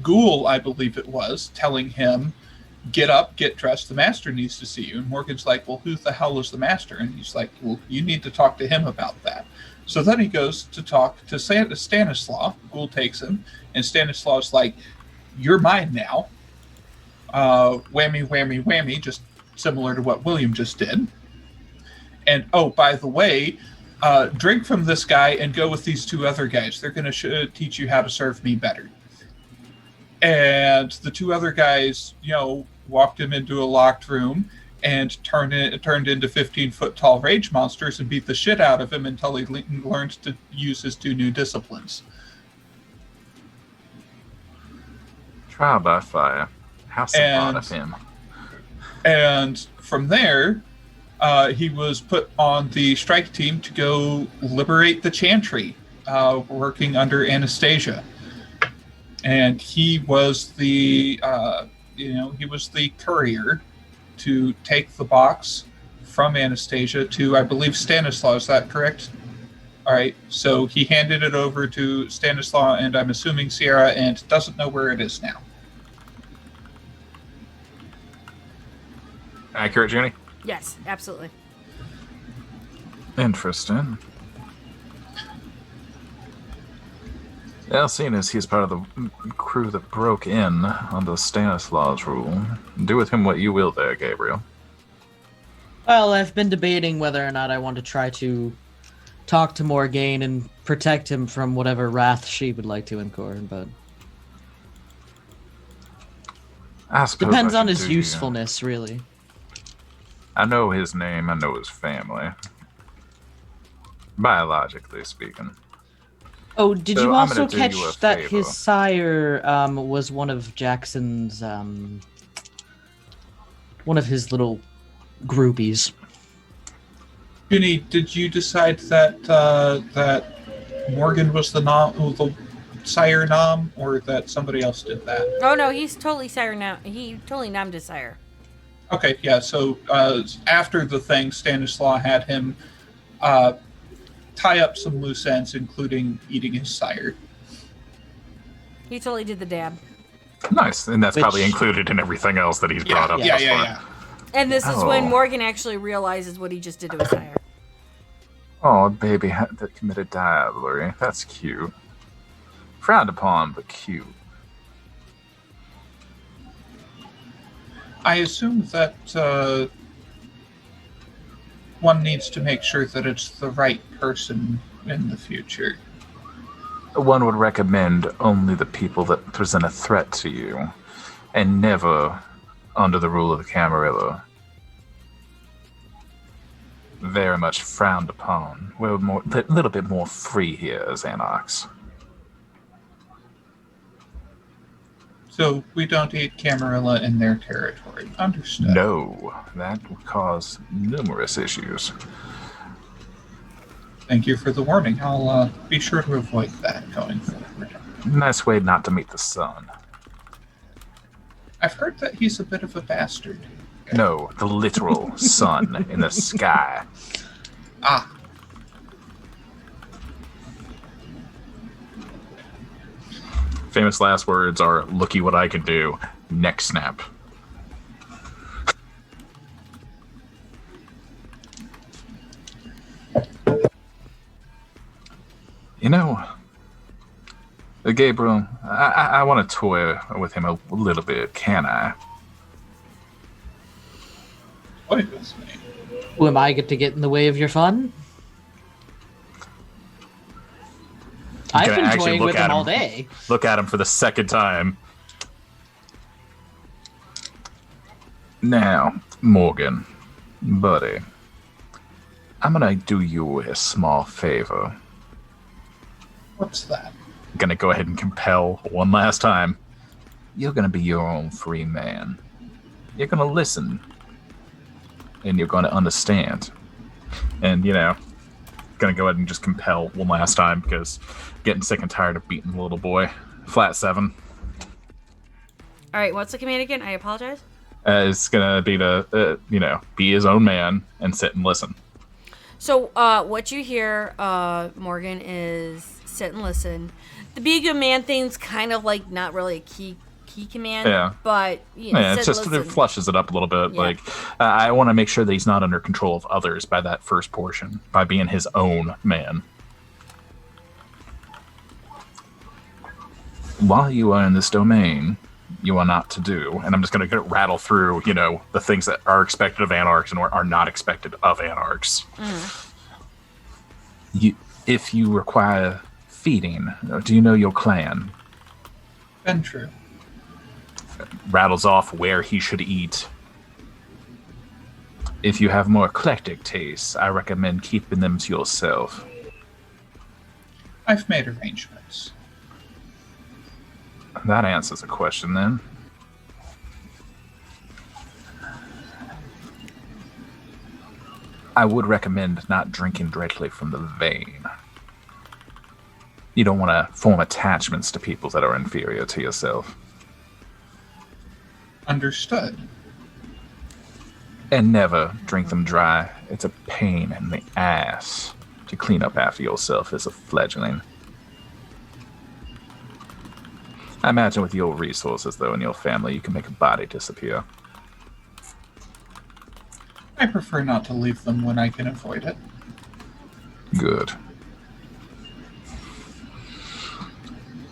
ghoul, I believe it was, telling him, get up, get dressed, the master needs to see you. And Morgan's like, well, who the hell is the master? And he's like, well, you need to talk to him about that. So then he goes to talk to Stanislaus. Ghoul takes him, and Stanislaus is like, you're mine now. Whammy, whammy, whammy, just similar to what William just did. And, oh, by the way, drink from this guy and go with these 2 other guys. They're going to teach you how to serve me better. And the 2 other guys, walked him into a locked room and turned into 15-foot-tall rage monsters and beat the shit out of him until he learned to use his 2 new disciplines. Trial by fire. How smart of him. And from there, he was put on the strike team to go liberate the Chantry, working under Anastasia. And he was the courier to take the box from Anastasia to, I believe, Stanislaus. Is that correct? All right. So he handed it over to Stanislaus, and I'm assuming Sierra, and doesn't know where it is now. Accurate, Jenny? Yes, absolutely. Interesting. Yeah, seeing as he's part of the crew that broke in under Stanislaus' rule, do with him what you will there, Gabriel. Well, I've been debating whether or not I want to try to talk to Morgaine and protect him from whatever wrath she would like to incur, but I suppose depends I on should his do, usefulness, really. I know his name, I know his family. Biologically speaking. Oh, did So you I'm also gonna do catch you a that favor. his sire was one of Jackson's, one of his little groupies? Junie, did you decide that that Morgan was the sire nom, or that somebody else did that? Oh no, he's totally sire now. He totally nommed his sire. Okay, yeah. So after the thing, Stanislaus had him tie up some loose ends, including eating his sire. He totally did the dab. Nice, and that's Which- probably included in everything else that he's brought up. thus far. And this is when Oh. Morgan actually realizes what he just did to his sire. Oh, a baby that committed diablerie. That's cute. Frowned upon, but cute. I assume that one needs to make sure that it's the right person in the future. One would recommend only the people that present a threat to you, and never under the rule of the Camarilla. very much frowned upon. We're a little bit more free here as Anarchs. So we don't eat Camarilla in their territory. Understood. No, that would cause numerous issues. Thank you for the warning. I'll be sure to avoid that going forward. Nice way not to meet the sun. I've heard that he's a bit of a bastard. No, the literal sun in the sky. Ah. Famous last words are, "Looky what I can do." Neck snap. You know, Gabriel, I want to toy with him a little bit, can I? Toy with me? Well, am I get to get in the way of your fun? I've Gonna been actually toying look with at him all him. day. Look at him for the second time. Now, Morgan, buddy, I'm gonna do you a small favor. What's that? Gonna go ahead and compel one last time. You're gonna be your own free man. You're gonna listen. And you're gonna understand. And, gonna go ahead and just compel one last time because I'm getting sick and tired of beating the little boy. Flat 7. All right, what's the command again? I apologize. It's gonna be to, be his own man and sit and listen. So, what you hear, Morgan, is sit and listen. The be a good man thing's kind of like not really a key command, Yeah. but Yeah, sit it's just and it listen. flushes it up a little bit. Yeah. Like, I want to make sure that he's not under control of others by that first portion, by being his own man. While you are in this domain, you are not to do, and I'm just going to rattle through, the things that are expected of Anarchs and are not expected of Anarchs. If you require feeding, do you know your clan? Been true. Rattles off where he should eat. If you have more eclectic tastes, I recommend keeping them to yourself. I've made arrangements. That answers a question then. I would recommend not drinking directly from the vein. You don't want to form attachments to people that are inferior to yourself. Understood. And never drink them dry. It's a pain in the ass to clean up after yourself as a fledgling. I imagine with your resources, though, and your family, you can make a body disappear. I prefer not to leave them when I can avoid it. Good.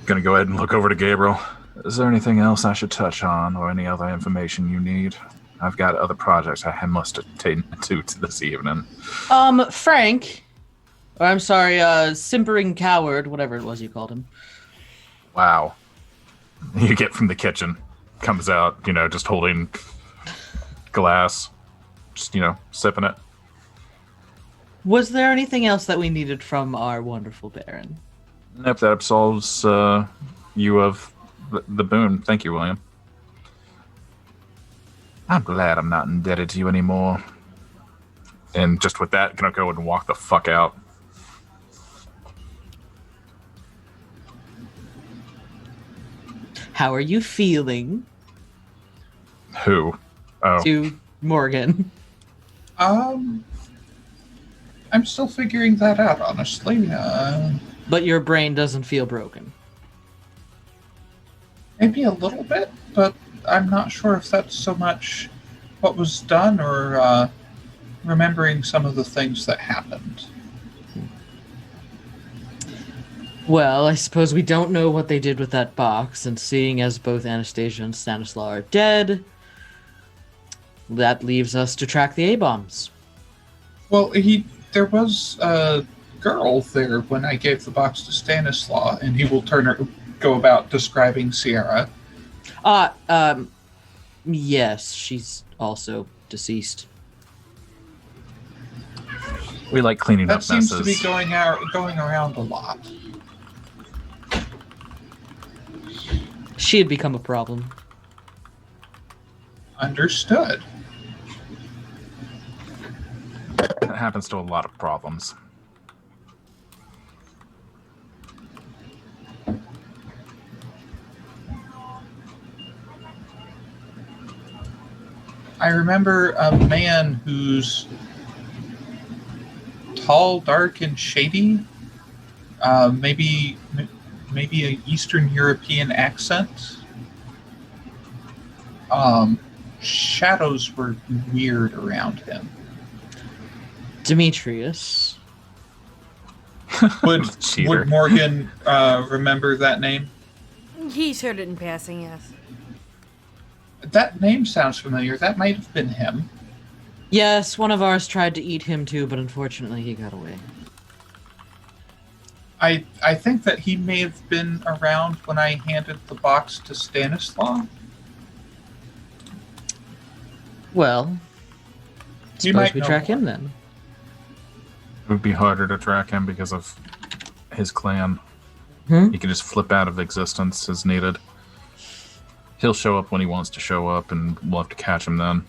Gonna go ahead and look over to Gabriel. Is there anything else I should touch on, or any other information you need? I've got other projects I must attend to this evening. Frank, or I'm sorry, simpering coward, whatever it was you called him. Wow. You get from the kitchen, comes out, just holding glass, just, sipping it. Was there anything else that we needed from our wonderful Baron? Nope, that absolves you of the boon. Thank you, William. I'm glad I'm not indebted to you anymore. And just with that, gonna go and walk the fuck out. How are you feeling? Who? Oh. To Morgan. I'm still figuring that out, honestly. But your brain doesn't feel broken. Maybe a little bit, but I'm not sure if that's so much what was done or remembering some of the things that happened. Well, I suppose we don't know what they did with that box, and seeing as both Anastasia and Stanislaw are dead, that leaves us to track the A-bombs. Well, there was a girl there when I gave the box to Stanislaw, and he will go about describing Sierra. Yes, she's also deceased. We like cleaning That up seems messes. to be going around a lot. She had become a problem. Understood. That happens to a lot of problems. I remember a man who's tall, dark, and shady. Maybe an Eastern European accent. Shadows were weird around him. Demetrius. Cheater. Would Morgan remember that name? He's heard it in passing, yes. That name sounds familiar. That might have been him. Yes, one of ours tried to eat him too, but unfortunately he got away. I think that he may have been around when I handed the box to Stanislaw. Well, You suppose might we know track more. him then. It would be harder to track him because of his clan. Hmm? He can just flip out of existence as needed. He'll show up when he wants to show up, and we'll have to catch him then.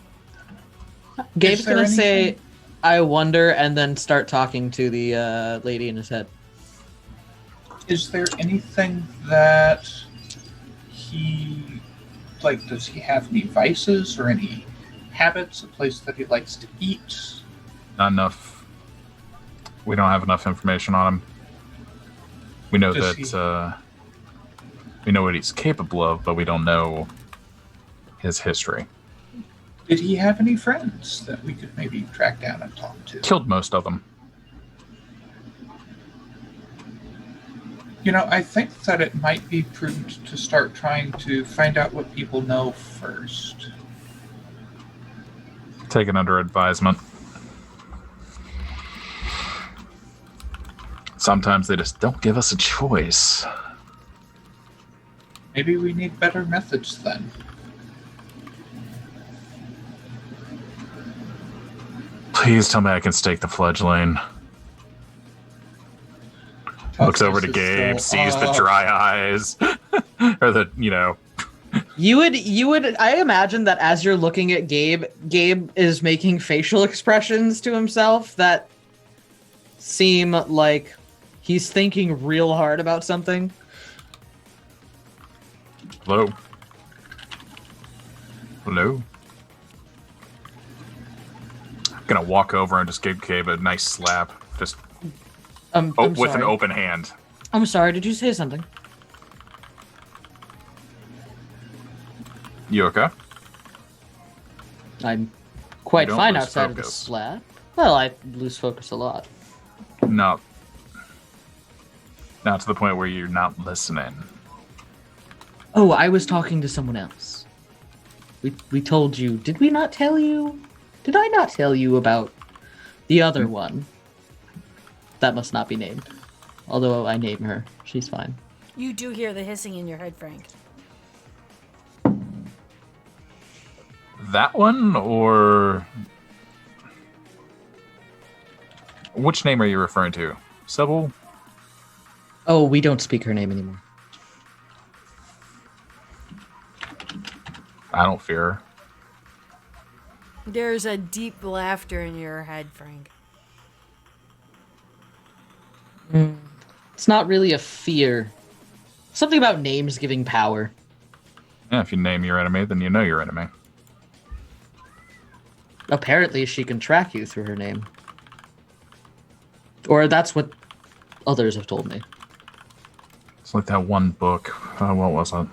Gabe's there gonna say, anything- I wonder, and then start talking to the lady in his head. Is there anything that he, like, does he have any vices or any habits, a place that he likes to eat? Not enough. We don't have enough information on him. We know Does that we know what he's capable of, but we don't know his history. Did he have any friends that we could maybe track down and talk to? Killed most of them. You know, I think that it might be prudent to start trying to find out what people know first. Taken under advisement. Sometimes they just don't give us a choice. Maybe we need better methods then. Please tell me I can stake the fledgling. Looks over to this is Gabe, so sees the off. dry eyes. Or the, You would I imagine that as you're looking at Gabe is making facial expressions to himself that seem like he's thinking real hard about something. Hello? Hello? I'm gonna walk over and just give Gabe a nice slap. Just I'm with sorry. an open hand. I'm sorry, did you say something? You okay? I'm quite You don't fine lose outside of the focus. slap. Well, I lose focus a lot. Not to the point where you're not listening. Oh, I was talking to someone else. We told you. Did we not tell you? Did I not tell you about the other one? That must not be named. Although I name her. She's fine. You do hear the hissing in your head, Frank. That one, or which name are you referring to? Sybil? Oh, we don't speak her name anymore. I don't fear her. There's a deep laughter in your head, Frank. It's not really a fear. Something about names giving power. Yeah, if you name your enemy, then you know your enemy. Apparently, she can track you through her name. Or that's what others have told me. It's like that one book. What was it?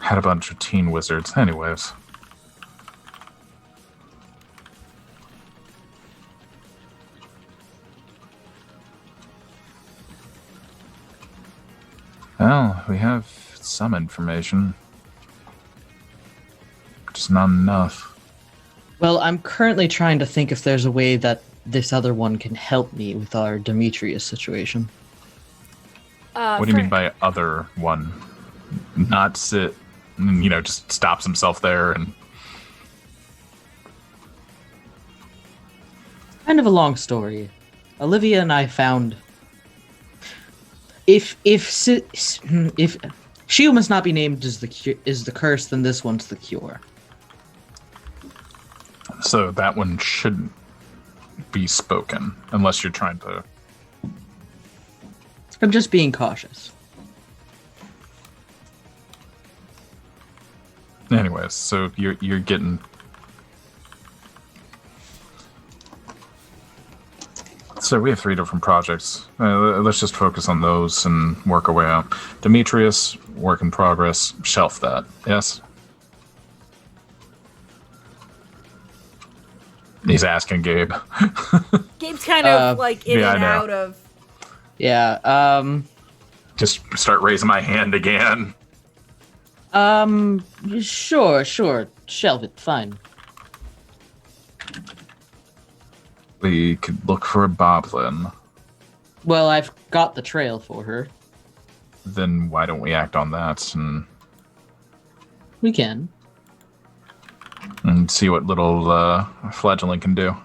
Had a bunch of teen wizards. Anyways. Well, we have some information. Just not enough. Well, I'm currently trying to think if there's a way that this other one can help me with our Demetrius situation. What do you mean by other one? Not sit, just stops himself there and... Kind of a long story. Olivia and I found if she who must not be named is the curse, then this one's the cure. So that one shouldn't be spoken unless you're trying to. I'm just being cautious. Anyways, so you're getting. So we have 3 different projects. Let's just focus on those and work our way out. Demetrius, work in progress. Shelf that. Yes. He's asking Gabe. Gabe's kind of like in yeah, and I know. out of. Yeah. Just start raising my hand again. Sure. Shelve it. Fine. We could look for a Boblin. Well, I've got the trail for her. Then why don't we act on that and We can. see what little Fledgling can do?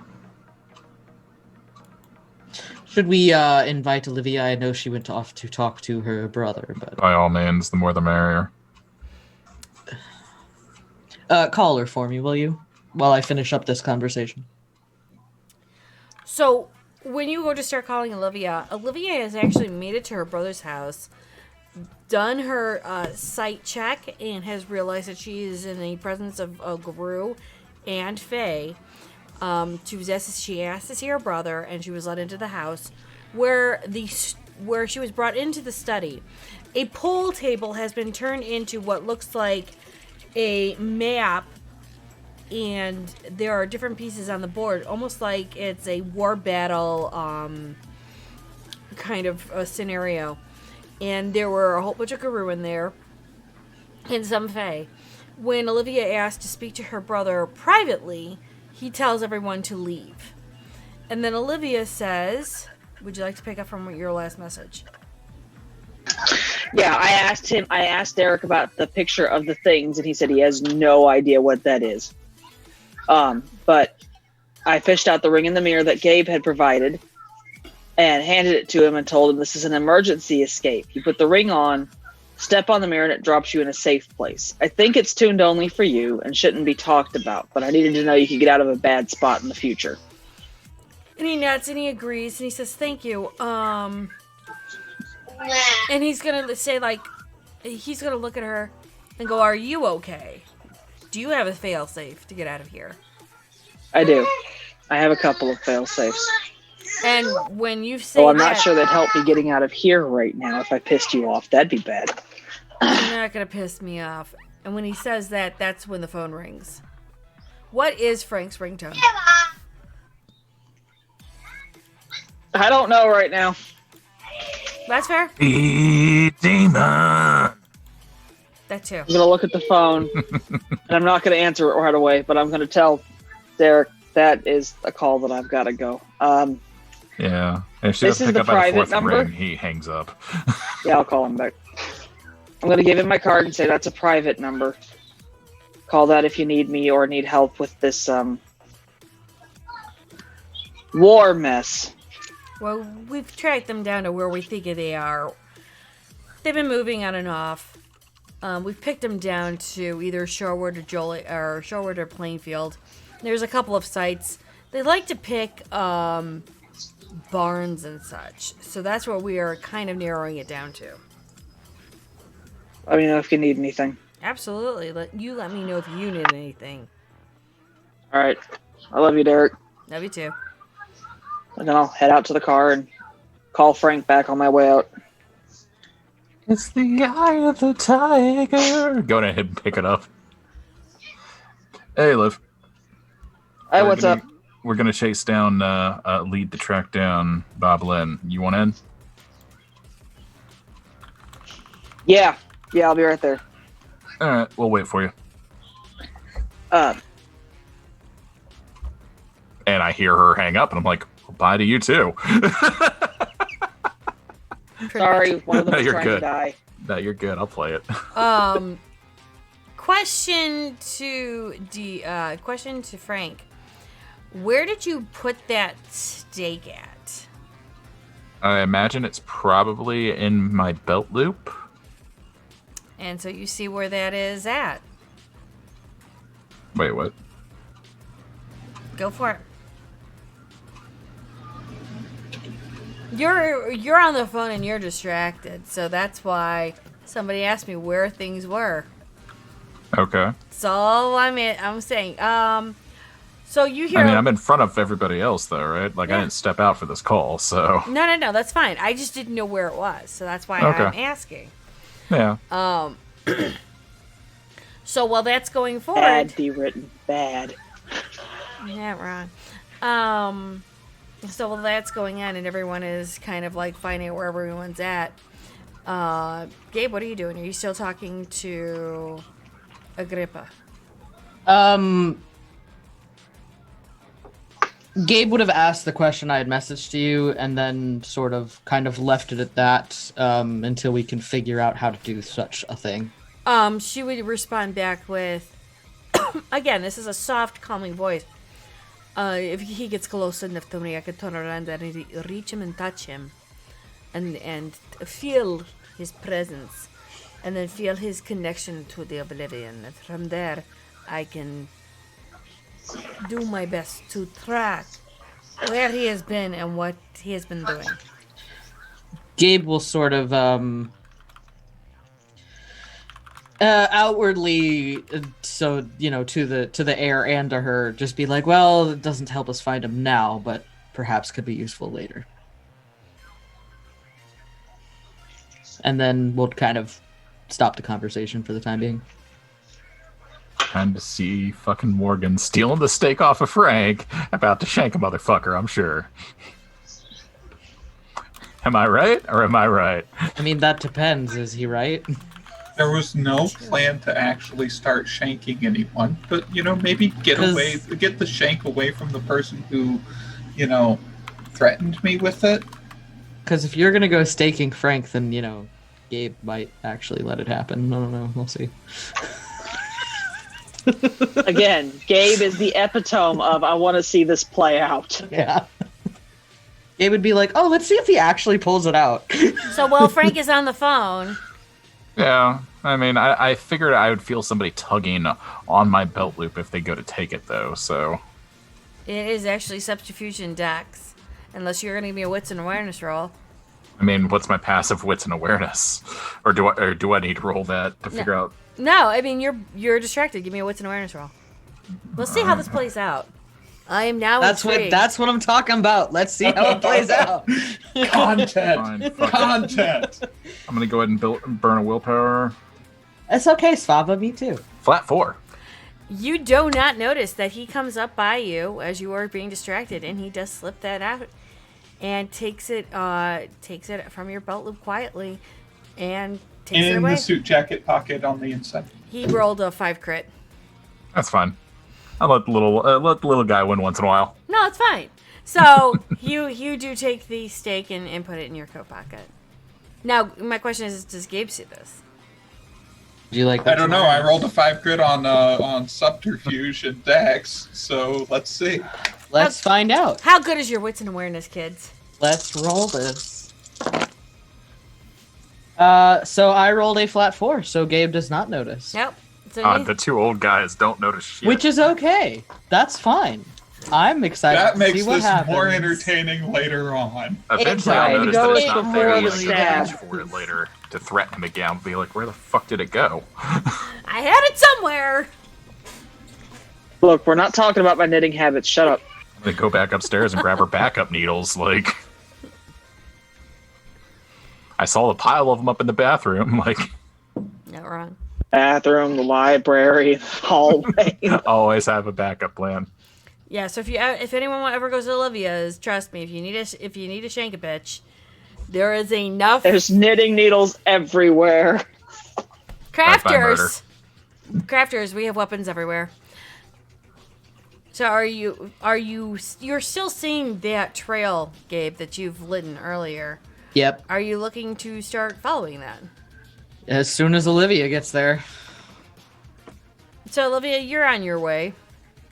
Should we invite Olivia? I know she went off to talk to her brother, but By all means, the more the merrier. call her for me, will you? While I finish up this conversation. So when you go to start calling Olivia, Olivia has actually made it to her brother's house, done her sight check, and has realized that she is in the presence of Gru and Faye. She asked to see her brother, and she was let into the house, where she was brought into the study. A pool table has been turned into what looks like a map, and there are different pieces on the board, almost like it's a war battle kind of a scenario. And there were a whole bunch of Guru in there, and some Fae. When Olivia asked to speak to her brother privately, he tells everyone to leave. And then Olivia says, would you like to pick up from your last message? Yeah, I asked Derek about the picture of the things, and he said he has no idea what that is. But I fished out the ring in the mirror that Gabe had provided and handed it to him and told him this is an emergency escape. You put the ring on, step on the mirror, and it drops you in a safe place. I think it's tuned only for you and shouldn't be talked about, but I needed to know you could get out of a bad spot in the future. And he nods and he agrees and he says, thank you. And he's going to say, like, he's going to look at her and go, are you okay? Do you have a fail-safe to get out of here? I do. I have a couple of fail-safes. And when you say Well, I'm not that, sure that'd help me getting out of here right now. If I pissed you off, that'd be bad. you're not going to piss me off. And when he says that, that's when the phone rings. What is Frank's ringtone? I don't know right now. That's fair. Demon. That too. I'm gonna look at the phone, and I'm not gonna answer it right away. But I'm gonna tell Derek that is a call that I've got to go. Yeah. If she This doesn't is pick the up at a private fourth number? ring, he hangs up. Yeah, I'll call him back. I'm gonna give him my card and say that's a private number. Call that if you need me or need help with this war mess. Well, we've tracked them down to where we think they are. They've been moving on and off. We've picked them down to either Shorewood or Shorewood or Plainfield. There's a couple of sites. They like to pick barns and such. So that's what we are kind of narrowing it down to. Let me know if you need anything. Absolutely. Let me know if you need anything. All right. I love you, Derek. Love you too. And then I'll head out to the car and call Frank back on my way out. It's the eye of the tiger. Go ahead and pick it up. Hey, Liv. Hey, what's up? We're gonna chase down, lead the track down Bob Lynn. You want in? Yeah, I'll be right there. All right, we'll wait for you. Uh, And I hear her hang up, and I'm like, well, bye to you too. sorry, one of them No, was you're trying good. to die. No, you're good. I'll play it. Question to Frank. Where did you put that stake at? I imagine it's probably in my belt loop. And so you see where that is at. Wait, what? Go for it. You're on the phone and you're distracted, so that's why somebody asked me where things were. Okay. That's all I'm saying. So you hear? I mean, I'm in front of everybody else, though, right? Like, Yeah. I didn't step out for this call, so... No, that's fine. I just didn't know where it was, so that's why Okay. I'm asking. Yeah. So while that's going forward, Bad be written. Bad. yeah, wrong. So while that's going on and everyone is kind of like finding out where everyone's at, Gabe, what are you doing? Are you still talking to Agrippa? Gabe would have asked the question I had messaged to you, and then sort of kind of left it at that until we can figure out how to do such a thing. She would respond back with, again, this is a soft, calming voice. If he gets close enough to me, I can turn around and reach him and touch him, and feel his presence, and then feel his connection to the oblivion. And from there, I can do my best to track where he has been and what he has been doing. Gabe will sort of outwardly, so to the air and to her, just be like, well, it doesn't help us find him now, but perhaps could be useful later. And then we'll kind of stop the conversation for the time being. Time to see fucking Morgan stealing the steak off of Frank, about to shank a motherfucker, I'm sure. Am I right, or am I right? I mean, that depends. Is he right? There was no plan to actually start shanking anyone, but maybe get the shank away from the person who, threatened me with it. Because if you're gonna go staking Frank, then Gabe might actually let it happen. I don't know. We'll see. Again, Gabe is the epitome of I want to see this play out. Yeah. Gabe would be like, oh, let's see if he actually pulls it out. So while Frank is on the phone, Yeah, I mean, I figured I would feel somebody tugging on my belt loop if they go to take it, though, so... it is actually subterfuge dex, unless you're going to give me a wits and awareness roll. I mean, what's my passive wits and awareness? Or do I need to roll that to figure out... No, I mean, you're distracted. Give me a wits and awareness roll. We'll see how this plays out. I am now intrigued. That's what I'm talking about. Let's see how it plays out. Content. Fine, fuck it. Content. I'm gonna go ahead and burn a willpower. It's okay, Svava. Me too. Flat 4. You do not notice that he comes up by you as you are being distracted, and he does slip that out and takes it from your belt loop quietly and takes it In away. the suit jacket pocket on the inside. He rolled a 5 crit. That's fine. I'll let the little guy win once in a while. No, it's fine. So you do take the steak and put it in your coat pocket. Now, my question is, does Gabe see this? Do you like? I don't know. I rolled a 5 crit on subterfuge and dex, so let's see. Let's find out. How good is your wits and awareness, kids? Let's roll this. So I rolled a flat 4, so Gabe does not notice. Nope. So The two old guys don't notice shit. Which is okay. That's fine. I'm excited That to makes see what this happens. more entertaining later on. Eventually Right. I'll notice Go that it's with not before there. the I'll stab. reach for it later to threaten him again. Be like, where the fuck did it go? I had it somewhere. Look, we're not talking about my knitting habits. Shut up. I'm gonna go back upstairs and grab her backup needles. Like, I saw a pile of them up in the bathroom. Like, Not wrong. Bathroom, the library, hallway. always have a backup plan. Yeah. So if anyone ever goes to Olivia's, trust me, if you need to shank a bitch, there is enough There's knitting needles everywhere. crafters. Crafters, we have weapons everywhere. So you're still seeing that trail, Gabe, that you've lit earlier. Yep. Are you looking to start following that? As soon as Olivia gets there. So Olivia, you're on your way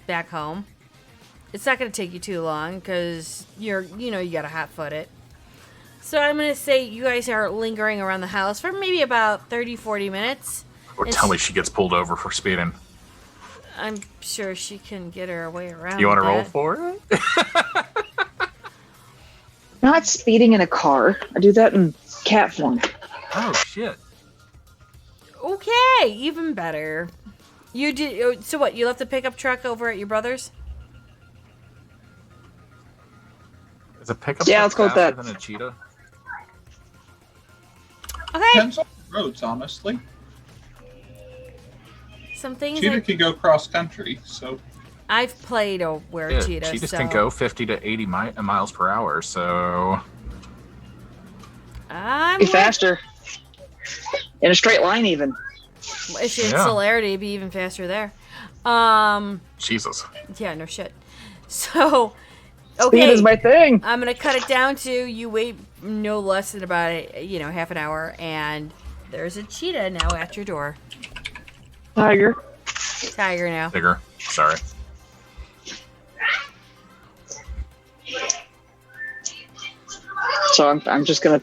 back home. It's not going to take you too long because you got to hot-foot it. So I'm going to say you guys are lingering around the house for maybe about 30, 40 minutes. Or tell me she gets pulled over for speeding. I'm sure she can get her way around. You want to roll that. for it? Not speeding in a car. I do that in cat form. Oh, shit. Okay, even better. You did. So what? You left the pickup truck over at your brother's? Is a pickup Yeah, truck let's go with faster that. than a cheetah? Okay. Depends on the roads, honestly. Some things Cheetah can go cross country, so I've played where Yeah, cheetahs. cheetahs so can go 50 to 80 miles per hour, so... I'm Be faster. In a straight line, even. If it's Yeah. celerity, it'd be even faster there. Jesus. Yeah, no shit. So, Speed okay, is my thing. I'm gonna cut it down to you wait no less than about half an hour, and there's a cheetah now at your door. Tiger. Tiger now. Bigger. Sorry. So I'm just gonna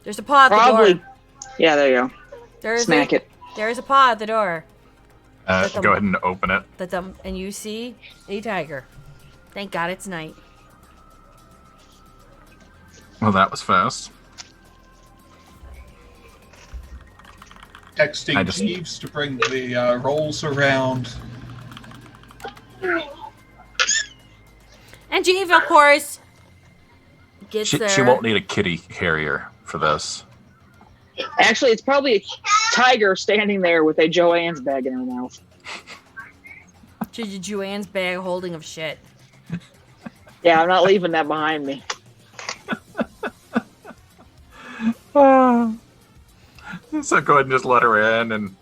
There's a paw at the probably. door. Yeah, there you go. There's Smack it. There's a paw at the door. Go ahead and open it. And you see a tiger. Thank God it's night. Well, that was fast. texting Jeeves to bring the rolls around. And Jeeves, of course, gets there. She won't need a kitty carrier for this. Actually, it's probably a tiger standing there with a Joanne's bag in her mouth. Joanne's bag holding of shit. Yeah, I'm not leaving that behind me. So go ahead and just let her in, and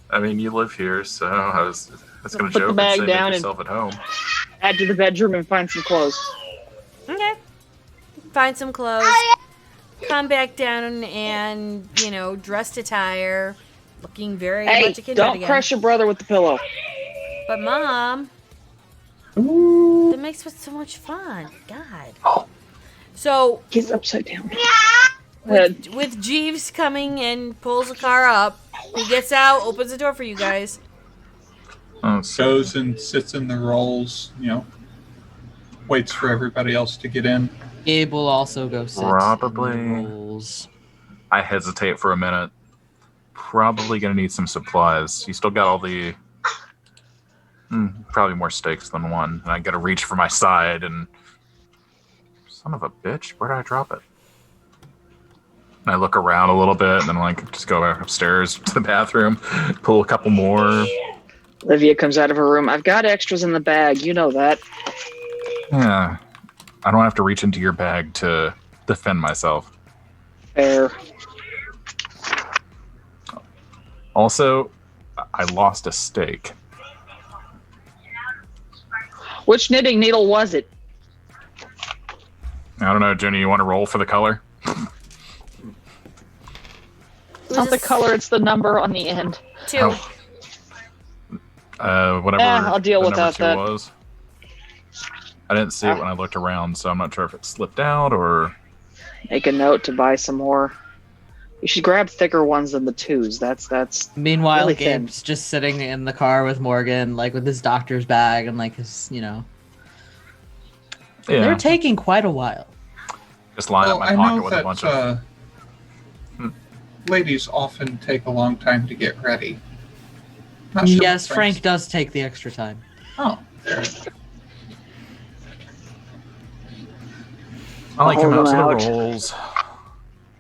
I mean, you live here, so I was going to Put the joke and bag say down make and- yourself at home. Head to the bedroom and find some clothes. Okay. Find some clothes. Come back down and, dressed attire. Looking very Hey, much a kid don't again. crush your brother with the pillow. But Mom, that makes it so much fun. God. Oh. So he's upside down. With Jeeves coming and pulls the car up, he gets out, opens the door for you guys. Goes and sits in the rolls, waits for everybody else to get in. Gabe will also go sit. Probably. in the rolls. I hesitate for a minute. Probably going to need some supplies. You still got all the... probably more stakes than one. And I got to reach for my side and... Son of a bitch, where did I drop it? And I look around a little bit and then just go back upstairs to the bathroom, pull a couple more. Olivia comes out of her room. I've got extras in the bag. You know that. Yeah. I don't have to reach into your bag to defend myself. Fair. Also, I lost a stake. Which knitting needle was it? I don't know, Jenny, you want to roll for the color? It's not the color, it's the number on the end. 2. Whatever I'll deal the with number that. 2 was. I didn't see it when I looked around, so I'm not sure if it slipped out or... Make a note to buy some more. You should grab thicker ones than the 2s. That's Meanwhile, really thin. Gabe's just sitting in the car with Morgan, with his doctor's bag and his, Yeah. They're taking quite a while. Just line up my I pocket know with a bunch of... ladies often take a long time to get ready. Not sure Yes, what Frank does take the extra time. Oh. I come out to the Hold 'em out. rolls.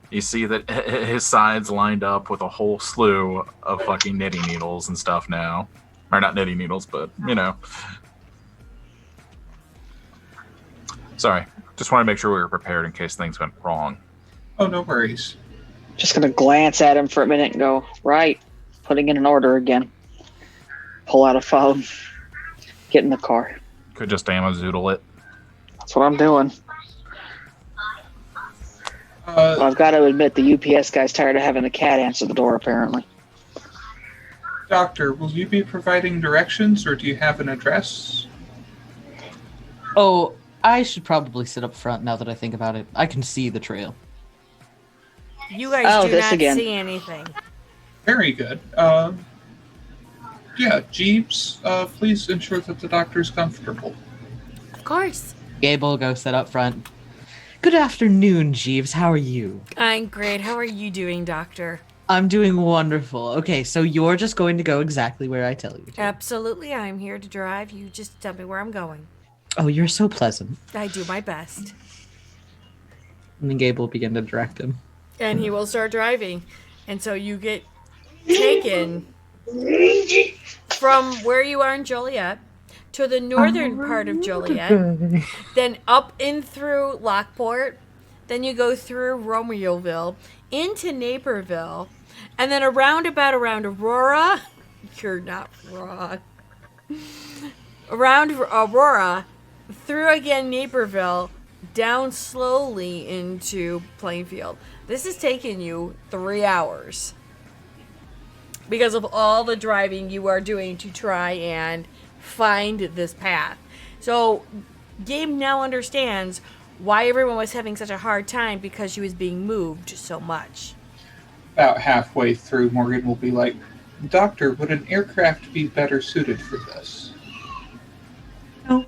You see that his side's lined up with a whole slew of fucking knitting needles and stuff now. Or not knitting needles, but, Sorry. Just want to make sure we were prepared in case things went wrong. Oh, no worries. Just gonna glance at him for a minute and go, right. Putting in an order again. Pull out a phone. Get in the car. Could just Amazoodle it. That's what I'm doing. Well, I've got to admit, the UPS guy's tired of having the cat answer the door, apparently. Doctor, will you be providing directions, or do you have an address? Oh, I should probably sit up front now that I think about it. I can see the trail. You guys Oh, do this not again. see anything. Very good. Yeah, Jeeves, please ensure that the doctor is comfortable. Of course. Gabe will go sit up front. Good afternoon, Jeeves. How are you? I'm great. How are you doing, Doctor? I'm doing wonderful. Okay, so you're just going to go exactly where I tell you to. Absolutely. I'm here to drive. You just tell me where I'm going. Oh, you're so pleasant. I do my best. And then Gabe will begin to direct him. And he will start driving. And so you get taken from where you are in Joliet to the northern part of Joliet, then up in through Lockport, then you go through Romeoville, into Naperville, and then around Aurora. You're not wrong. Around Aurora, through again Naperville, down slowly into Plainfield. This has taken you 3 hours because of all the driving you are doing to try and find this path. So Gabe now understands why everyone was having such a hard time, because she was being moved so much. About halfway through, Morgan will be like, Doctor, would an aircraft be better suited for this? No.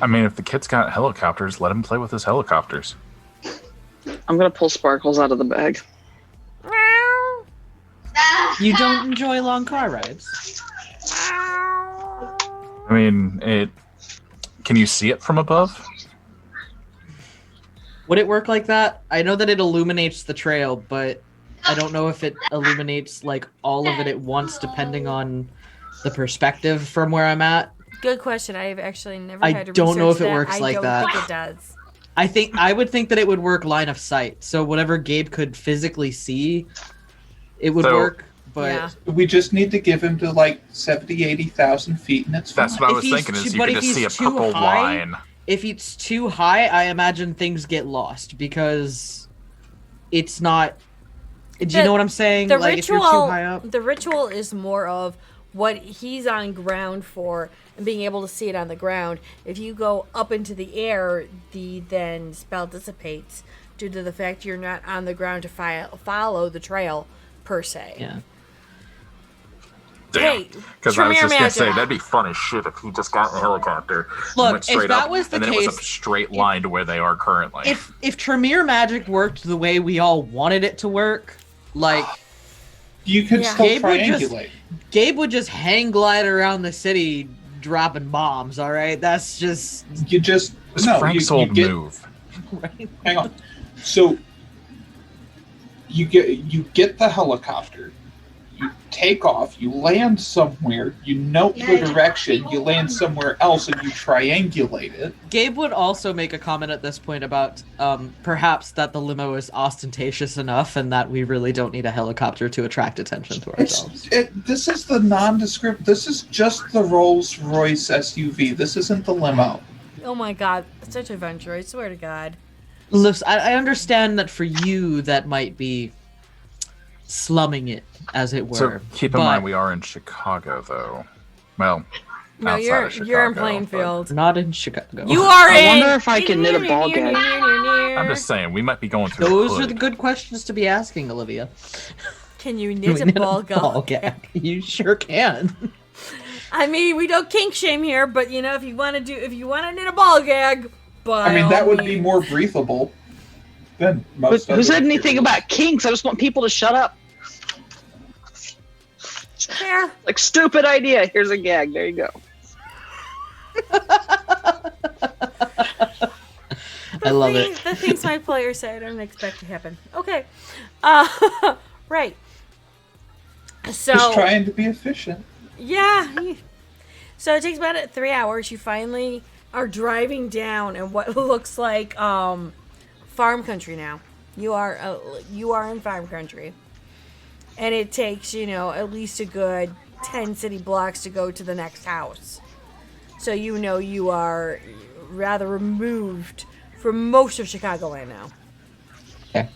I mean, if the kid's got helicopters, let him play with his helicopters. I'm gonna pull Sparkles out of the bag. You don't enjoy long car rides? I mean, can you see it from above? Would it work like that? I know that it illuminates the trail, but I don't know if it illuminates like all of it at once, depending on the perspective from where I'm at. Good question. I've actually never I had to don't know research if it that. works like that. I don't think it does. I would think that it would work line of sight. So whatever Gabe could physically see, it would work. But Yeah. We just need to give him to like 70, 80,000 feet and it's That's fine. what I If was he's thinking. Is too- you but could if just see a he's too purple high- line. if it's too high, I imagine things get lost because it's not. Do you know what I'm saying? The Like if you're too ritual, high up. the ritual is more of what he's on ground for and being able to see it on the ground. If you go up into the air, the then spell dissipates due to the fact you're not on the ground to follow the trail per se. Yeah. Damn. Hey, Because I was Tremere just gonna say Magic. that'd be fun as shit if he just got in a helicopter, and Look, went if straight that up, was the and then it was a case- straight line to where they are currently. If Tremere Magic worked the way we all wanted it to work, like You could Yeah. still Gabe would just- triangulate. Gabe would just hang glide around the city dropping bombs. All right, that's just You just It's no. Frank's you old get, move. Hang on. So you get the helicopter. You take off. You land somewhere. You note the direction. You land somewhere else, and you triangulate it. Gabe would also make a comment at this point about perhaps that the limo is ostentatious enough and that we really don't need a helicopter to attract attention to ourselves. This is the nondescript. This is just the Rolls Royce SUV. This isn't the limo. Oh my god, such adventure, I swear to God. Listen, I understand that for you that might be slumming it, as it were. So keep in but mind we are in Chicago, though. Well, No, outside you're of Chicago, you're in but Plainfield. not in Chicago. You are I in. wonder if I can knit a ball gag. I'm just saying we might be going through. Those the are hood. the good questions to be asking, Olivia. Can you Can knit we a knit ball gag? gag? You sure can. I mean, we don't kink shame here, but you know, if you want to knit a ball gag, but I mean, that would be more breathable than most. Who other said anything materials. about kinks? I just want people to shut up. fair. Like, stupid idea. Here's a gag. There you go. I love it. The things my players say I don't expect to happen. Okay, right. So Just trying to be efficient. yeah, so it takes about 3 hours. You finally are driving down in what looks like farm country now. You are in farm country, and it takes at least a good 10 city blocks to go to the next house. So you are rather removed from most of Chicagoland now. Okay.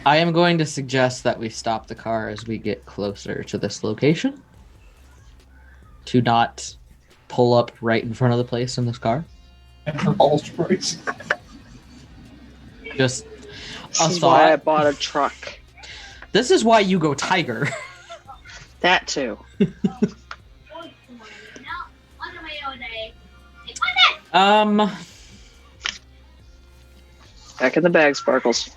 I am going to suggest that we stop the car as we get closer to this location. to not pull up right in front of the place in this car. And her Rolls Royce. Just a This is why I thought. bought a truck. This is why you go Tiger. That too. Back in the bag, Sparkles.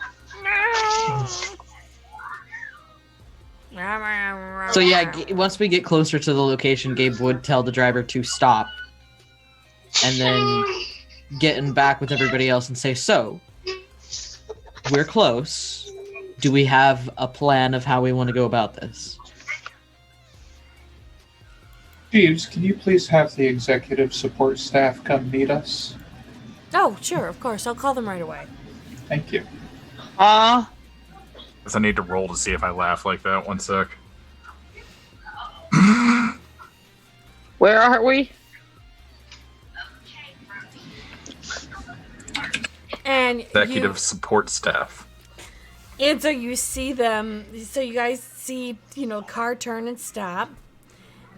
So yeah, once we get closer to the location, Gabe would tell the driver to stop, and then get in back with everybody else and say, "So, we're close. Do we have a plan of how we want to go about this?" Jeeves, can you please have the executive support staff come meet us? Oh, sure, of course. I'll call them right away. Thank you. Guess I need to roll to see if I laugh like that. 1 sec. Where are we? And Executive support staff. And so you see them, so you guys see, car turn and stop,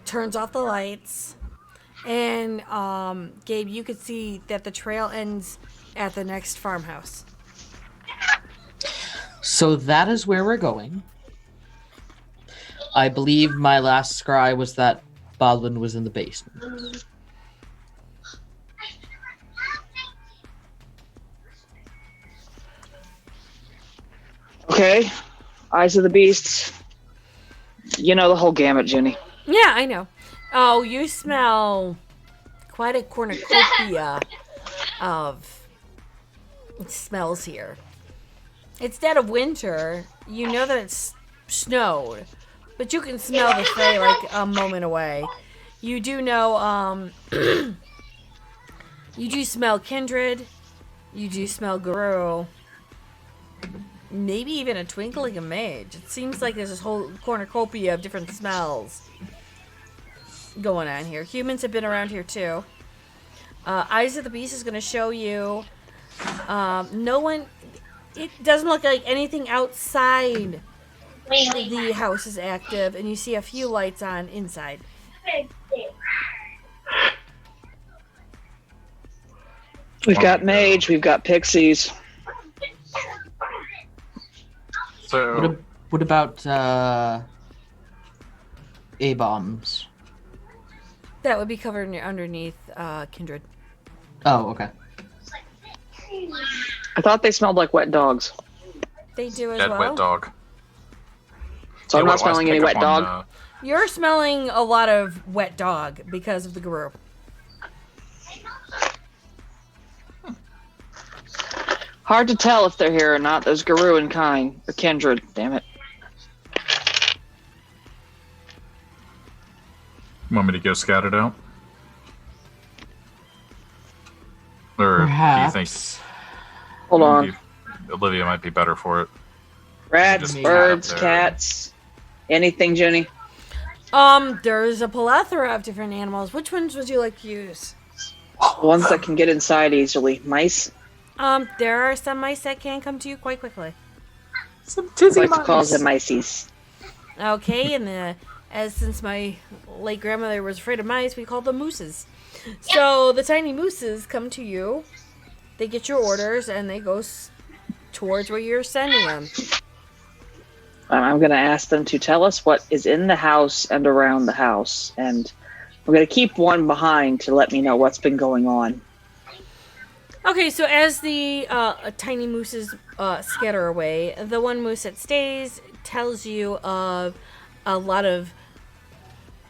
turns off the lights, and Gabe, you could see that the trail ends at the next farmhouse. So that is where we're going. I believe my last scry was that Baldwin was in the basement. Okay. Eyes of the Beasts. You know the whole gamut, Jenny. Yeah, I know. Oh, you smell quite a cornucopia of smells here. It's dead of winter. You know that it's snowed, but you can smell the fray like a moment away. You do know, you do smell kindred. You do smell Guru. Maybe even a twinkling of mage. It seems like there's this whole cornucopia of different smells going on here. Humans have been around here too. Eyes of the Beast is going to show you. No one. It doesn't look like anything outside the house is active, and you see a few lights on inside. We've got mage. We've got pixies. So What about A-bombs? That would be covered underneath kindred. Oh, okay. I thought they smelled like wet dogs. They do as dead well. wet dog. So I'm Yeah, not well, smelling any pick wet up dog. on, You're smelling a lot of wet dog because of the Guru. Hard to tell if they're here or not. There's Guru and Kine. Or Kindred, damn it. Want me to go scout it out? Or Perhaps. do you think Hold on. Olivia might be better for it? Rats, Just birds, out there. cats. Anything, Jenny? There's a plethora of different animals. Which ones would you like to use? Ones that can get inside easily. Mice? There are some mice that can come to you quite quickly. Some I like to call them mices. Okay, and since my late grandmother was afraid of mice, we called them mooses. So the tiny mooses come to you. They get your orders and they go towards where you're sending them. I'm going to ask them to tell us what is in the house and around the house. And I'm going to keep one behind to let me know what's been going on. Okay, so as the tiny mooses scatter away, the one moose that stays tells you of a lot of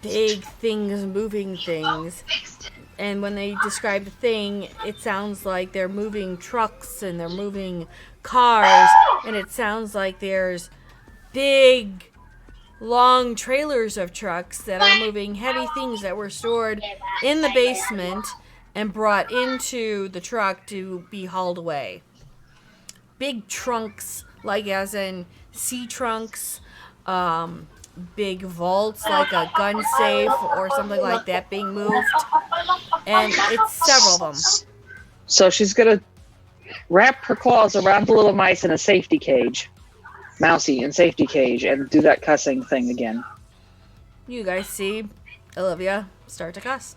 big things, moving things. And when they describe the thing, it sounds like they're moving trucks and they're moving cars. And it sounds like there's big, long trailers of trucks that are moving heavy things that were stored in the basement and brought into the truck to be hauled away. Big trunks, like as in sea trunks, big vaults like a gun safe or something like that being moved. And it's several of them. So she's going to wrap her claws around the little mice in a safety cage. Mousy in safety cage, and do that cussing thing again. You guys see Olivia, start to cuss.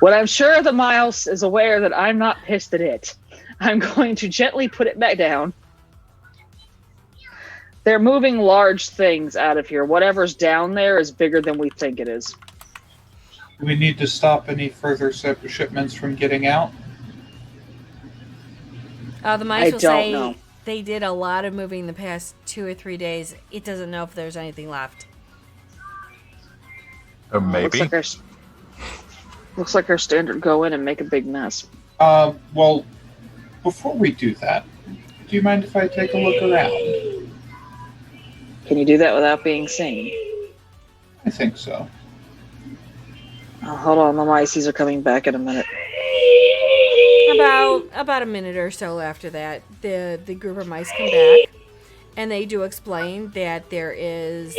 When I'm sure the mouse is aware that I'm not pissed at it, I'm going to gently put it back down. They're moving large things out of here. Whatever's down there is bigger than we think it is. Do we need to stop any further shipments from getting out? The mice I will don't say know. they did a lot of moving the past 2 or 3 days. It doesn't know if there's anything left. Or maybe. Looks like our standard go in and make a big mess. Well, before we do that, do you mind if I take a look around? Can you do that without being seen? I think so. Oh, hold on, the mices are coming back in a minute. About a minute or so after that, the group of mice come back, and they do explain that there is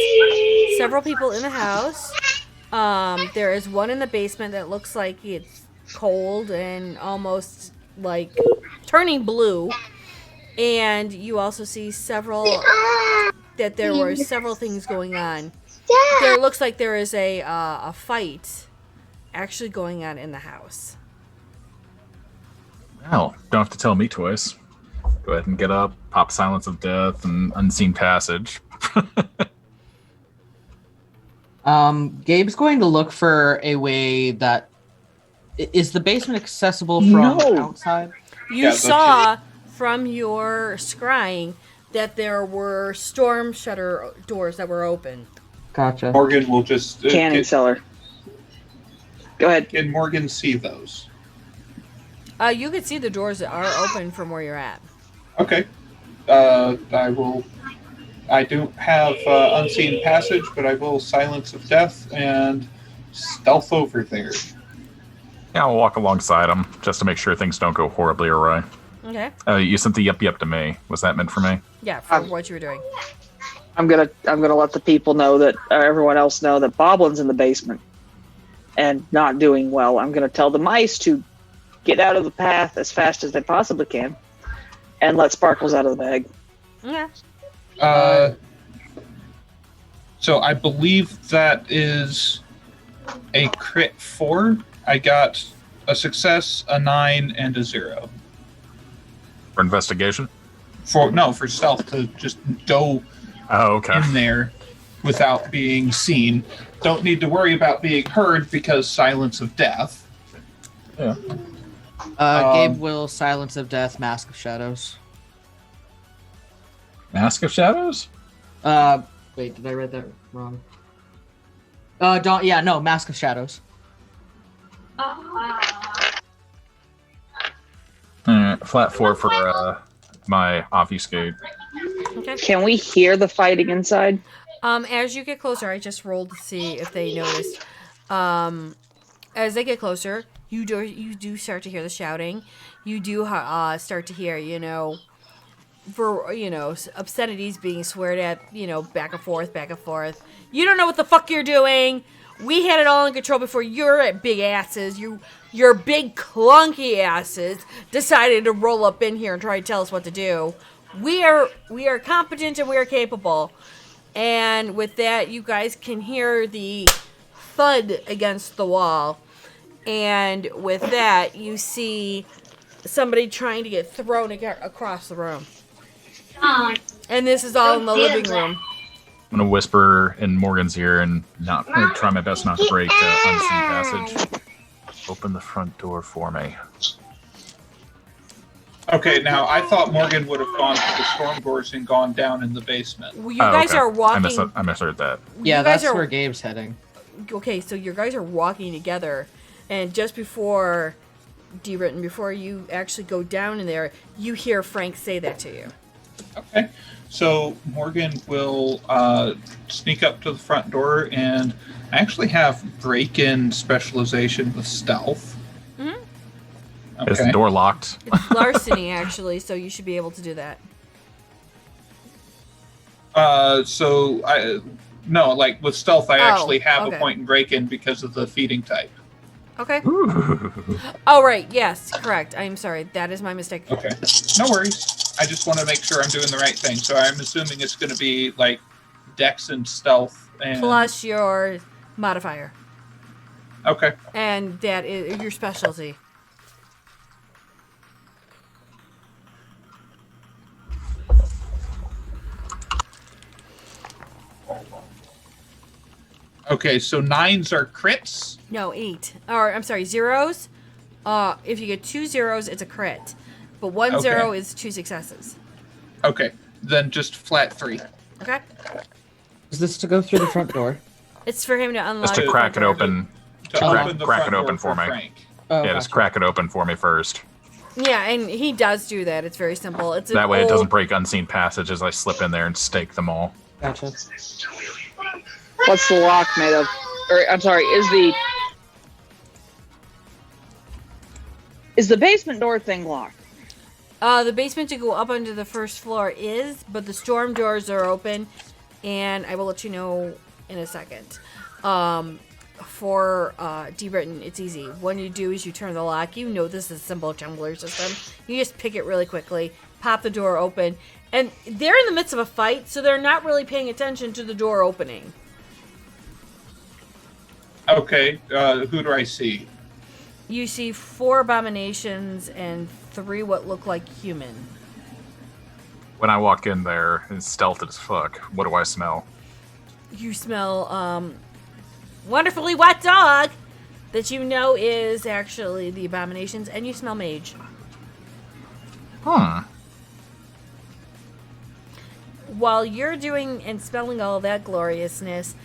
several people in the house. There is one in the basement that looks like it's cold and almost like turning blue, and you also see there were several things going on. There looks like there is a fight actually going on in the house. Well, don't have to tell me twice. Go ahead and get up, pop Silence of Death and Unseen Passage. Gabe's going to look for a way that... Is the basement accessible from outside? You saw from your scrying that there were storm shutter doors that were open. Gotcha. Morgan will just... Canning cellar. Go ahead. Can Morgan see those? You could see the doors that are open from where you're at. Okay. I don't have Unseen Passage, but I will Silence of Death and stealth over there. Yeah, I'll walk alongside him just to make sure things don't go horribly awry. Okay. You sent the yep to me. Was that meant for me? Yeah, for what you were doing. I'm gonna let the people know that, or everyone else know that Boblin's in the basement and not doing well. I'm gonna tell the mice to get out of the path as fast as they possibly can, and let Sparkles out of the bag. Okay. So I believe that is a crit 4. I got a success, a 9, and a 0. For investigation? For stealth to just go in there without being seen. Don't need to worry about being heard because Silence of Death. Yeah. Gabe will Silence of Death, Mask of Shadows. Mask of Shadows? Wait, did I read that wrong? Mask of Shadows. Flat 4 for my obfuscate. Okay. Can we hear the fighting inside? As you get closer, I just rolled to see if they noticed. As they get closer, you do start to hear the shouting. You do start to hear, obscenities being sweared at, back and forth. You don't know what the fuck you're doing. We had it all in control before your big asses, your big clunky asses, decided to roll up in here and try to tell us what to do. We are competent and we are capable. And with that, you guys can hear the thud against the wall. And with that, you see somebody trying to get thrown across the room. And this is all in the living room. I'm going to whisper in Morgan's ear and try my best not to break Unseen Passage. Open the front door for me. Okay, now I thought Morgan would have gone to the storm doors and gone down in the basement. Well, you guys are walking. I misheard that. Yeah, that's where Gabe's heading. Okay, so your guys are walking together, and just before D-Written, before you actually go down in there, you hear Frank say that to you. Okay, so Morgan will sneak up to the front door, and I actually have break-in specialization with stealth. Mm-hmm. Okay. Is the door locked? It's larceny, actually, so you should be able to do that. With stealth, I actually have okay. a point in break-in because of the feeding type. Okay. Oh, right. Yes, correct. I'm sorry. That is my mistake. Okay. No worries. I just want to make sure I'm doing the right thing. So I'm assuming it's going to be, Dex and Stealth and Plus your modifier. Okay. And that is your specialty. Okay, so 9s are crits. No, 8. Or, I'm sorry, zeros. If you get 2 zeros, it's a crit. But 1 0 Okay. is 2 successes. Okay, then just flat 3. Okay? Is this to go through the front door? It's for him to unlock. Just to the crack it front door. open. To Crack, open the crack front it open door for me. Frank. Oh, Yeah, just crack it open for me first. Yeah, and he does do that. It's very simple. It's an That way it old- doesn't break unseen passage as I slip in there and stake them all. Gotcha. What's the lock made of? Or I'm sorry, is the basement door thing locked? The basement to go up onto the first floor is, but the storm doors are open, and I will let you know in a second. For D. Britton, it's easy. What you do is you turn the lock. You know this is a simple tumbler system. You just pick it really quickly, pop the door open, and they're in the midst of a fight, so they're not really paying attention to the door opening. Okay, who do I see? You see 4 abominations and 3 what look like human. When I walk in there, it's stealthy as fuck. What do I smell? You smell wonderfully wet dog that you know is actually the abominations, and you smell mage. While you're doing and smelling all that gloriousness,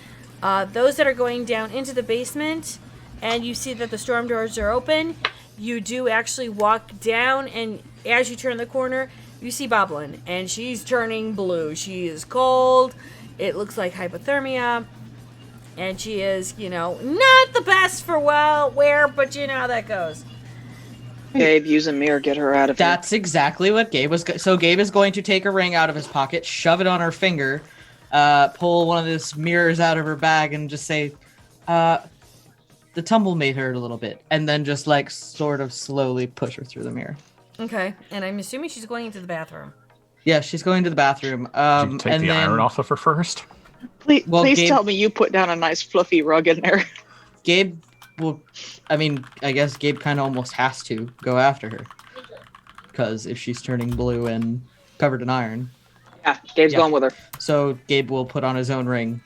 those that are going down into the basement, and you see that the storm doors are open, you do actually walk down, and as you turn the corner, you see Boblin, and she's turning blue. She is cold. It looks like hypothermia. And she is, not the best for wear, but you know how that goes. Gabe, use a mirror, get her out of here. That's exactly what Gabe was. So Gabe is going to take a ring out of his pocket, shove it on her finger, pull one of those mirrors out of her bag, and just say, "The tumble may hurt a little bit," and then just sort of slowly push her through the mirror. Okay, and I'm assuming she's going into the bathroom. Yeah, she's going to the bathroom. Did you take and the then iron off of her first? Please, Well, please Gabe- tell me you put down a nice fluffy rug in there. Gabe will. I guess Gabe kind of almost has to go after her because if she's turning blue and covered in iron. Yeah, Gabe's Yeah. going with her. So Gabe will put on his own ring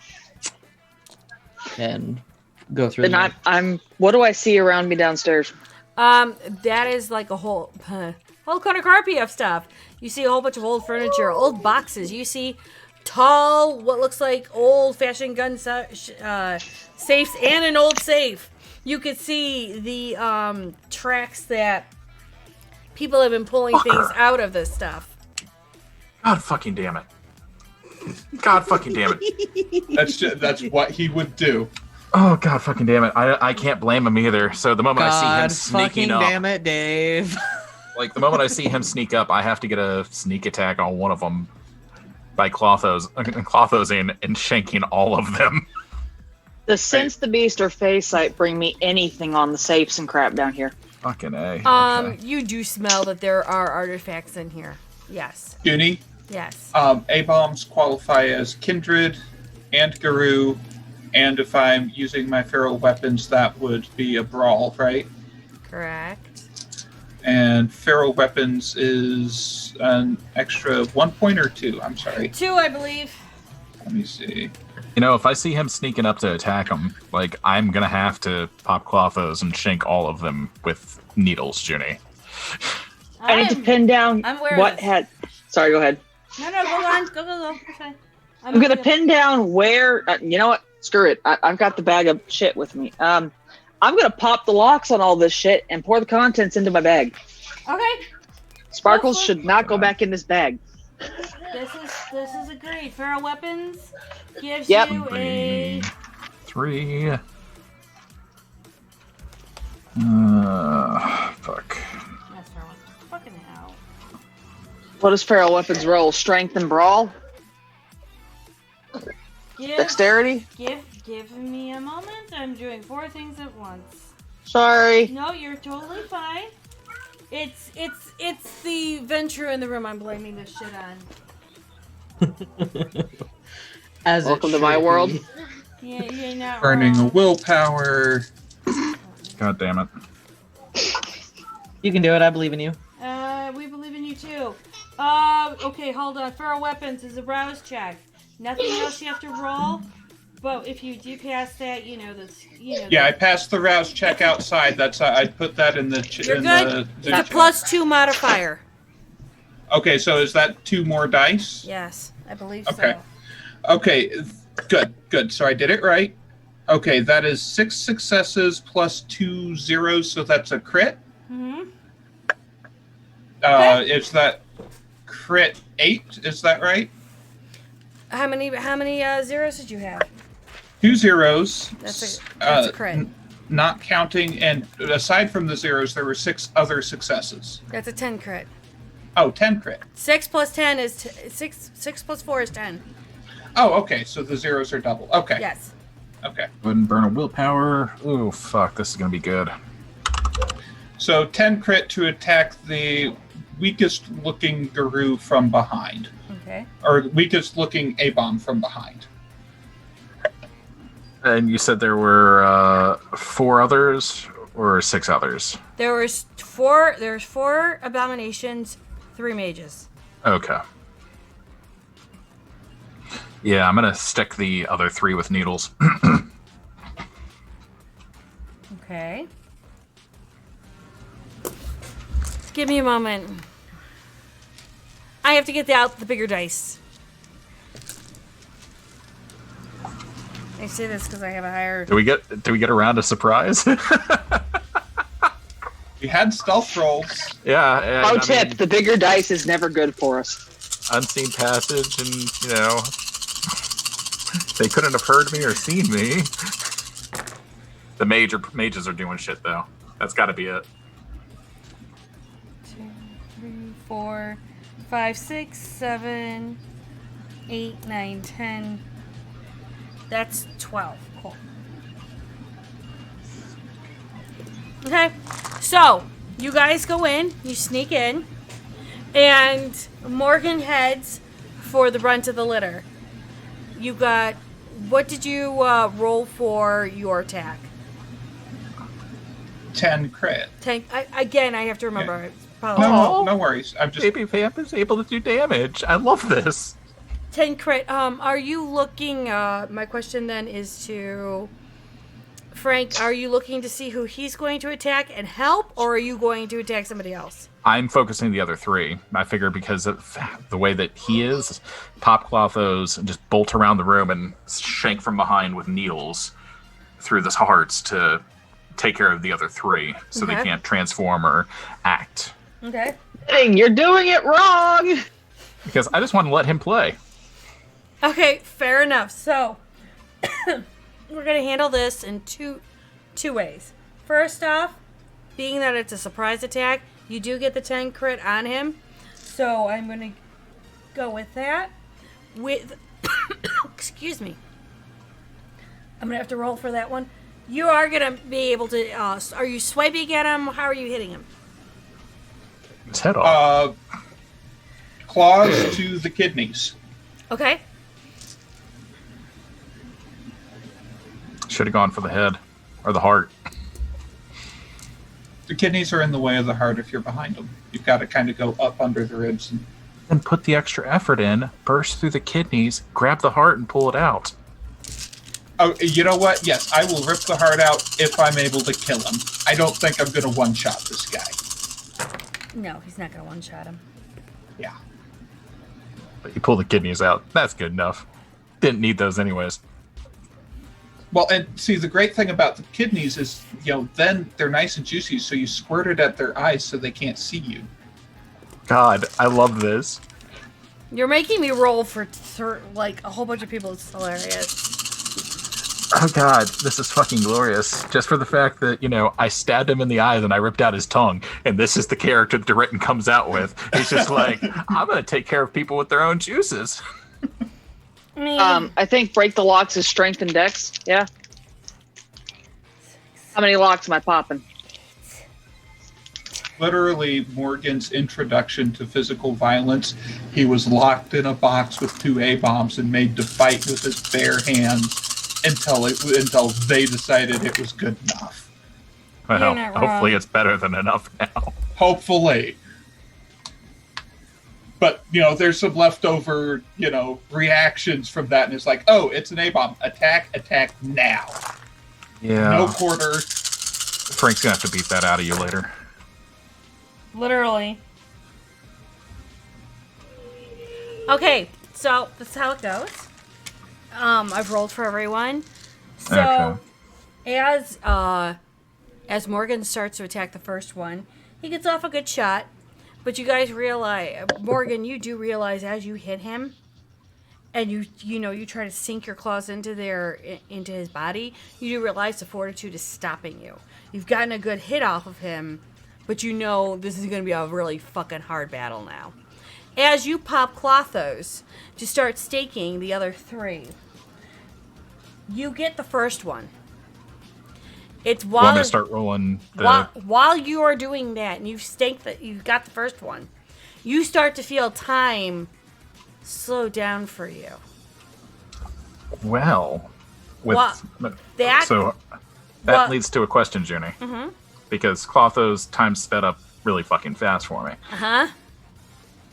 and go through. Then what do I see around me downstairs? That is like a whole cornucopia of stuff. You see a whole bunch of old furniture, old boxes. You see tall, what looks like old-fashioned gun safes and an old safe. You could see the tracks that people have been pulling things out of this stuff. God fucking damn it. God fucking damn it. That's what he would do. Oh, God fucking damn it. I can't blame him either. So the moment I see him God sneaking fucking up, damn it, Dave. the moment I see him sneak up, I have to get a sneak attack on one of them by clothosing and shanking all of them. Does Sense the Beast or Phase Sight bring me anything on the safes and crap down here? Fucking A. Okay. You do smell that there are artifacts in here. Yes. Junie, Yes. A-bombs qualify as kindred and Guru, and if I'm using my feral weapons, that would be a brawl, right? Correct. And feral weapons is an extra 1 point or 2. I'm sorry. 2, I believe. Let me see. If I see him sneaking up to attack him, I'm gonna have to pop clothos and shank all of them with needles, Junie. I need to pin down I'm aware of what this. had. Sorry, go ahead. No, go on. Go. It's fine. I'm gonna pin down where. You know what? Screw it. I've got the bag of shit with me. I'm gonna pop the locks on all this shit and pour the contents into my bag. Okay. Sparkles should not go back in this bag. This is agreed. Feral weapons gives Yep. you a 3. Fuck. That's feral weapons. Fucking hell. What does feral weapons roll? Strength and brawl? Dexterity? Give me a moment. I'm doing 4 things at once. Sorry. No, you're totally fine. It's the Ventura in the room I'm blaming this shit on. As Welcome it to my should world. be. Yeah, you're not Burning a wrong. willpower. God damn it. You can do it. I believe in you. We believe in you too. Okay, hold on. Feral weapons is a rouse check. Nothing else you have to roll. But if you do pass that, Yeah, I passed the rouse check outside. That's I'd put that in the. You're in good. The It's a +2 modifier. Okay, so is that 2 more dice? Yes, I believe Okay. so. Okay, good. So I did it right. Okay, that is 6 successes plus 2 zeros, so that's a crit. Mm-hmm. Is that crit 8? Is that right? How many zeros did you have? 2 zeros. That's a crit. Not counting, and aside from the zeros, there were 6 other successes. That's a 10 crit. Oh, 10 crit. 6 plus 10 is 6 plus 4 is 10. Oh, okay, so the zeros are double. Okay. Yes. Okay. Wouldn't burn a willpower. Ooh, fuck, this is gonna be good. So 10 crit to attack the weakest looking Guru from behind. Okay. Or weakest looking A-bomb from behind. And you said there were 4 others or 6 others? There's 4 abominations, 3 mages. Okay. Yeah, I'm gonna stick the other 3 with needles. Okay. Give me a moment. I have to get out the bigger dice. I say this because I have a higher. Do we get around to surprise? We had stealth rolls. Yeah. Pro I tip: mean, the bigger dice is never good for us. unseen passage, and they couldn't have heard me or seen me. The mages are doing shit though. That's got to be it. 2, 3, 4, 5, 6, 7, 8, 9, 10. That's 12. Cool. Okay, so you guys go in, you sneak in, and Morgan heads for the brunt of the litter. You got. What did you roll for your attack? 10 crit. 10. Again, I have to remember. Yeah. It's probably No worries. I'm just. Baby Vamp is able to do damage. I love this. 10 crit. Are you looking? My question then is to Frank. Are you looking to see who he's going to attack and help, or are you going to attack somebody else? I'm focusing the other 3. I figure because of the way that he is, pop Clothos and just bolt around the room and shank from behind with needles through the hearts to take care of the other 3 so they Okay. can't transform or act. Okay. You're doing it wrong. Because I just want to let him play. Okay, fair enough. So we're gonna handle this in two ways. First off, being that it's a surprise attack, you do get the 10 crit on him. So I'm gonna go with that. With excuse me. I'm gonna have to roll for that one. You are gonna be able to. Are you swiping at him? How are you hitting him? His head off. Claws to the kidneys. Okay. Should have gone for the head or the heart. The kidneys are in the way of the heart if you're behind them. You've got to kind of go up under the ribs. And put the extra effort in, burst through the kidneys, grab the heart, and pull it out. Oh, you know what? Yes, I will rip the heart out if I'm able to kill him. I don't think I'm going to one-shot this guy. No, he's not gonna one-shot him. Yeah. But you pull the kidneys out. That's good enough. Didn't need those anyways. Well, and see, the great thing about the kidneys is, then they're nice and juicy, so you squirt it at their eyes so they can't see you. God, I love this. You're making me roll for like a whole bunch of people. It's hilarious. Oh God, this is fucking glorious. Just for the fact that, I stabbed him in the eyes and I ripped out his tongue, and this is the character that Written comes out with. He's just like, I'm gonna take care of people with their own juices. I think break the locks is strength and dex. Yeah. How many locks am I popping? literally Morgan's introduction to physical violence. He was locked in a box with 2 A-bombs and made to fight with his bare hands until they decided it was good enough. Well, You're not hopefully wrong. it's better than enough now. Hopefully. But, there's some leftover, reactions from that, and it's like, oh, it's an A-bomb. Attack now. Yeah. No quarter. Frank's gonna have to beat that out of you later. Literally. Okay, so that's how it goes. I've rolled for everyone. So as Morgan starts to attack the first one, he gets off a good shot. But you guys realize, Morgan, you do realize as you hit him, and you try to sink your claws into his body, you do realize the fortitude is stopping you. You've gotten a good hit off of him, but this is going to be a really fucking hard battle now. As you pop Clothos to start staking the other 3, you get the first one. It's Well, I'm gonna start rolling the. while you are doing that, and you've got the first one, you start to feel time slow down for you. Well, that leads to a question, Junie. Mm-hmm. Because Clotho's time sped up really fucking fast for me. Uh-huh.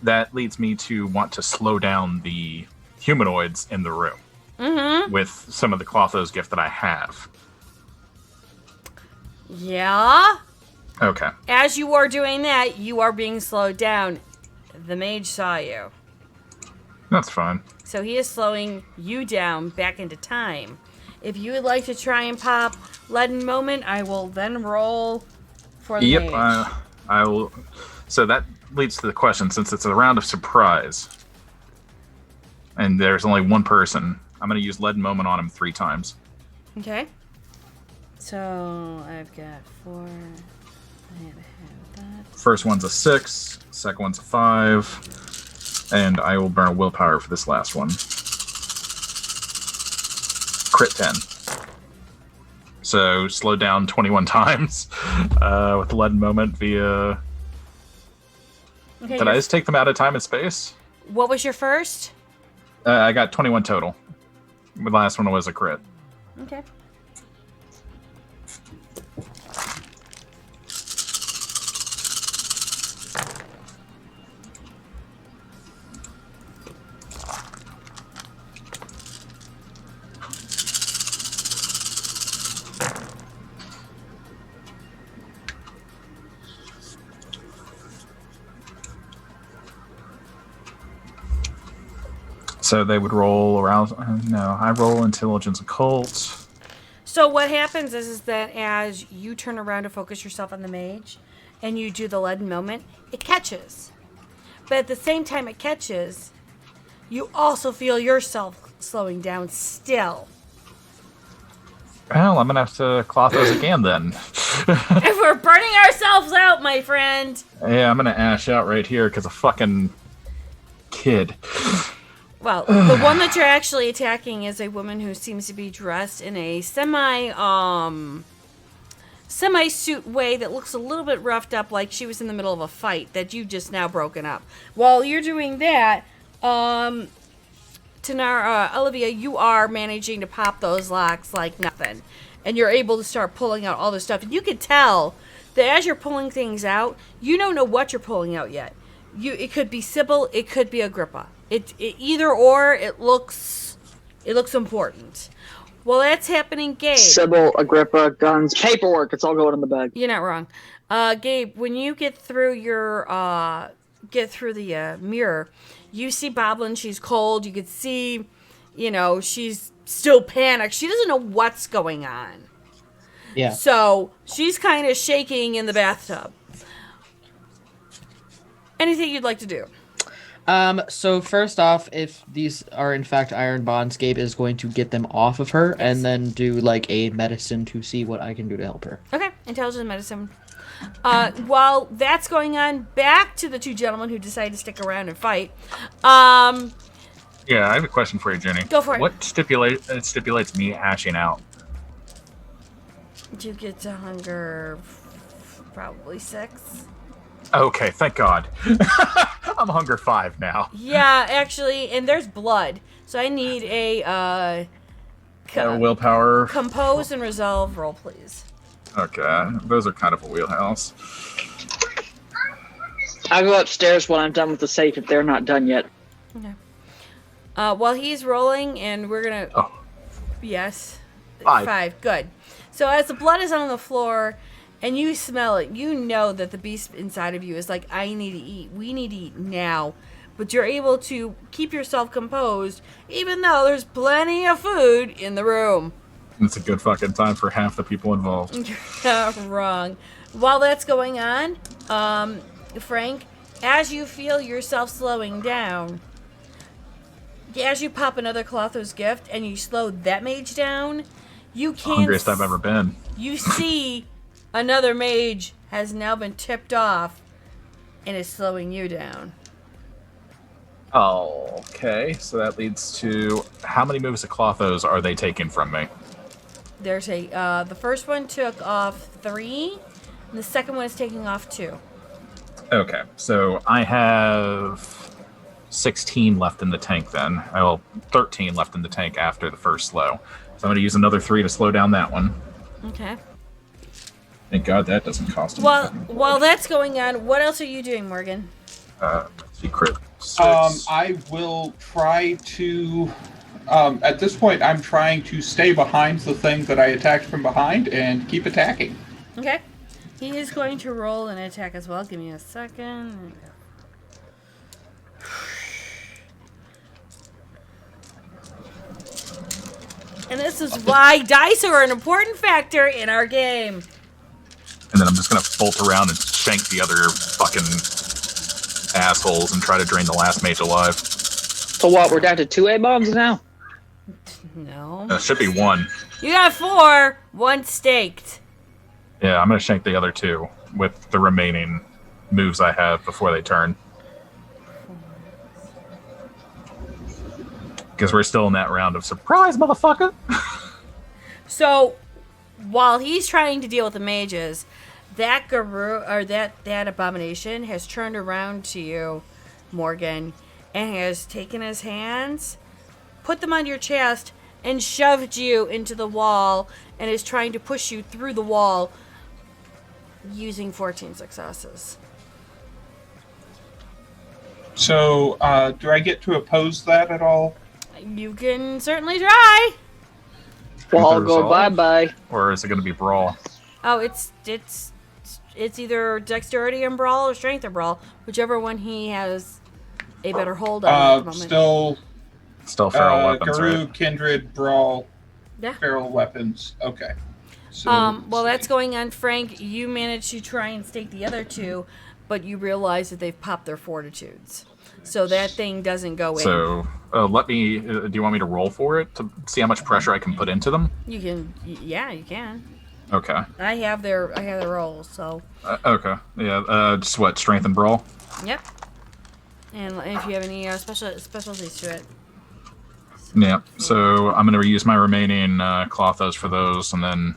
That leads me to want to slow down the humanoids in the room with some of the Clotho's gift that I have. Yeah. Okay. As you are doing that, you are being slowed down. The mage saw you. That's fine. So he is slowing you down back into time. If you would like to try and pop Leaden Moment, I will then roll for the mage. I will. So that leads to the question, since it's a round of surprise, and there's only one person, I'm going to use Leaden Moment on him 3 times. Okay. So I've got 4. I had to have that. First one's a 6, second one's a 5, and I will burn a willpower for this last one. Crit 10. So slow down 21 times with the Leaden Moment via. Okay, Did I just take them out of time and space? What was your first? I got 21 total. The last one was a crit. Okay. So they would roll around. No, I roll intelligence occult. So what happens is that as you turn around to focus yourself on the mage, and you do the Leaden Moment, it catches. But at the same time it catches, you also feel yourself slowing down still. Well, I'm gonna have to cloth those again then. And we're burning ourselves out, my friend. Yeah, I'm gonna ash out right here because a fucking kid. Well, the one that you're actually attacking is a woman who seems to be dressed in a semi-suit way that looks a little bit roughed up, like she was in the middle of a fight that you've just now broken up. While you're doing that, Tanara, Olivia, you are managing to pop those locks like nothing. And you're able to start pulling out all this stuff. And you can tell that as you're pulling things out, you don't know what you're pulling out yet. It could be Sybil, it could be Agrippa. Either or, it looks important. While that's happening, Gabe. Sybil, Agrippa, guns, paperwork. It's all going in the bag. You're not wrong. Gabe, when you get through the mirror, you see Boblin. She's cold. You can see, she's still panicked. She doesn't know what's going on. Yeah. So she's kind of shaking in the bathtub. Anything you'd like to do? So first off, if these are in fact iron bonds, Gabe is going to get them off of her and then do like a medicine to see what I can do to help her. Okay, intelligence medicine. While that's going on, back to the two gentlemen who decided to stick around and fight. Yeah, I have a question for you, Jenny. Go for it. What stipulates me ashing out? You get to hunger probably 6. Okay, thank God. I'm hunger 5 now. Yeah, actually, and there's blood. So I need a Willpower. compose and resolve roll, please. Okay, those are kind of a wheelhouse. I'll go upstairs when I'm done with the safe if they're not done yet. Okay. While he's rolling, and we're gonna. Oh. Yes. 5. 5. Good. So as the blood is on the floor, and you smell it, you know that the beast inside of you is like, I need to eat. We need to eat now. But you're able to keep yourself composed, even though there's plenty of food in the room. It's a good fucking time for half the people involved. You're not wrong. While that's going on, Frank, as you feel yourself slowing down, as you pop another Clotho's gift and you slow that mage down, you can Hungriest I've ever been. You see another mage has now been tipped off and is slowing you down. Okay, so that leads to how many moves of Clothos are they taking from me? There's the first one took off 3, and the second one is taking off 2. Okay, so I have 16 left in the tank then. Well, 13 left in the tank after the first slow. So I'm going to use another 3 to slow down that one. Okay. Thank God that doesn't cost me. While that's going on, what else are you doing, Morgan? Secret 6. I will try to. At this point, I'm trying to stay behind the thing that I attacked from behind and keep attacking. Okay. He is going to roll an attack as well. Give me a second. And this is why dice are an important factor in our game. And then I'm just going to bolt around and shank the other fucking assholes and try to drain the last mage alive. So what, we're down to 2 A-bombs now? No. Should be 1. You got 4, 1 staked. Yeah, I'm going to shank the other 2 with the remaining moves I have before they turn. Because we're still in that round of surprise, motherfucker! So, while he's trying to deal with the mages, that guru or that abomination has turned around to you, Morgan, and has taken his hands, put them on your chest, and shoved you into the wall, and is trying to push you through the wall using 14 successes. So, do I get to oppose that at all? You can certainly try. Wall go bye-bye. Or is it going to be brawl? Oh, it's either dexterity and brawl or strength and brawl, whichever one he has a better hold on at the moment. Still feral weapons, Garou, right? Kindred, brawl, Yeah. feral weapons. Okay. So, While that's going on, Frank, you managed to try and stake the other 2, but you realize that they've popped their fortitudes. So that thing doesn't go in. So, let me... do you want me to roll for it to see how much pressure I can put into them? You can, yeah, you can. Okay. I have their rolls, so. Okay. Yeah, just what, strength and brawl? Yep. And if you have any specialties to it. Yeah, so I'm going to use my remaining Clothos for those, and then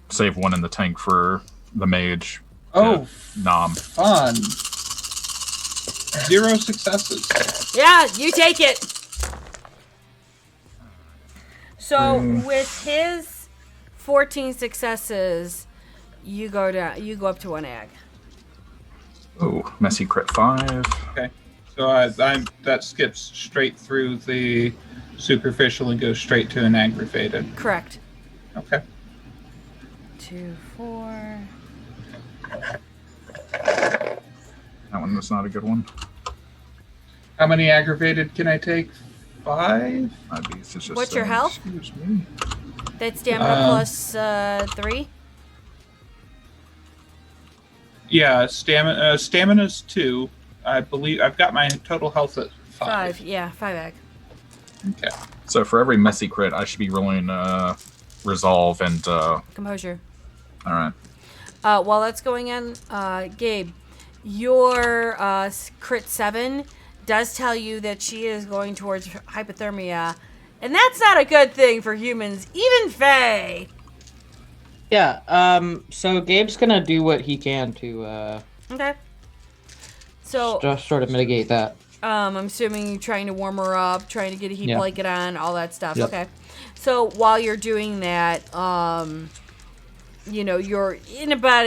save 1 in the tank for the mage. Oh, Nom. fun. 0 successes. Yeah, you take it. So with his 14 successes, you go up to 1 ag. Oh, messy crit 5. Okay. So that skips straight through the superficial and goes straight to an aggravated. Correct. Okay. 2, 4. That one was not a good one. How many aggravated can I take? 5? What's your health? Excuse me. That's stamina plus 3. Yeah, stamina's 2. I believe I've got my total health at 5. 5, yeah, 5 ag. Okay. So for every messy crit, I should be rolling resolve and... Composure. Alright. While that's going on, Gabe, your crit 7 does tell you that she is going towards hypothermia, and that's not a good thing for humans, even Fae. Yeah. So Gabe's gonna do what he can to Okay. So just sort of mitigate that. I'm assuming you're trying to warm her up, trying to get a heat Yeah. blanket on, all that stuff. Yep. Okay. So while you're doing that, you're in about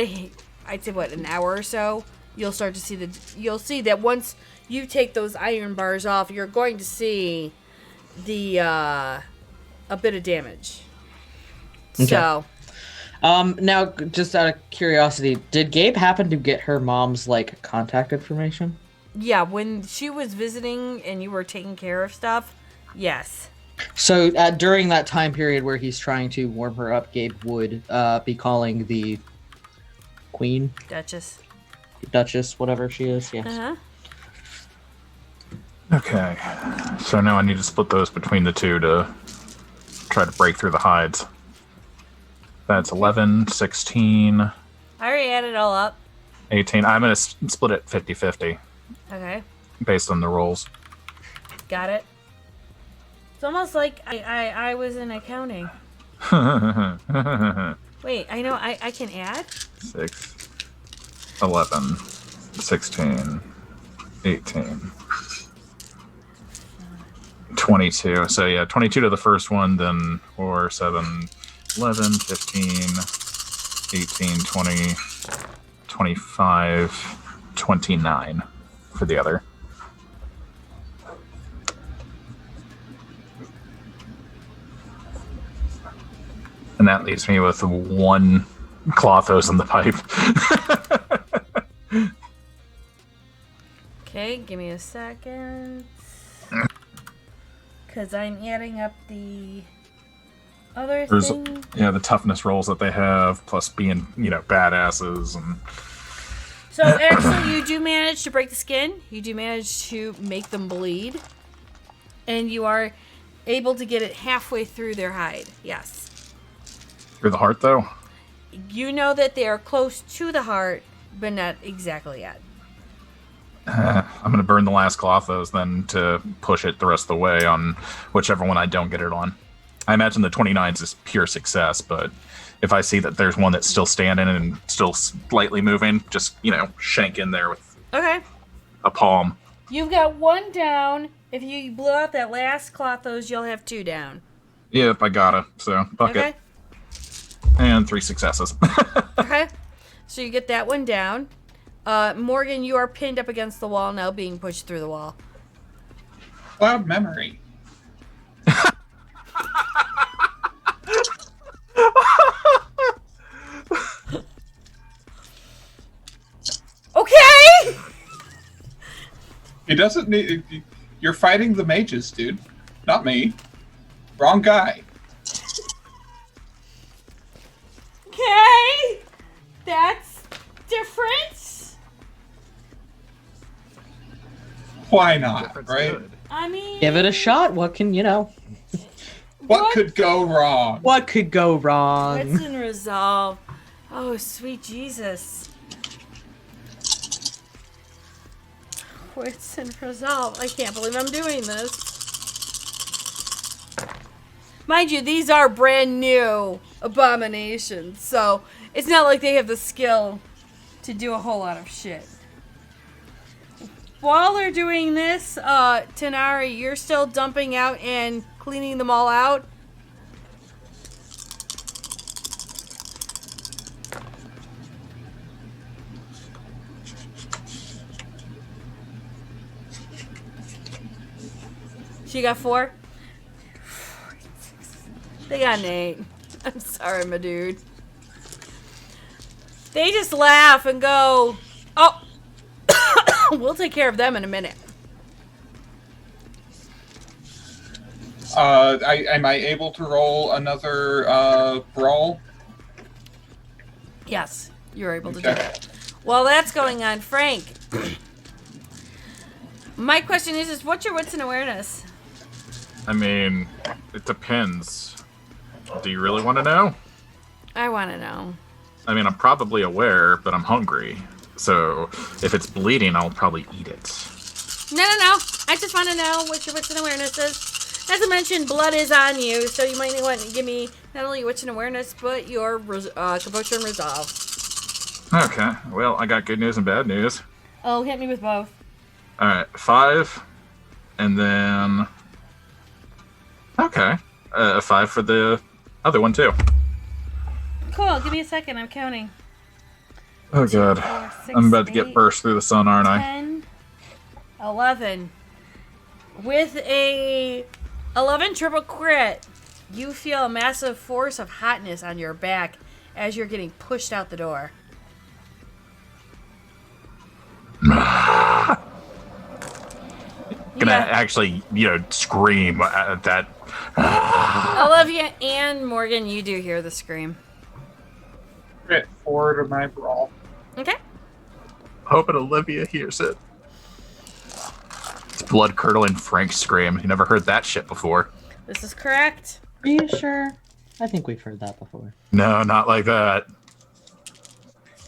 I'd say an hour or so, you'll start to see you'll see that once you take those iron bars off, you're going to see a bit of damage. Okay. So Now, just out of curiosity, did Gabe happen to get her mom's contact information? yeah, when she was visiting and you were taking care of stuff, yes. So during that time period where he's trying to warm her up, Gabe would be calling the Queen, Duchess, whatever she is. Yes. Uh-huh. Okay. So now I need to split those between the two to try to break through the hides. That's 11, 16, I already added it all up. 18. I'm going to split it 50-50 Okay. based on the rolls. Got it. It's almost like I was in accounting. Wait, I know I can add? 6, 11, 16, 18, 22. So yeah, 22 to the first one, then 4, 7, 11, 15, 18, 20, 25, 29 for the other. And that leaves me with 1 Clothos in the pipe. Okay, give me a second. Because I'm adding up the other There's thing. the toughness rolls that they have, plus being badasses and. So actually, you do manage to break the skin. You do manage to make them bleed, and you are able to get it halfway through their hide. Yes. Through the heart, though. You know that they are close to the heart, but not exactly yet. I'm going to burn the last Clothos then to push it the rest of the way on whichever one I don't get it on. I imagine the 29s is pure success, but if I see that there's one that's still standing and still slightly moving, just, shank in there with Okay. a palm. You've got 1 down. If you blow out that last Clothos, you'll have 2 down. Yep, I gotta. So, bucket. Okay. And 3 successes. Okay. So you get that one down. Morgan, you are pinned up against the wall now, being pushed through the wall. Cloud memory. Okay! He doesn't need. You're fighting the mages, dude. Not me. Wrong guy. Okay! That's different. Why not, right? I mean... Give it a shot. What can What could go wrong? What could go wrong? What's in resolve? Oh, sweet Jesus. What's in resolve? I can't believe I'm doing this. Mind you, these are brand new abominations, so it's not like they have the skill to do a whole lot of shit. While they're doing this, Tanari, you're still dumping out and cleaning them all out? She got 4? They got an 8. I'm sorry, my dude. They just laugh and go, oh, we'll take care of them in a minute. Am I able to roll another brawl? Yes, you're able to do that. While that's going on, Frank, my question is what's your wits and awareness? I mean, it depends. Do you really want to know? I want to know. I mean, I'm probably aware, but I'm hungry. So if it's bleeding, I'll probably eat it. No. I just want to know what your wits and awareness is. As I mentioned, blood is on you, so you might want to give me not only your wits and awareness, but your composure and resolve. Okay. Well, I got good news and bad news. Oh, hit me with both. All right, 5, and then okay, 5 for the other one too. Cool. Give me a second. I'm counting. Oh god, 4, 6, I'm about to 8, get burst through the sun, aren't I? 10, 11. With a 11 triple crit, you feel a massive force of hotness on your back as you're getting pushed out the door. Gonna actually, scream at that. Olivia and Morgan, you do hear the scream. Crit 4 to my brawl. Okay. Hoping Olivia hears it. It's blood curdling Frank scream. You never heard that shit before. This is correct. Are you sure? I think we've heard that before. No, not like that.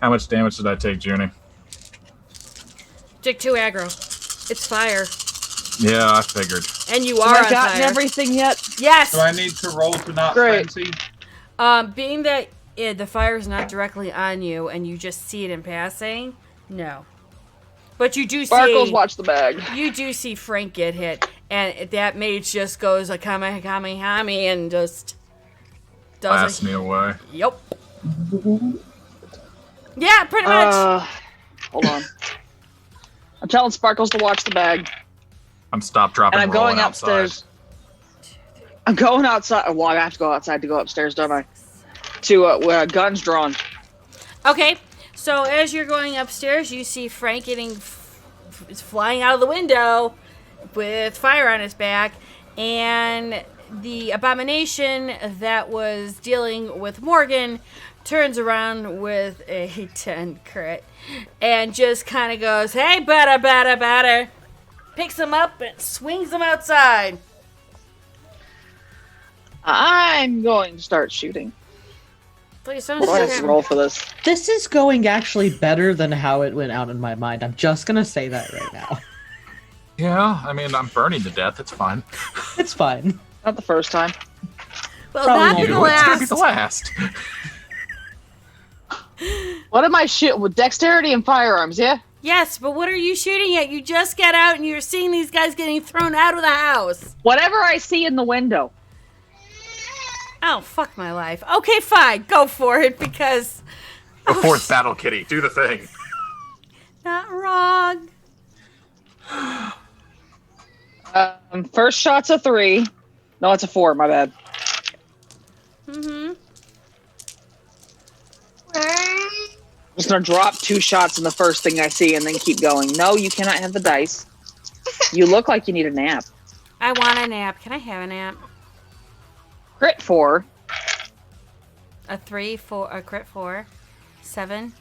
How much damage did I take, Junie? Take 2 aggro. It's fire. Yeah, I figured. And you Have are I on gotten fire. everything yet? Yes! Do I need to roll to not Great. frenzy? Being that the fire is not directly on you and you just see it in passing, no. But you do see... Sparkles, watch the bag. You do see Frank get hit, and that mage just goes a Kamehameha and just... Blast me away. Yep. Yeah, pretty much. Hold on. I'm telling Sparkles to watch the bag. I'm stop, dropping, And I'm rolling going upstairs. I'm going outside. Well, I have to go outside to go upstairs, don't I? To guns drawn. Okay, so as you're going upstairs, you see Frank is flying out of the window with fire on his back, and the abomination that was dealing with Morgan turns around with a 10 crit and just kind of goes, "Hey, better," picks him up and swings him outside. I'm going to start shooting. Please don't What do I shoot have to him. roll for this? This is going actually better than how it went out in my mind. I'm just gonna say that right now. Yeah, I mean, I'm burning to death. It's fine. It's fine. Not the first time. Well, Probably not won't the be. It's gonna be last. the last. What am I shooting with? Dexterity and firearms, yeah? Yes, but what are you shooting at? You just got out and you're seeing these guys getting thrown out of the house. Whatever I see in the window. Oh, fuck my life. Okay, fine. Go for it, because... Go forth, Battle Kitty. Do the thing. Not wrong. First shot's a 3. No, it's a 4, my bad. Mm-hmm. I'm just gonna drop 2 shots in the first thing I see and then keep going. No, you cannot have the dice. You look like you need a nap. I want a nap. Can I have a nap? Crit 4. A 3, 4, a crit 4, 7.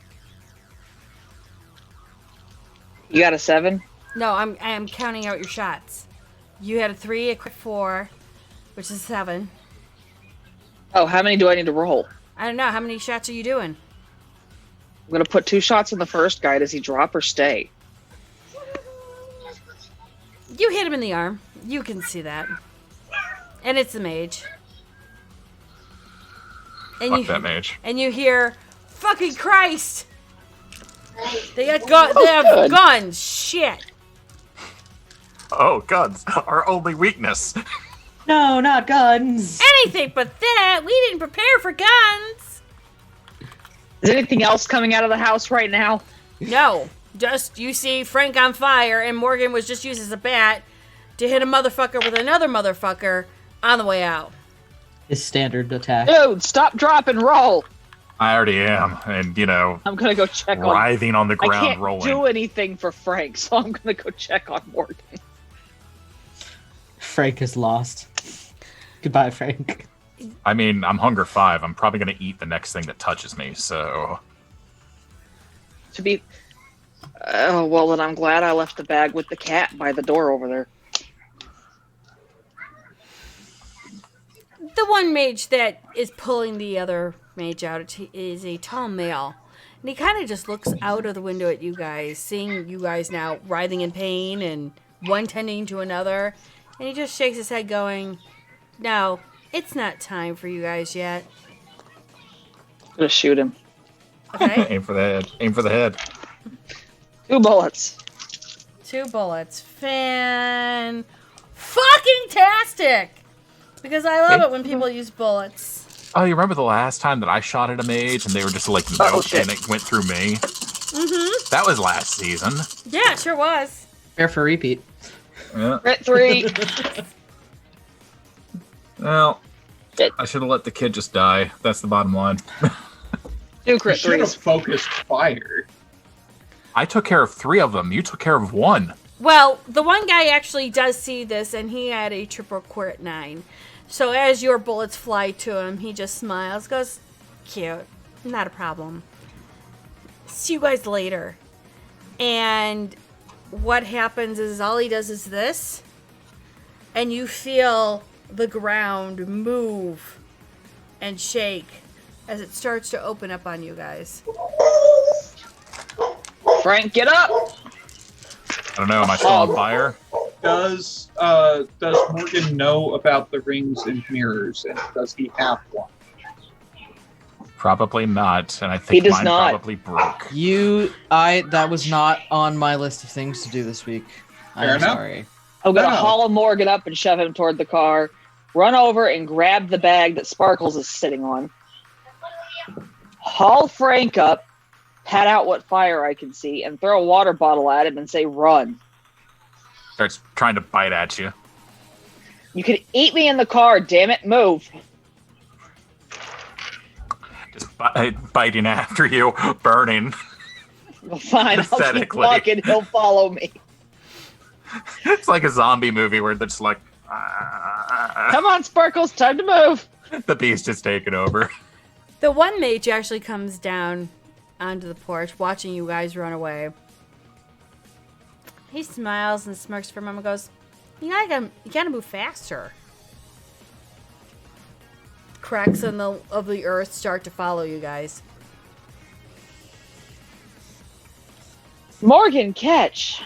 You got a 7? No, I am counting out your shots. You had a 3, a crit 4, which is 7. Oh, how many do I need to roll? I don't know. How many shots are you doing? I'm gonna put 2 shots in the first guy. Does he drop or stay? You hit him in the arm. You can see that. And it's the mage. And Fuck that mage. And you hear, "Fucking Christ! They have guns. Shit." Oh, guns. Our only weakness. No, not guns. Anything but that. We didn't prepare for guns. Is anything else coming out of the house right now? No. Just, you see Frank on fire, and Morgan was just used as a bat to hit a motherfucker with another motherfucker on the way out. His standard attack. Dude, stop, drop, and roll. I already am. And, I'm gonna go check on... writhing on the I ground, can't rolling. do anything for Frank, so I'm gonna go check on Morgan. Frank is lost. Goodbye, Frank. I mean, I'm hunger 5. I'm probably going to eat the next thing that touches me, so... To be... Oh, well, then I'm glad I left the bag with the cat by the door over there. The one mage that is pulling the other mage out is a tall male. And he kind of just looks out of the window at you guys, seeing you guys now writhing in pain and one tending to another. And he just shakes his head going, no, it's not time for you guys yet. I'm gonna shoot him. Okay? Aim for the head. Aim for the head. 2 bullets. 2 bullets. Fan-fucking-tastic! Because I love it when people use bullets. Oh, you remember the last time that I shot at a mage and they were just like, Oh, nope, shit. and it went through me? Mm-hmm. That was last season. Yeah, it sure was. Fair for repeat. Yeah. Crit 3. Well, Shit. I should have let the kid just die. That's the bottom line. 2 You crit should have 3s. focused fire. I took care of 3 of them. You took care of 1. Well, the one guy actually does see this, and he had a triple crit 9. So as your bullets fly to him, he just smiles, goes, cute, not a problem. See you guys later. And what happens is all he does is this, and you feel the ground move and shake as it starts to open up on you guys. Frank, get up! I don't know. Am I still on fire? Does Morgan know about the rings and mirrors, and does he have one? Probably not. And I He think does mine not. probably broke. That was not on my list of things to do this week. Fair I'm enough. sorry. I'm gonna No. haul Morgan up and shove him toward the car. Run over and grab the bag that Sparkles is sitting on. Haul Frank up, pat out what fire I can see, and throw a water bottle at him and say, run. Starts trying to bite at you. You can eat me in the car, damn it, move. Just biting after you, burning. Well, fine, I'll keep Pathetically. walking, he'll follow me. It's like a zombie movie where they're just like, Come on, Sparkles, time to move. the beast is taking over. The one mage actually comes down onto the porch, watching you guys run away. He smiles and smirks for a moment and goes, you gotta move faster. Cracks of the earth start to follow you guys. Morgan, catch.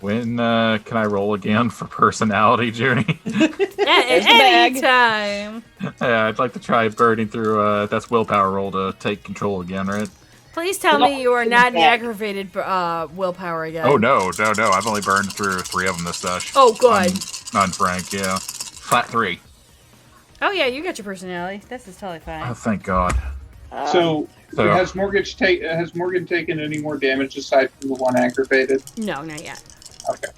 When can I roll again for personality, Junie? There's the bag. Anytime. Yeah, I'd like to try burning through. That's willpower roll to take control again, right? Please tell me you are not an aggravated willpower again. Oh no! I've only burned through 3 of them this sesh. Oh, good. On Frank, yeah. Flat 3. Oh, yeah, you got your personality. This is totally fine. Oh, thank God. So, So- has Morgan taken any more damage aside from the one aggravated? No, not yet. Okay.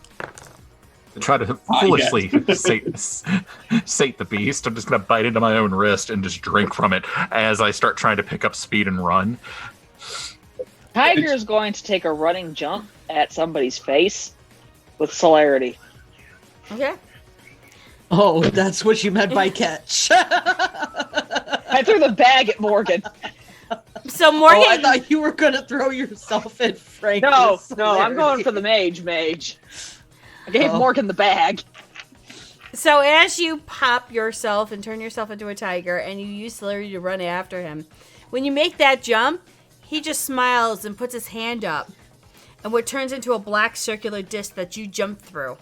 To try to foolishly sate the beast, I'm just gonna bite into my own wrist and just drink from it as I start trying to pick up speed and run. Tiger is going to take a running jump at somebody's face with celerity. Okay. Oh, that's what you meant by catch. I threw the bag at Morgan. So Morgan... Oh, I thought you were gonna throw yourself at Frank. No, with I'm going celerity. for the mage. I gave Oh. Morgan the bag. So as you pop yourself and turn yourself into a tiger and you use celerity to run after him, when you make that jump, he just smiles and puts his hand up, and what turns into a black circular disc that you jump through.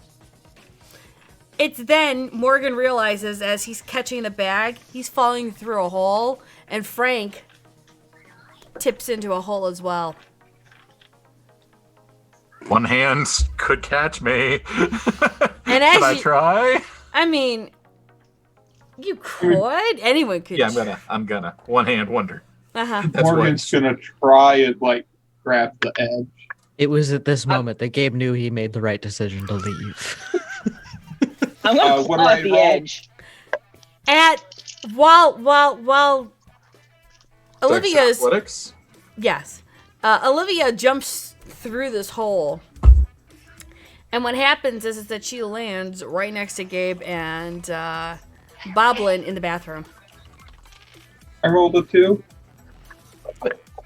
It's then Morgan realizes as he's catching the bag, he's falling through a hole, and Frank tips into a hole as well. One hand could catch me. And as Should I you- try? I mean, you could. Anyone could. Yeah, I'm gonna. One hand wonder. Uh-huh. That's Morgan's gonna try and grab the edge. It was at this moment that Gabe knew he made the right decision to leave. I'm going to what claw do I at the roll? edge. While Olivia's Athletics? yes, Olivia jumps through this hole, and what happens is that she lands right next to Gabe and Boblin in the bathroom. I rolled a 2.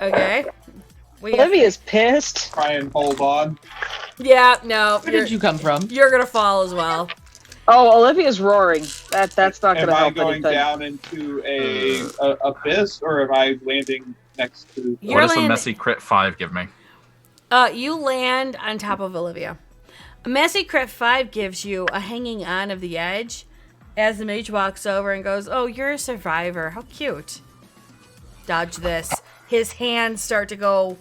Okay. Olivia's pissed. Try and hold on. Yeah, no. Where did you come from? You're gonna fall as well. Oh, Olivia's roaring. That's not going Am to I help going anything. down into a abyss, or am I landing next to? You're What does a landing- messy crit 5 give me? You land on top of Olivia. A messy crit 5 gives you a hanging on of the edge as the mage walks over and goes, "Oh, you're a survivor. How cute." Dodge this. His hands start to go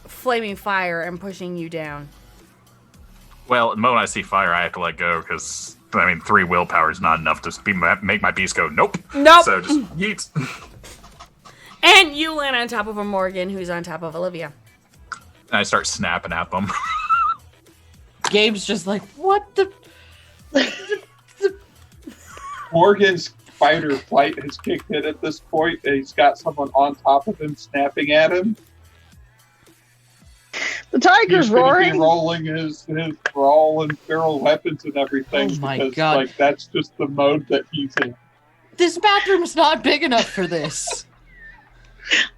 flaming fire and pushing you down. Well, the moment I see fire, I have to let go because, 3 willpower is not enough to make my beast go, nope. Nope. So just yeets. And you land on top of a Morgan who's on top of Olivia. And I start snapping at them. Gabe's just like, what the? Morgan's fight or flight has kicked in at this point, and he's got someone on top of him snapping at him. The tiger's He's gonna roaring. be rolling his brawl and feral weapons and everything. Oh my because, God. Like, that's just the mode that he's in. This bathroom's not big enough for this.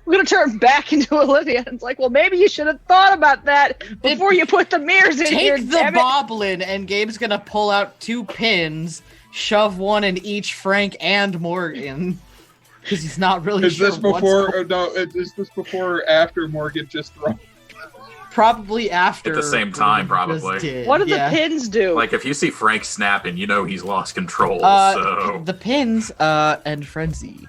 I'm gonna turn back into Olivia, and it's like, well, maybe you should have thought about that before you put the mirrors in here. Take the damn it. boblin, and Gabe's gonna pull out 2 pins, shove one in each Frank and Morgan, because he's not really Is sure this what's before? going- Is this before or after Morgan just thrown? Probably after. At the same time, Morgan just probably. did, What do yeah. the pins do? Like, if you see Frank snapping, you know he's lost control, so... The pins, and Frenzy.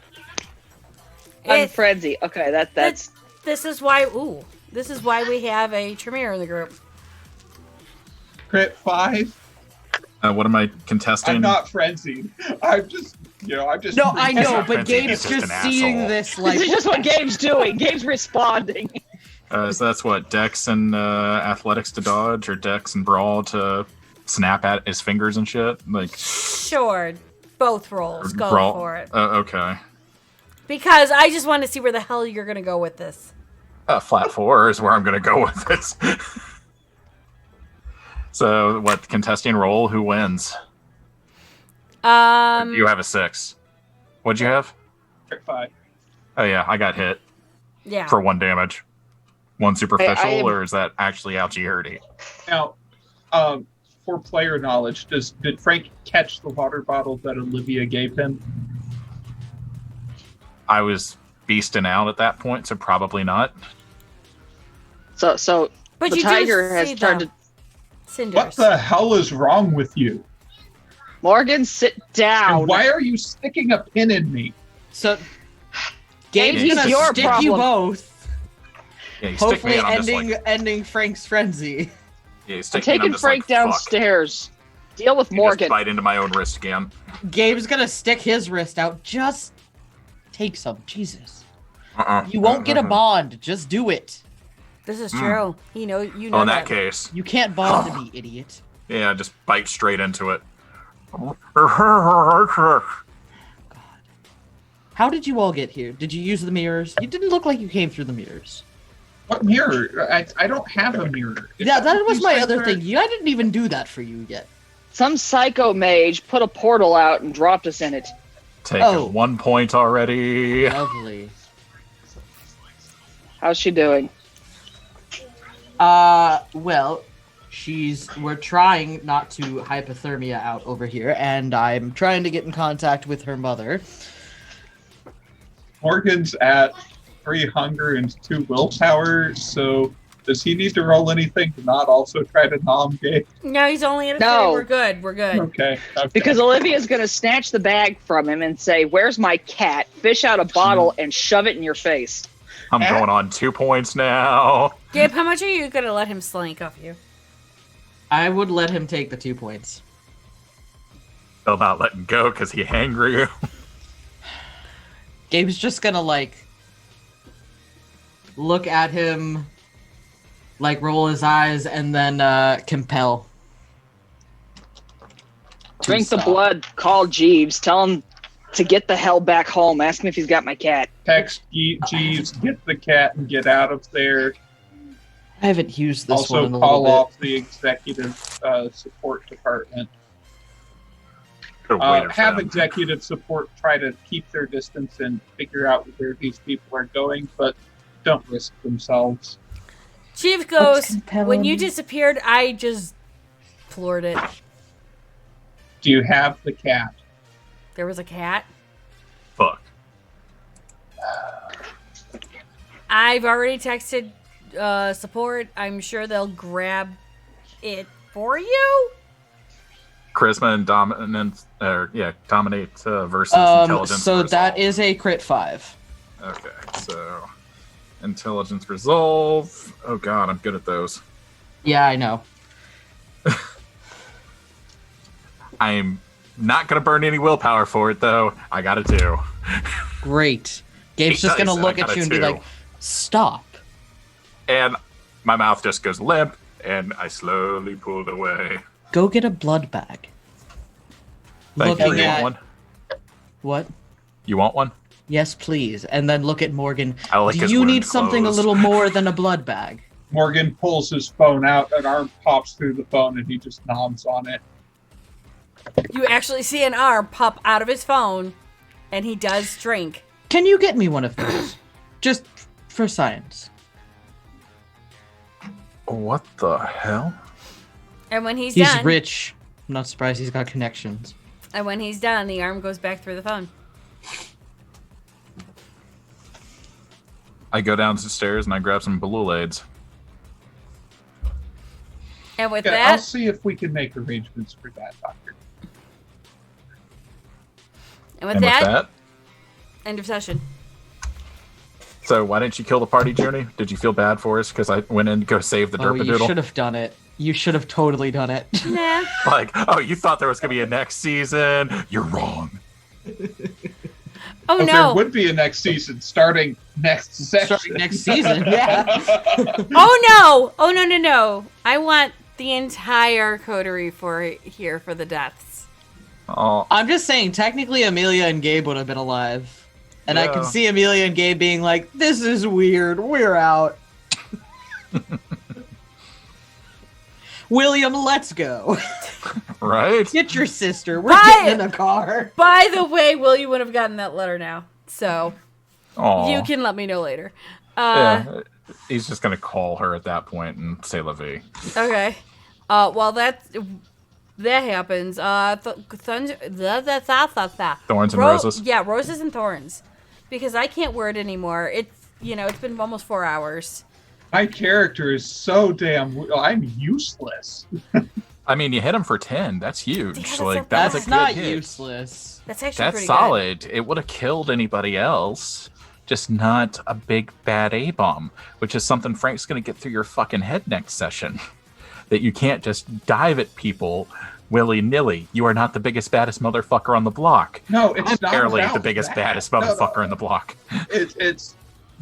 I'm frenzy. Okay, that's This is why. Ooh, this is why we have a Tremere in the group. Crit 5? what am I contesting? I'm not frenzied. I'm just. No, I know, but Frenzy, Gabe's he's just just an seeing asshole. this like. this is just what Gabe's doing. Gabe's responding. So that's what, Dex and Athletics to dodge, or Dex and Brawl to snap at his fingers and shit? Like, Sure, both rolls. Go Brawl. for it. Okay. Because I just want to see where the hell you're gonna go with this. Flat 4 is where I'm going to go with this. So, what, contesting roll? Who wins? You have a 6. What'd you have? Crit 5. Oh, yeah, I got hit Yeah. for 1 damage. 1 superficial, I am- or is that actually Algierde? Now, for player knowledge, did Frank catch the water bottle that Olivia gave him? I was beasting out at that point, so probably not. So But the you do tiger has see turned them. to Cinders. What the hell is wrong with you? Morgan, sit down. And why are you sticking a pin in me? So, Gabe's He's gonna your stick you problem. both. Yeah, you stick me Hopefully, and I'm just ending Frank's frenzy. yeah, you I'm stick me and I'm taking just Frank like, fuck. downstairs. Deal with You Morgan. just bite into my own wrist again. Gabe's gonna stick his wrist out. Just take some. Jesus. Uh-uh. You won't get a bond. Just do it. This is true. You know Oh, in that case, You can't bond to me, idiot. yeah, just bite straight into it. How did you all get here? Did you use the mirrors? You didn't look like you came through the mirrors. What mirror? I don't have a mirror. Is Yeah, that what was you my said other there? thing. I didn't even do that for you yet. Some psycho mage put a portal out and dropped us in it. Taking Oh. 1 point already. Lovely. How's she doing? Well, we're trying not to hypothermia out over here, and I'm trying to get in contact with her mother. Morgan's at 3 hunger and 2 willpower, so does he need to roll anything to not also try to nom Gabe? No, he's only at a No. 3. We're good. We're good. Okay. Because Olivia's going to snatch the bag from him and say, "Where's my cat?" Fish out a bottle and shove it in your face. I'm going on 2 points now. Gabe, how much are you gonna let him slank off you? I would let him take the 2 points. Still not letting go because he hangry. Gabe's just gonna, look at him, roll his eyes, and then, compel. to Drink the stop. blood. Call Jeeves. Tell him to get the hell back home. Ask him if he's got my cat. Text Jeeves, get the cat and get out of there. I haven't used this one Also in a call little off the executive support department. Could've waited for Have them. executive support try to keep their distance and figure out where these people are going, but don't risk themselves. Chief goes, compel when you him. disappeared, I just floored it. Do you have the cat? There was a cat. Fuck. I've already texted support. I'm sure they'll grab it for you? Charisma and dominance, dominate versus intelligence. So resolve. that is a crit 5. Okay, so intelligence resolve. Oh god, I'm good at those. Yeah, I know. I'm not gonna burn any willpower for it though. I got a 2. Great. Gabe's just Nice, gonna look I got at a you and be 2. like, stop. And my mouth just goes limp, and I slowly pulled away. Go get a blood bag. Thank you. Looking You at- want one? What? You want one? Yes, please. And then look at Morgan. I like Do his you wound need something a closed. little more than a blood bag? Morgan pulls his phone out, an arm pops through the phone, and he just nods on it. You actually see an arm pop out of his phone, and he does drink. Can you get me one of those? Just for science. What the hell? And when he's He's done, rich. I'm not surprised he's got connections. and when he's done, the arm goes back through the phone. I go down the stairs and I grab some Blue-Lades. And with Yeah, I'll that, see if we can make arrangements for that, Doctor. and with And that, with that, end of session. so why didn't you kill the party, Journey? Did you feel bad for us because I went in to go save the Oh, you Derpadoodle? should have done it. You should have totally done it. Nah. Like, oh, you thought there was gonna be a next season? You're wrong. Oh But no! there would be a next season starting next session. Starting next season, yeah. Oh no! Oh no no no! I want the entire coterie for here for the deaths. Oh, I'm just saying, technically Amelia and Gabe would have been alive. And I can Yeah. see Amelia and Gabe being like, this is weird, we're out. William, let's go. right? Get your sister. We're Bye. getting in the car. By the way, Willie would have gotten that letter now, so Oh, you can let me know later. Yeah, he's just gonna call her at that point and say La Vie. Okay. While that happens, Thorns and roses. Yeah, roses and thorns, because I can't wear it anymore. It's been almost 4 hours. My character is so damn. I'm useless. I mean, you hit him for 10. That's huge. Yeah, like that's that's a good not hit. useless. That's actually That's pretty solid. It would have killed anybody else, just not a big bad A-bomb, which is something Frank's gonna get through your fucking head next session. That you can't just dive at people willy-nilly. You are not the biggest, baddest motherfucker on the block. No, it's I'm not barely about the biggest, that. baddest No, no. motherfucker in the block. It's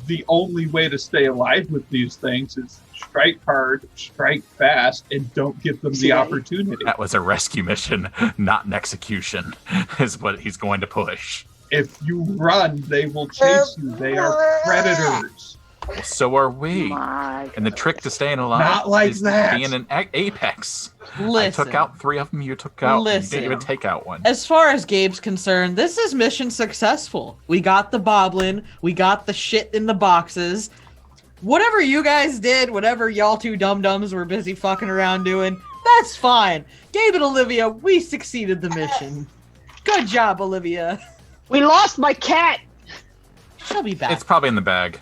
the only way to stay alive with these things is strike hard, strike fast, and don't give them the opportunity. That was a rescue mission, not an execution, is what he's going to push. If you run, they will chase you. They are predators. Well, so are we. And the trick to staying alive Not like is that. being an apex. Listen. I took out 3 of them, you took out. You Listen. didn't even take out one. As far as Gabe's concerned, this is mission successful. We got the boblin, we got the shit in the boxes. Whatever you guys did, whatever y'all two dum-dums were busy fucking around doing, that's fine. Gabe and Olivia, we succeeded the mission. Good job, Olivia. We lost my cat. She'll be back. It's probably in the bag.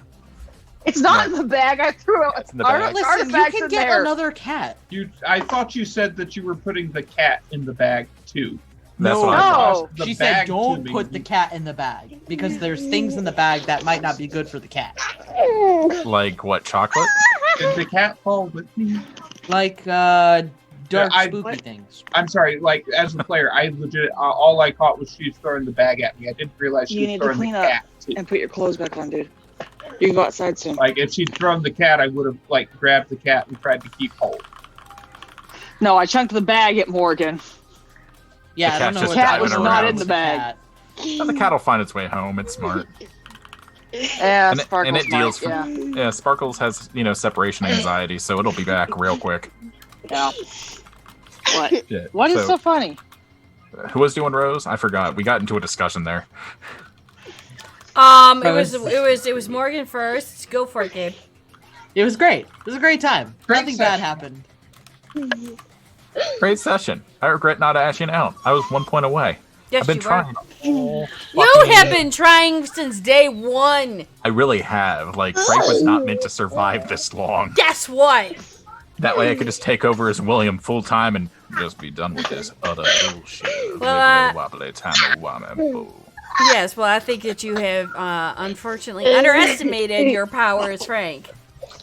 It's not in the bag. I threw it. It's in the bag. Listen, you Artifacts can in get there. another cat. I thought you said that you were putting the cat in the bag too. That's No. what I No. thought. The She said, bag to don't me. put the cat in the bag, because there's things in the bag that might not be good for the cat. Like what, chocolate? Did the cat fall with me? Like, dark, I- spooky things. I'm sorry. Like as a player, I legit all I caught was she was throwing the bag at me. I didn't realize she You was need to throwing the clean up. cat too. And put your clothes back on, dude. You can go outside soon. Like if she'd thrown the cat, I would have like grabbed the cat and tried to keep hold. No, I chunked the bag at Morgan. Yeah, The I don't cat's know just what cat that was driving not around. in the bag. Cat. Well, the cat will find its way home. It's smart. Yeah, And it- Sparkle's and it deals smart, from- Yeah, Sparkles has, separation anxiety, so it'll be back real quick. yeah. What? Yeah. What is so funny? Who was doing Rose? I forgot. We got into a discussion there. It was Morgan first. Go for it, Gabe. It was great. It was a great time. Great Nothing session. bad happened. Great session. I regret not ashing out. I was 1 point away. Yes, I've been you trying. were. You have been trying since day one. I really have. Like, Frank was not meant to survive this long. Guess what? That way I could just take over as William full time and just be done with this other bullshit. Well, Wibbly wobbly, tammy-wammy, boo. Yes, well, I think that you have unfortunately underestimated your powers, Frank.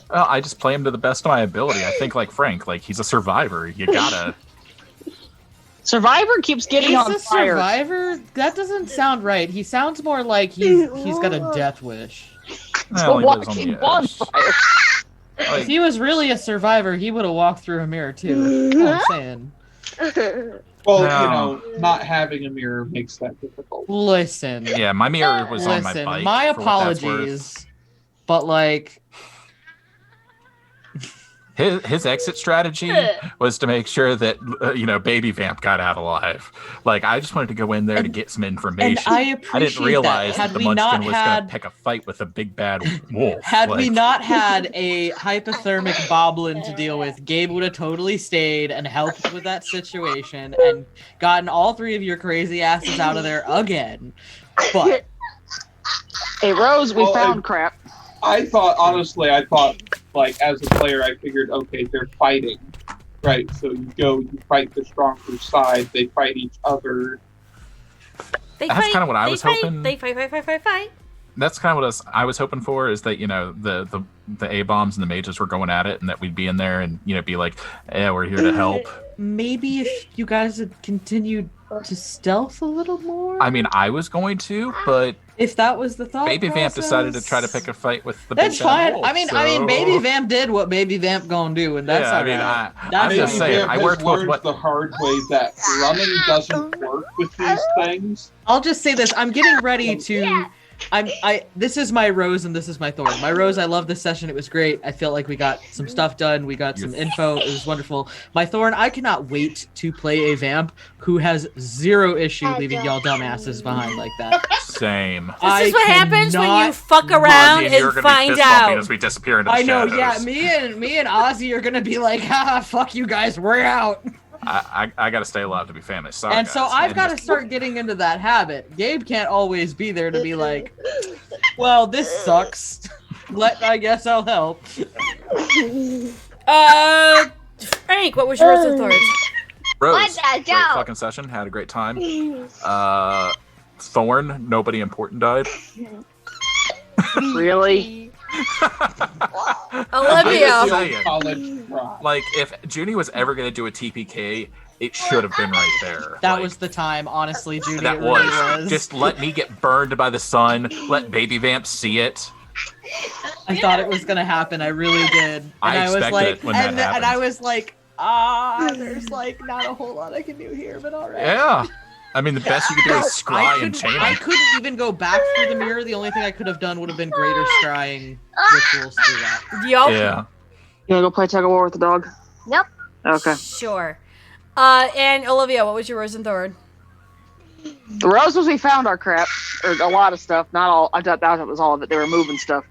Well, I just play him to the best of my ability. I think like Frank, like he's a survivor. You gotta. Survivor keeps getting He's on a fire. survivor? That doesn't sound right. He sounds more like he's got a death wish. Well, he lives on Walking the edge. bonfire. Like, If he was really a survivor, he would have walked through a mirror too. You know what I'm saying. Well, No. not having a mirror makes that difficult. Listen. yeah, my mirror was on my Listen, bike. my for what that's worth. apologies, but like, His exit strategy was to make sure that Baby Vamp got out alive. Like I just wanted to go in there to get some information. I didn't appreciate realize that. Had the we Munchkin not was going had- to pick a fight with a big bad wolf. had we Like, not had a hypothermic boblin to deal with, Gabe would have totally stayed and helped with that situation and gotten all three of your crazy asses out of there again. But Hey, Rose, we Well, found crap. I thought, like, as a player, I figured, okay, they're fighting. Right, so you fight the stronger side, they fight each other. That's kinda what I was hoping. They fight. that's kind of what I was hoping for, is that the A-bombs and the mages were going at it, and that we'd be in there and be like, yeah, we're here to help. maybe if you guys had continued to stealth a little more. I mean, I was going to, but if that was the thought, Baby Vamp decided to try to pick a fight with the big That's bad fine. wolf, I mean, so- Baby Vamp did what Baby Vamp gonna do, and that's Yeah, I all mean, right. I'm That's just all saying, right. I Has worked with learned what- the hard way that running doesn't work with these things. I'll just say this: I'm getting ready to. This is my rose and this is my thorn. My rose, I love this session. It was great. I feel like we got some stuff done. We got some info. It was wonderful. My thorn, I cannot wait to play a vamp who has zero issue leaving y'all dumbasses behind like that. Same. This is what happens when you fuck around Ozzy and you are and gonna be find fist bumping out. as we disappear into the I know, shadows. yeah. Me and Ozzy are gonna be like, "Ha, fuck you guys, we're out." I gotta stay alive to be famous. Sorry, And so guys. I've And got to just- start getting into that habit. Gabe can't always be there to be like, well, this sucks. I guess I'll help. Frank, what was your rose of thorns? Rose, great fucking session. Had a great time. Thorn, nobody important died. Really? Olivia. I'm just saying, College rock. like, if Junie was ever gonna do a TPK, it should have been right there. That Like, was the time, honestly, Judy. that it really was. Just let me get burned by the sun. Let Baby Vamp see it. I thought it was gonna happen. I really did. And I was expected like, it when that and happened. I was like, there's like not a whole lot I can do here, but all right. Yeah. I mean, the best you could do is I scry and chain I him. couldn't even go back through the mirror. The only thing I could have done would have been greater scrying rituals through that. Yup. Yeah. You wanna go play tug of war with the dog? Nope. Okay. Sure. And Olivia, what was your rose and thorn? The rose was we found our crap, or a lot of stuff. Not all. I doubt that was all of it. They were moving stuff.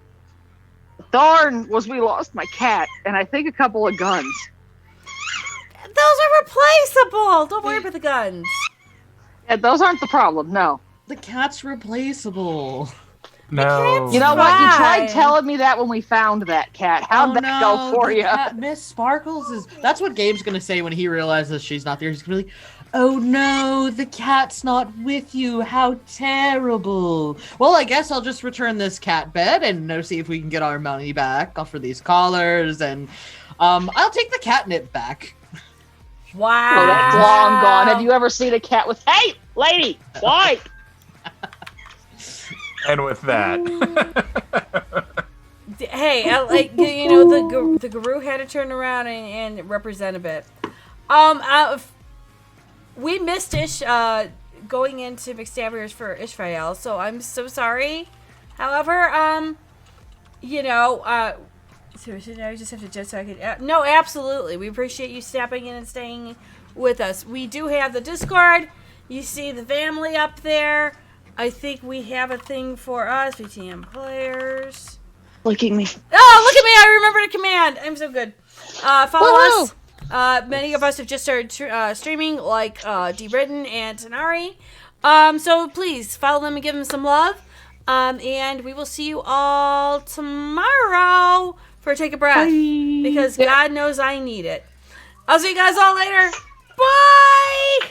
The thorn was we lost my cat, and I think a couple of guns. Those are replaceable. Don't worry about the guns. Yeah, those aren't the problem. No. The cat's replaceable. No. You know what? You tried Fine. telling me that when we found that cat. How'd that go for the you? cat, Miss Sparkles is. That's what Gabe's gonna say when he realizes she's not there. He's gonna be like, "Oh no, the cat's not with you. How terrible." Well, I guess I'll just return this cat bed and see if we can get our money back for these collars, and I'll take the catnip back. Wow. Oh, that's long gone. Have you ever seen a cat with? Hey, lady, why? And with that, Hey, the guru had to turn around and represent a bit. We missed going into McStabbers for Ishmael, so I'm so sorry. However, seriously, now I just have to just so I can. No, absolutely, we appreciate you stepping in and staying with us. We do have the Discord. You see the family up there. I think we have a thing for us, VTM players. Licking me. Oh, look at me! I remembered a command. I'm so good. Follow us. Many of us have just started streaming, like D-Britton and Tanari. So please follow them and give them some love. And we will see you all tomorrow for a take a breath because God knows I need it. I'll see you guys all later. Bye.